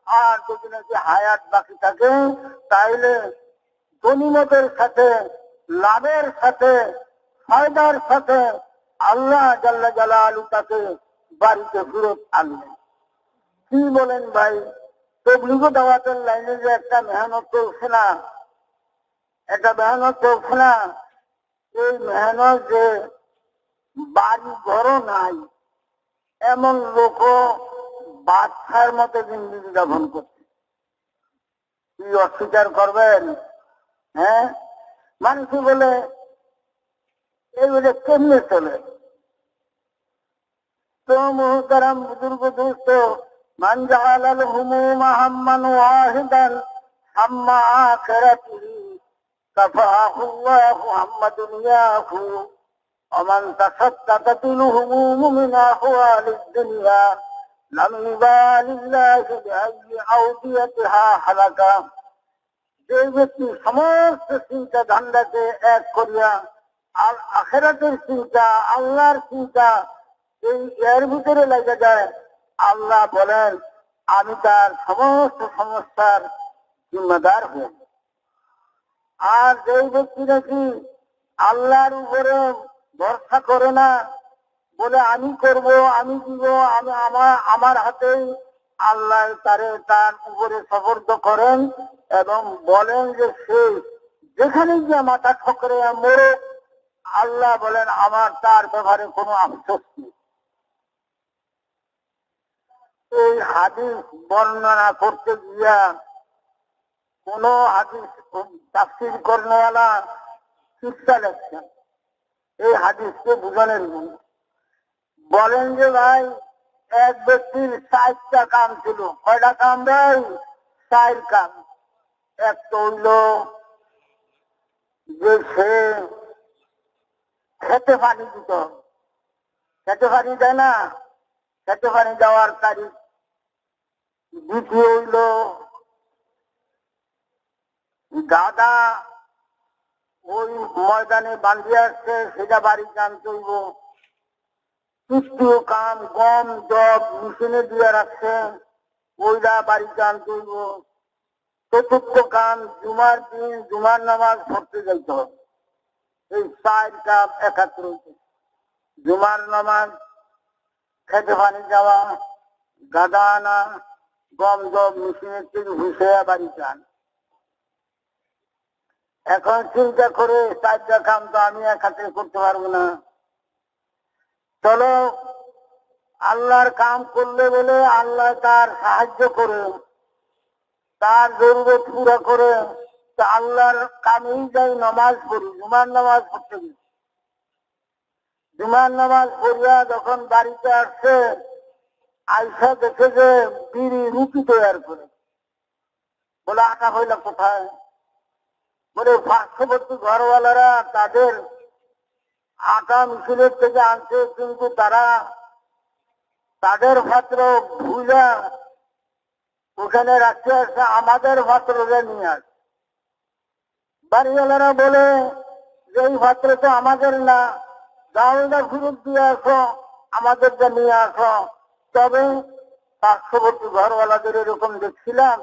Speaker 1: আর যদি নাকি হায়াত বাকি থাকে তাইলে গনিমতের সাথে, লাভের সাথে, ফায়দার সাথে আল্লাহ জাল্লা জালালু তাকে বাড়িতে ফেরত আনবেন। কি বলেন ভাই? তবলিগ দাওয়াতের লাইনে যে একটা মেহনত চলছে না, একটা মেহনত চলছে না, এই মেহনত যে বাড়ি ঘরও নাই এমন লোক বাদশার মতো জিন্দিগি যাপন করছে। কি অস্বীকার করবেন? হ্যাঁ, মানুষ বলে এইগুলো কেমনে চলে? তো মুহতারাম বুজুর্গ দোস্ত, মান জাআলাল হুমুমা হাম্মান ওয়াহিদান হাম্মা আখিরাতিহি কাফাহুল্লাহু হাম্মা দুনিয়াহু ومن تصدقت الهموم من أحوال الدنيا لم يبال الله بأي أوديتها حلك। যে ব্যক্তি সমস্ত চিন্তা ধান্দাকে এক করিয়া আর আখিরাতের চিন্তা, আল্লাহর চিন্তা এই এর ভিতরে লেগে যায়, আল্লাহ বলেন আমি তার সমস্ত সমস্যার জিম্মাদার হই। আর যে ব্যক্তি নাকি আল্লাহর উপরে ভরসা করে না, বলে আমি করব, আমি দিব, আমি আমার হাতেই, আল্লাহ তারে তার উপরে সফর্দ করেন এবং বলেন যে সে যেখানে গিয়ে মাথা ঠকরে মরে, আল্লাহ বলেন আমার তার ব্যাপারে কোনো আফসোস নেই। এই হাদিস বর্ণনা করতে গিয়া কোন হাদিস তাফসীর করনেওয়ালা শিক্ষা লেখছেন এই হাদিসকে বুঝানোর জন্য। বলেন যে ভাই এক ব্যক্তির 4টা কাম ছিল। কয়টা কাম ভাই? 4 কাম। এক তো হইল যে সে খেতে পানি দিত, খেতে পানি দেয় না, খেতে পানি দেওয়ার তারিখ। দ্বিতীয় হইল গাদা ওই ময়দানে বান্ধিয়ে আসছে, সেটা বাড়িতে আনতে হইব। তৃতীয় কাম গম জব মেশিনে দিয়ে রাখছে, ওইটা বাড়িতে আনতে হইব। চতুর্থ কাম জুমার দিন জুমার নামাজ পড়তে যাইতে হবে। এই 4 কাম একাত্র হইতে, জুমার নামাজ, খেতে পানি যাওয়া, গাদা আনা, গম জব মেশিনের থেকে ভুষে বাড়ি যান। এখন চিন্তা করে 4টা কাম তো আমি এক হাতে করতে পারবো না, চলো আল্লাহর কাম করলে বলে আল্লাহ তার সাহায্য করে, তার জরুরত পুরা করে, তা আল্লাহর কামেই যাই নামাজ পড়ি। জুমার নামাজ পড়তে গেছি, জুমার নামাজ পড়িয়া যখন বাড়িতে আসছে, আইসা দেখে যে বিড়ি রুটি তৈরি করে। বলে আটা হইল কোথায়? বলে পার্শ্ববর্তী ঘরওয়ালারা তাদের আটা মিছিলের থেকে আনছে, কিন্তু তারা তাদের পাত্র ভুলা ওখানে রাখতে আসছে, আমাদের পাত্রকে নিয়ে আসে। বাড়িওয়ালারা বলে যে এই পাত্র তো আমাদের না, চাউলটা ফেরত দিয়ে আসো, আমাদেরটা নিয়ে আসো। তবে পার্শ্ববর্তী ঘরওয়ালাদের এরকম দেখছিলাম,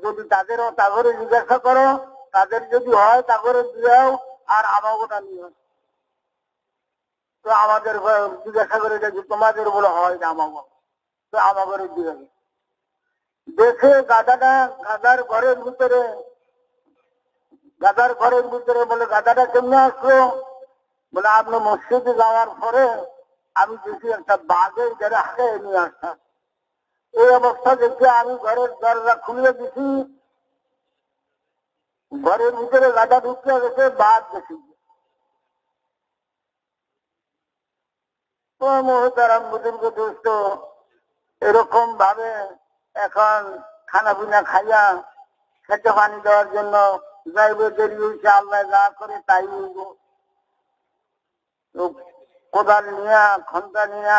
Speaker 1: যদি তাদেরও তাগরে জিজ্ঞাসা করো, তাদের যদি হয় তাগরে দিয়েও, আর আমাগোটা নিয়ে। তো আমাদের জিজ্ঞাসা করে দেখি তোমাদের বলে হয় না আমাগো, তো আমাগরে দিয়ে দেখে গাধাটা গাধার ঘরের ভিতরে, গাধার ঘরের ভিতরে বলে গাধাটা কেমনে আসলো? বলে আপনি মসজিদে যাওয়ার পরে আমি দেখি একটা বাঘের যারা হাতে নিয়ে আসতাম। এই অবস্থা দেখে আমি ঘরের দরজা খুলে দিছি, ঘরের ভিতরে গাধা ঢুকে গেছে, বাঘ দেখি। তো মোহতারাম বুজুর্গ দোস্ত, এরকম ভাবে এখন খানা পিনা খাইয়া খেতে পানি দেওয়ার জন্য যাইবে, দেরি হয়েছে, আল্লাহ যা করে তাই হইব। কোদাল নিয়ে ঘন্টা নিয়ে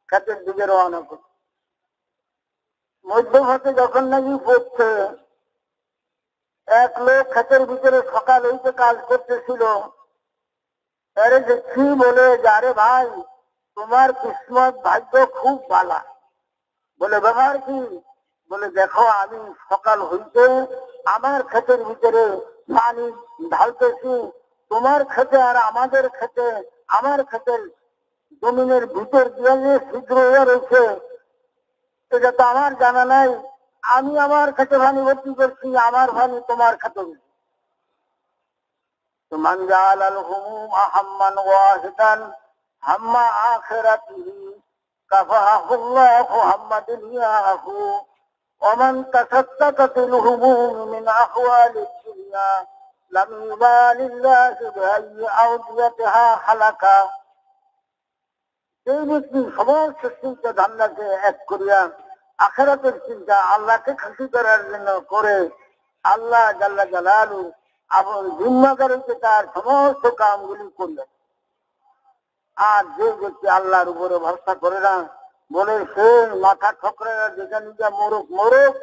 Speaker 1: খেতের দিকে রওনা করে মধ্যপথে যখন নাকি পড়ছে, এক লোক ক্ষেতের ভিতরে সকাল হইতে কাজ করতেছিল। আরে দেখছি বলে যারে ভাই তোমার কিসমত ভাগ্য খুব ভালো। বলে ব্যাপার কি? বলে দেখো আমি সকাল হইতে আমার ক্ষেতের ভিতরে পানি ঢালতেছি, তোমার ক্ষেতে আর আমাদের ক্ষেতে, আমার ক্ষেতের জমিনের ভিতর দিয়ে যে ছিদ্র হয়ে রয়েছে, এটা তো আমার জানা নাই। আমি আমার ক্ষেতে পানি ভর্তি করছি, আমার পানি তোমার ক্ষেতে। মান জাআলাল হুমুম আহাম্মান ওয়াহিদান হাম্মা আখিরাতিহি কাফাহুল্লাহু হাম্মা দুনিয়াহু ওয়া মান তাসাদ্দাকাতিল হুমুম মিন আহওয়ালিদ দুনিয়া লাম ইবালিল্লাহি বিআইয়ি আওদিয়াতিহা হালাকা। এই ব্যক্তি সমস্ত চিন্তা ধান্দাকে এক করিয়া আখিরাতের চিন্তা আল্লাহকে খুশি করার জন্য করে, আল্লাহ জাল্লা জালালু আপন জিম্মাদারিতে তার সমস্ত কামগুলি করলেন। আর যে ব্যক্তি আল্লাহর উপরে ভরসা করে না, বলে সে মাথা ঠকরে যেটা নিজে মরুক মরুক,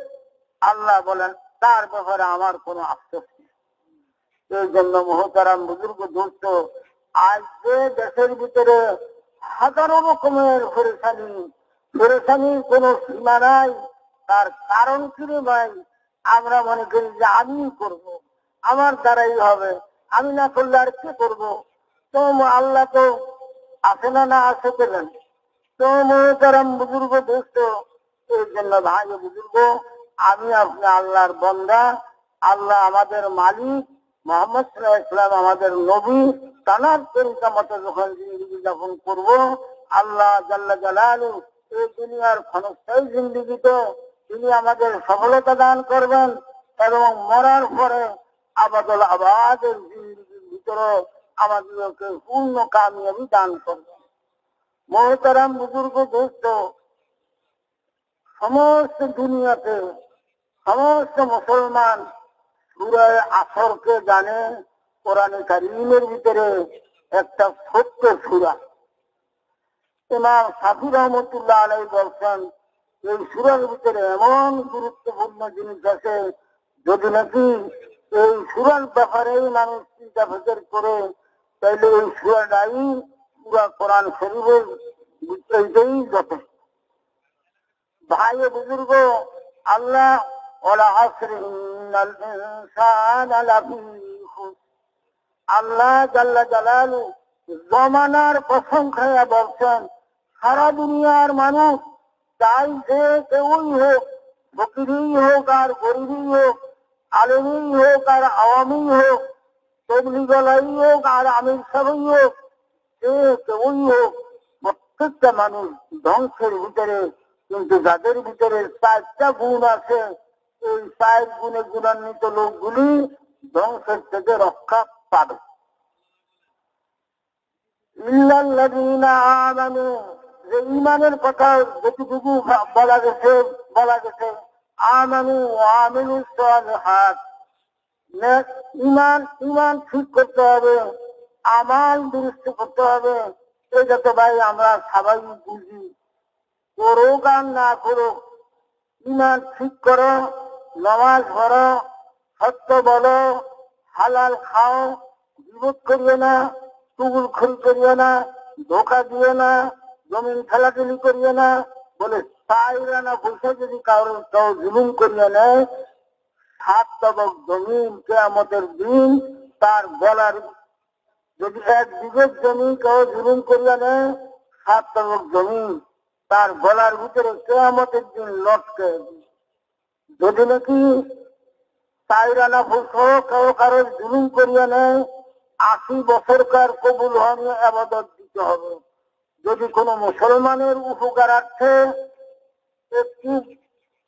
Speaker 1: আল্লাহ বলেন তার ব্যাপারে আমার কোনো আফসোস নেই। এই জন্য মোহতারাম বুজুর্গ দোস্ত, আজ যে দেশের ভিতরে হাজারো রকমের পেরেশানির কোনো সীমা নাই, তার কারণ কিনে ভাই আমরা মনে করি যে আমি করব, আমার দ্বারাই হবে, আমি না করলে আর কে করবো? তো আল্লাহ তো আসে না, না আসে পেলেন। তো মোহতারাম বুজুর্গ দোস্ত, এই জন্য ভাই বুজুর্গ, আমি আপনি আল্লাহর বান্দা, আল্লাহ আমাদের মালিক, মোহাম্মদ সাল্লাল্লাহু আলাইহি ওয়াসাল্লাম আমাদের নবী, তার তরিকা মতো যখন জিন্দগি যাপন করব, আল্লাহ জাল্লা জালালু এই দুনিয়ার ক্ষণস্থায়ী জিন্দগিতে তিনি আমাদের সফলতা দান করবেন, এবং মরার পরে আবাদুল আবাদের জিন্দগির ভিতরে আমাদেরকে পূর্ণ কামিয়াবি দান করবেন। মোহতারাম বুজুর্গ দোস্ত, সমস্ত দুনিয়াতে সমস্ত মুসলমান সূরা আসরকে জানে। কোরআনে কারীমের ভিতরে একটা ছোট্ট সূরা, ইমাম শাফি রহমতুল্লাহ আলাইহি বলছেন, এই সূরার ভিতরে এমন গুরুত্বপূর্ণ জিনিস আছে, যদি নাকি এই সূরার ব্যাপারেই মানুষ চিন্তা ফিকির করে, তাইলে এই সূরাটাই পুরা কোরআন শরীফের এইটাই যথেষ্ট। ভাই বুজুর্গ, আল্লাহ ওয়ালা আসরি ইন্নাল ইনসানা লাফি খুসর, আল্লাহ জাল্লা জালালু জমানার কসম খাইয়া বলছেন, সারা দুনিয়ার মানুষ চাই যে কেউই হোক ফকিরই হোক আর গরিবই হোক, আলেমই হোক আর আওয়ামী হোক, তবলিগলাই হোক আর আমির সাহেবই হোক, যে কেউই হোক, প্রত্যেকটা মানুষ ধ্বংসের ভিতরে। কিন্তু যাদের ভিতরে 4টা গুণ আছে, এই 4 গুণে গুণান্বিত লোকগুলি ধ্বংসের থেকে রক্ষা পাবে। ইল্লাল্লাযীনা আমানু, যে ঈমানের কথা যতটুকু বলা গেছে আমানু ওয়া আমিলুস সালিহাত, ঈমান ঠিক করতে হবে, আমাল দুরুস্ত করতে হবে। এটা তো ভাই আমরা সবাই বুঝি, করুক আর না করুক, ঈমান ঠিক করো, নামাজ পড়ো, সত্য বলো, হালাল খাও, বিপদ করিও না, চুগলখড়ি করিও না, ধোকা দিও না, জমিন ঠেলাঠেলি করিও না। বলে 4 আনা পয়সা যদি কেউ জুলুম করিয়ে নেয়, 7 তবক জমিন কিয়ামতের দিন তার গলার, যদি 1 বিঘত জমি কেউ জুলুম করিয়া নেয়, 7 তবক জমিন তার গলার ভিতরে কিয়ামতের দিন লটকে। যদি নাকি 4 আনা পয়সা কেউ কারো জুলুম করিয়া নেয়, 80 বছরকার কবুল হওয়া আবাদত দিতে হবে। যদি কোনো মুসলমানের উপকারার্থে একটু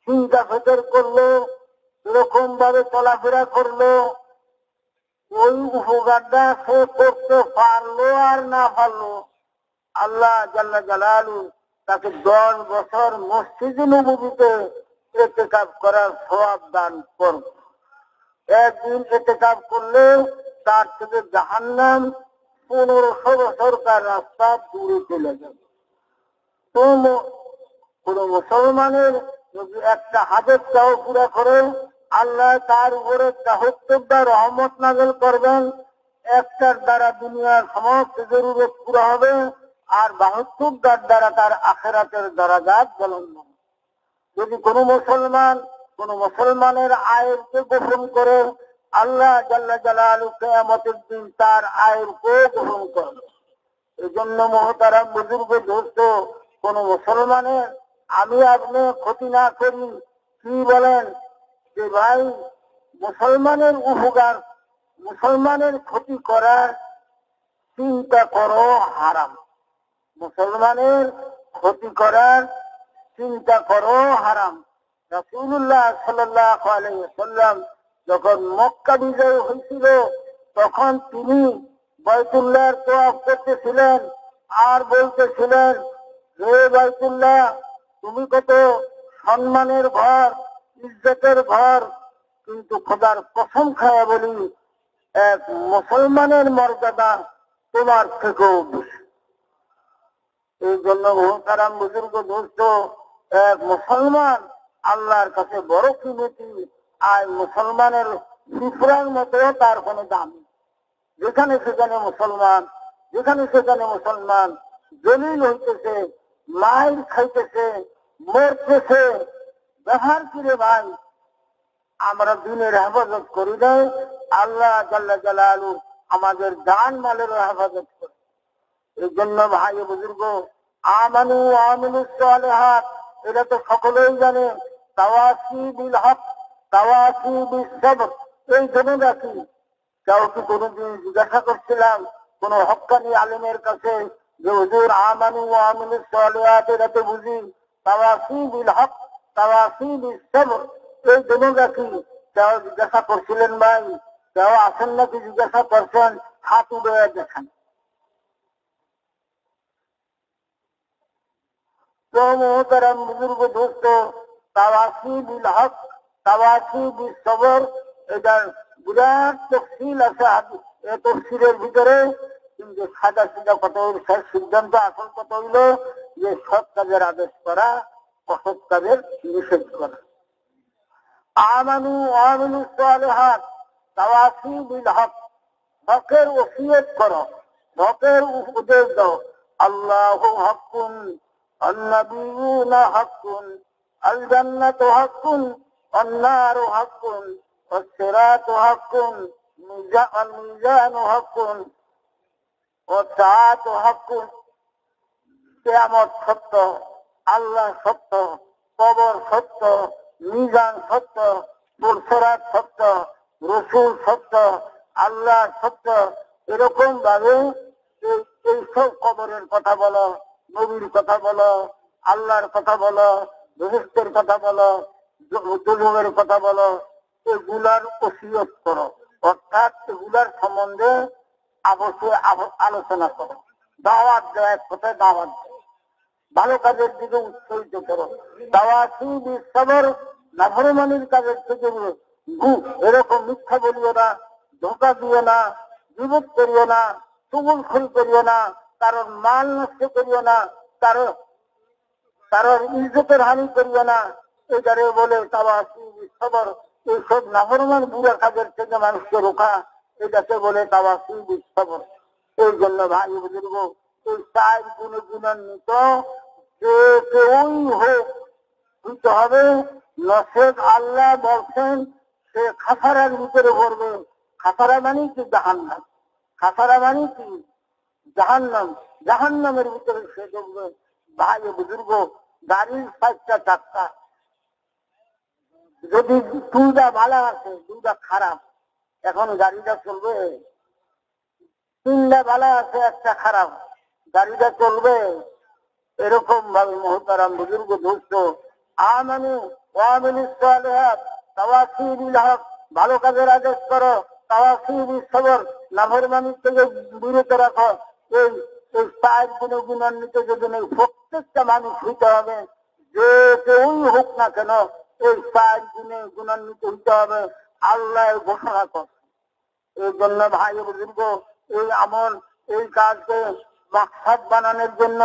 Speaker 1: চিন্তা ফিকর করলো, এরকম ভাবে চলাফেরা করলো, ওই উপকারটা সে করতে পারলো আর না পারলো, আল্লাহ জাল্লা জালালু তাকে 10 বছর মসজিদে নববীতে ইতিকাফ করার সওয়াব দান করবে। একদিন ইতিকাফ করলে তার থেকে জাহান্নাম 1500 বছরকার রাস্তা দূরে চলে যাবে। তো কোন মুসলমানের যদি একটা হাজতটাও পুরা করে, আল্লাহ তার উপরে 74টা রহমত নাযিল করবেন। একটার দ্বারা দুনিয়ার সমস্ত জরুরত পুরা হবে, আর 72টার দ্বারা তার আখিরাতের দরজাত বুলন্দ হবে। যদি কোনো মুসলমানের আয়েরকে গোপন করে, আল্লাহ জাল্লা জালালু কিয়ামতের দিন তার আয়েরকে গোপন করবে। এই জন্য মহতারাম বুজুর্গ দোস্ত, কোন মুসলমানের আমি আপনি ক্ষতি না করি। কি বলেন যে ভাই, মুসলমানের উপকার, মুসলমানের ক্ষতি করার চিন্তা করো হারাম। মুসলমানের ক্ষতি করার চিন্তা করো হারাম। রাসূলুল্লাহ সাল্লাল্লাহু আলাইহি ওয়াসাল্লাম যখন মক্কা বিজয় হয়েছিল, তখন তিনি বাইতুল্লাহর তওয়াফ করতেছিলেন আর বলতেছিলেন, হে বাইতুল্লাহ, তুমি কত সম্মানের ঘর, ইজ্জতের ঘর, কিন্তু খোদার কসম খায়া বলি, এক মুসলমানের মর্যাদা তোমার থেকেও বেশি। এই জন্য মহতারাম বুজুর্গ দোস্ত, এক মুসলমান আল্লাহর কাছে বড় কিমতি। আর মুসলমানের পিঁপড়ার মতো তার কোনো দাম নেই। যেখানে সেখানে মুসলমান জলিল হইতেছে, মাইর খাইতেছে, মরতেছে। ব্যবহার করে ভাই, আমরা দিনের হেফাজত করি নাই, আল্লাহ জাল্লা জালালু আমাদের জান মালের হেফাজত করে। এই জন্য ভাই বুজুর্গ, আমানু আমিলুস সালিহাত, এটা তো সকলেই জানে। তাওয়াসি বিল হক, তাওয়াসি বিস সবর, এই জন্য রাখি। কেউ কি কোনোদিন জিজ্ঞাসা করছিলাম কোন হক্কানি আলেমের কাছে যে হুজুর আমানু আমিলুস সালিহাত এটা তো বুঝি, তাওয়াসি বিল হক, তাওয়াসি বিস সবর, এই জন্য রাখি। কেউ জিজ্ঞাসা করছিলেন ভাই? কেউ আসেন নাকি জিজ্ঞাসা করছেন? হাত উঠে দেখেন। তো মোহতারাম বুজুর্গ দোস্ত, তাওয়াসি বিল হক, তাওয়াসি বিস সবর, এটার বিরাট তফসিল আছে এই তফসিলের ভিতরে। কিন্তু সাদা সিধা কথা হইল, শেষ সিদ্ধান্ত আসল কথা হইল যে সৎ কাজের আদেশ করা, অসৎ কাজের নিষেধ করা। আমানু আমিলুস সালিহাত, তাওয়াসি বিল হক, হকের ওসিয়ত করো, হকের উপদেশ দাও। আল্লাহু হাক্কুন, النبيون حق، الجنة حق، النار حق، والصراط حق، الميزان حق، والساعة حق। কিয়ামত সত্য, আল্লাহ সত্য, কবর সত্য, মিজান সত্য, পুরসরাত সত্য, রসুল সত্য, আল্লাহ সত্য, এরকম ভাবে এইসব কবরের কথা বলো, নবীর কথা বলো, আল্লাহর কথা বলো, বেহেশতের কথা বলো, জুলুমের কথা বলো, এগুলার ওসিয়ত করো, অর্থাৎ এগুলার সম্বন্ধে আলোচনা করো, দাওয়াত দেয়, এক কথায় দাওয়াত দেয়, ভালো কাজের দিকে উৎসাহিত করো। দাওয়াতি বিশ্বর নাফরমানির কাজের থেকে এরকম মিথ্যা বলিও না, ধোঁকা দিও না, বিভোগ করিও না, চুগলখড়ি করিও না, কারণ মাল নষ্ট করিও না, কারোর ইজ্জতের হানি করিও না, এটারে বলে তাওয়াসি বিশ্বর। এইসব নাফরমান বুড়া কাজের থেকে মানুষকে রোখা, এটাকে বলে তাওয়াসি বিশ্বর। এই জন্য ভাই বুজুর্গ, এই 4 গুণে গুণান্বিত যে কেউই হোক হইতে হবে। নসেদ আল্লাহ বলছেন সে খাসারার ভিতরে পড়বে। খাসারা মানে কি? জাহান্নাম। খাসারা মানে কি? জাহান্নাম। জাহান্নামের ভিতরে সে ঢুকবে। ভাই বুজুর্গ, গাড়ির 5টা চাক্কা, যদি 2টা ভালো আছে 2টা খারাপ, এখন গাড়িটা চলবে? 3টা ভালো আছে 1টা খারাপ, গাড়িটা চলবে? এরকম ভাবে মুহতারাম বুজুর্গ দোস্ত, আমানু ওয়ামিলুস সালিহাত তাওয়াসি বিল হক, ভালো কাজের আদেশ করো, তাওয়াসি বিস সবর, নাফরমানি থেকে বিরত রাখো। এই 4 গুণে গুণান্বিত যদি প্রত্যেকটা মানুষ হইতে হবে, যে কেউই হোক না কেন, এই 4 গুণে গুণান্বিত হইতে হবে। আল্লাহ ঘোষণা কর। এই জন্য ভাই বুজুর্গ, এই আমল, এই কাজকে মাকসাদ বানানোর জন্য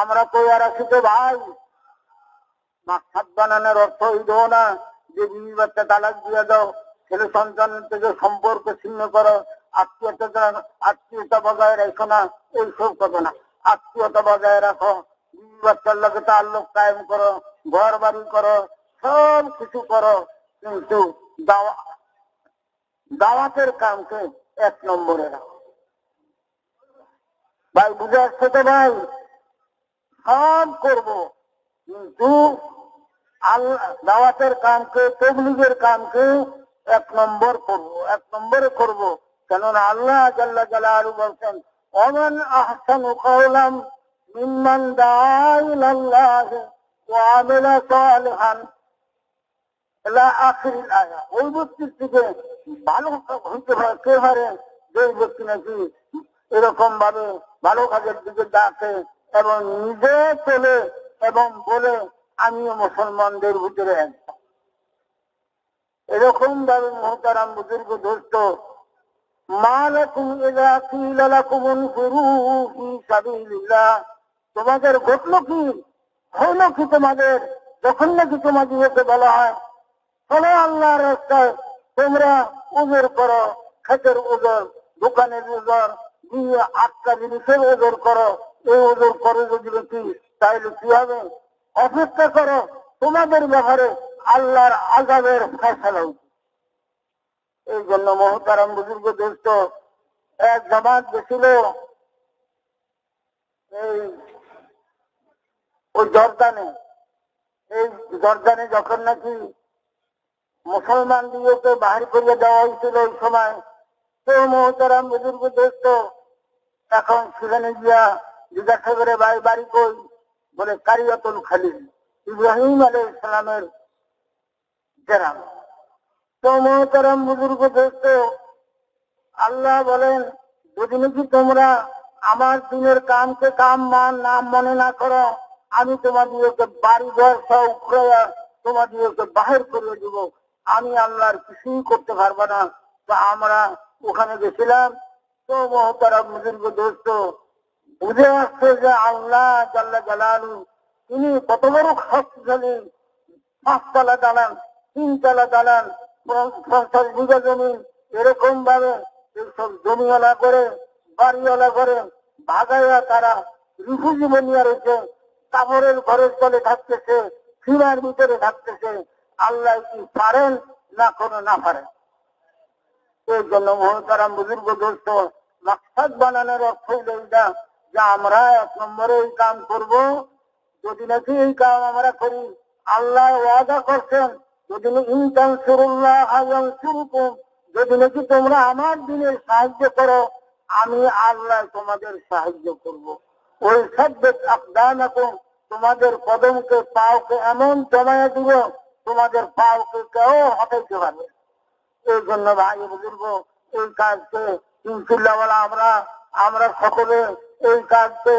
Speaker 1: আমরা তৈরি আছি তো ভাই। মাকসাদ বানানোর অর্থ হইল না যে বিবি বাচ্চা তালাক দিয়ে দাও, ছেলে সন্তান থেকে সম্পর্ক ছিন্ন করো, আত্মীয়তা বজায় রাখো না, এইসব কথা না। আত্মীয়তা বজায় রাখো, বিবি বাচ্চার লোকে তাল্লুক কায়েম করো, ঘর বাড়ি করো, সব কিছু করো, কিন্তু দাওয়াতের কামকে 1 নম্বরে রাখো। ভাই বুঝে আসছে তো ভাই? সব করবো, কিন্তু দাওয়াতের কামকে, তাবলীগের কামকে 1 নম্বর করবো, 1 নম্বরে করবো। কেননা আল্লাহ জাল্লা জালালু বলছেন, ওমান আহসানু কাওলাম মিম্মান দাআ ইলাল্লাহি ওয়া আমিলা সালিহান ইলা আখিরিল আয়া। ওই ব্যক্তির থেকে ভালো হইতে পারে যে ব্যক্তি নাকি এরকম ভাবে ভালো কাজের দিকে ডাকে এবং নিজে চলে এবং বলে আমিও মুসলমানদের ভিতরে একজন। এরকম ভাবে মুহতারাম বুজুর্গ দোস্ত, মা লাকুম ইযা কিলা লাকুম ইনফিরু ফি সাবিলিল্লাহ, তোমাদের ঘটলো কি, হলো কি তোমাদের, যখন নাকি তোমাদেরকে বলা হয় চলো আল্লাহর রাস্তায়, তোমরা উজর করো, খেতের উজর, দোকানের উজর, দিয়ে 8টা জিনিসের উজর করো। এই উজর করে যদি কি তাইলে কি হবে? অপেক্ষা করো, তোমাদের ব্যাপারে আল্লাহর আযাবের ফয়সালা। এই জন্য মুহতারাম বুজুর্গ দোস্ত, এক জামাত গেছিল ওই জর্দানে। এই জর্দানে যখন নাকি মুসলমান দিয়েকে বাহির করিয়ে দেওয়া হয়েছিল ওই সময়, তো মুহতারাম বুজুর্গ দোস্ত এখন সেখানে গিয়া জিজ্ঞাসা করে ভাই বাড়ি কই? বলে কারিয়াতুল খালিল, ইব্রাহিম আলাইহিস সালামের গ্রাম। তো মুহতারাম বুজুর্গ দোস্ত, আল্লাহ বলেন যদি নাকি তোমরা আমার দিনের কামকে কাম নাম মনে না করো, আমি তোমাদেরকে বাড়ি ঘর সব উখড়াইয়া তোমাদেরকে বাহির করে দিব। আমি আল্লাহর কিছুই করতে পারবো না। তো আমরা ওখানে গেছিলাম। তো মুহতারাম বুজুর্গ দোস্ত, বুঝে আসছে যে আল্লাহ জাল্লা জালালু তিনি কত বড় শক্তিশালী। 5 তলা দালান, 3 তলা দালান, 50 বিঘা জমি, এরকম ভাবে এইসব জমিওয়ালা করে, বাড়িওয়ালা করে ভাগাইয়া তারা রিফিউজি বনিয়া রয়েছে, কাপড়ের ঘরের তলে থাকতেছে, সীমার ভিতরে থাকতেছে। আল্লাহ কি পারেন না কোনো না পারেন? এই জন্য মুহতারাম বুজুর্গ দোস্ত, মাকসাদ বানানোর অর্থ হইল এইটা যে আমরা 1 নম্বরে এই কাম করব। যদি নাকি এই কাম আমরা করি, আল্লাহ ওয়াদা করছেন যদি যদি নাকি তোমরা আমার দিনের সাহায্য করো, আমি আল্লাহ তোমাদের সাহায্য করব। ওই সাব্বিত আকদামাকুম, তোমাদের কদমকে পাওকে এমন জমায়ে দিব, তোমাদের পাওকে কেউ হটাইতে পারবে। এই জন্য ভাই বুজুর্গ, এই কাজকে ইনশাআল্লাহ আমরা সকলে এই কাজকে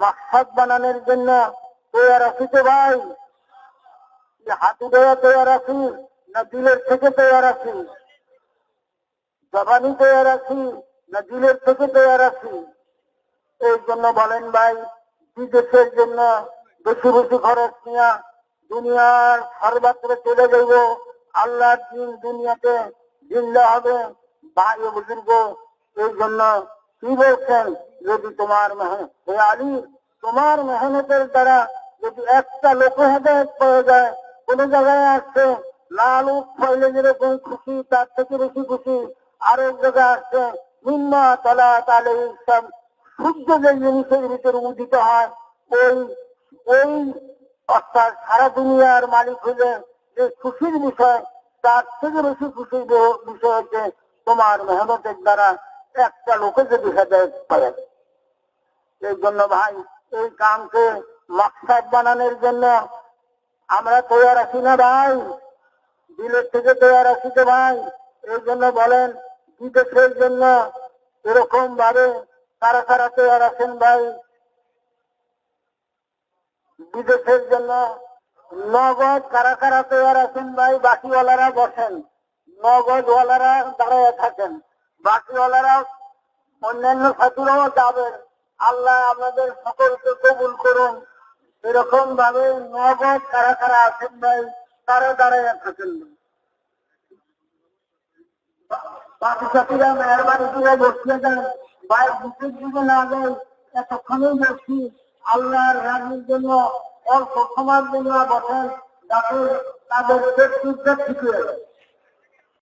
Speaker 1: মাকসাদ বানানোর জন্য তৈরি আছি। তো ভাই হাতু দেওয়া তৈরি আছি না দিলের থেকে তৈরি আছি? জবানি তৈরি আছি না দিলের থেকে তৈরি আছি? এই জন্য বলেন ভাই, বিদেশের জন্য বেশি বেশি খরচ নিয়ে দুনিয়ার সর্বত্র চলে যাইব, আল্লাহর দিন দুনিয়াতে জিন্দা হবে। ভাই বুজুর্গ, এই জন্য কি বলছেন, যদি তোমার হে আলী, তোমার মেহনতের দ্বারা যদি একটা লোক হেদায়েত পাওয়া যায়, কোন জায়গায় আসছে লাল উঠ ফলে যেরকম খুশি, তার থেকে বেশি খুশি। আরেক জায়গায় আসছে নিম্না তলা তালে ইসলাম, সূর্য যে জিনিসের ভিতরে উদিত হয়, ওই অর্থাৎ সারা দুনিয়ার মালিক হইলে যে খুশির বিষয়, তার থেকে বেশি খুশির বিষয় হচ্ছে তোমার মেহনতের দ্বারা একটা লোকে যদি হেদায়েত পায়। এই জন্য ভাই, এই কামকে মাকসাদ বানানোর জন্য আমরা তৈরি আছি না ভাই? দিলের থেকে তৈরি আছি তো ভাই? এই জন্য বলেন, বিদেশের জন্য এরকম ভাবে কারা কারা তৈরি আছেন ভাই? বিদেশের জন্য নগদ কারা কারা তৈরি আছেন ভাই? বাকিওয়ালারা বসেন, নগদওয়ালারা দাঁড়িয়ে থাকেন, বাকিওয়ালারা অন্যান্য ছাত্ররাও যাবেন। আল্লাহ আমাদের সকলকে কবুল করুন। এরকম ভাবে নগদ কারা কারা আছেন ভাই? তারা দাঁড়িয়ে থাকেন। বাকি সাথীরা মেহরবানি করে বসিয়ে দেন ভাই, বিশেষ যুগে না যাই, এতক্ষণেই বসছি। আল্লাহর রাজির জন্য অল্প সময়ের জন্য বসেন, যাতে তাদের পেট ঠিক হয়ে যায়।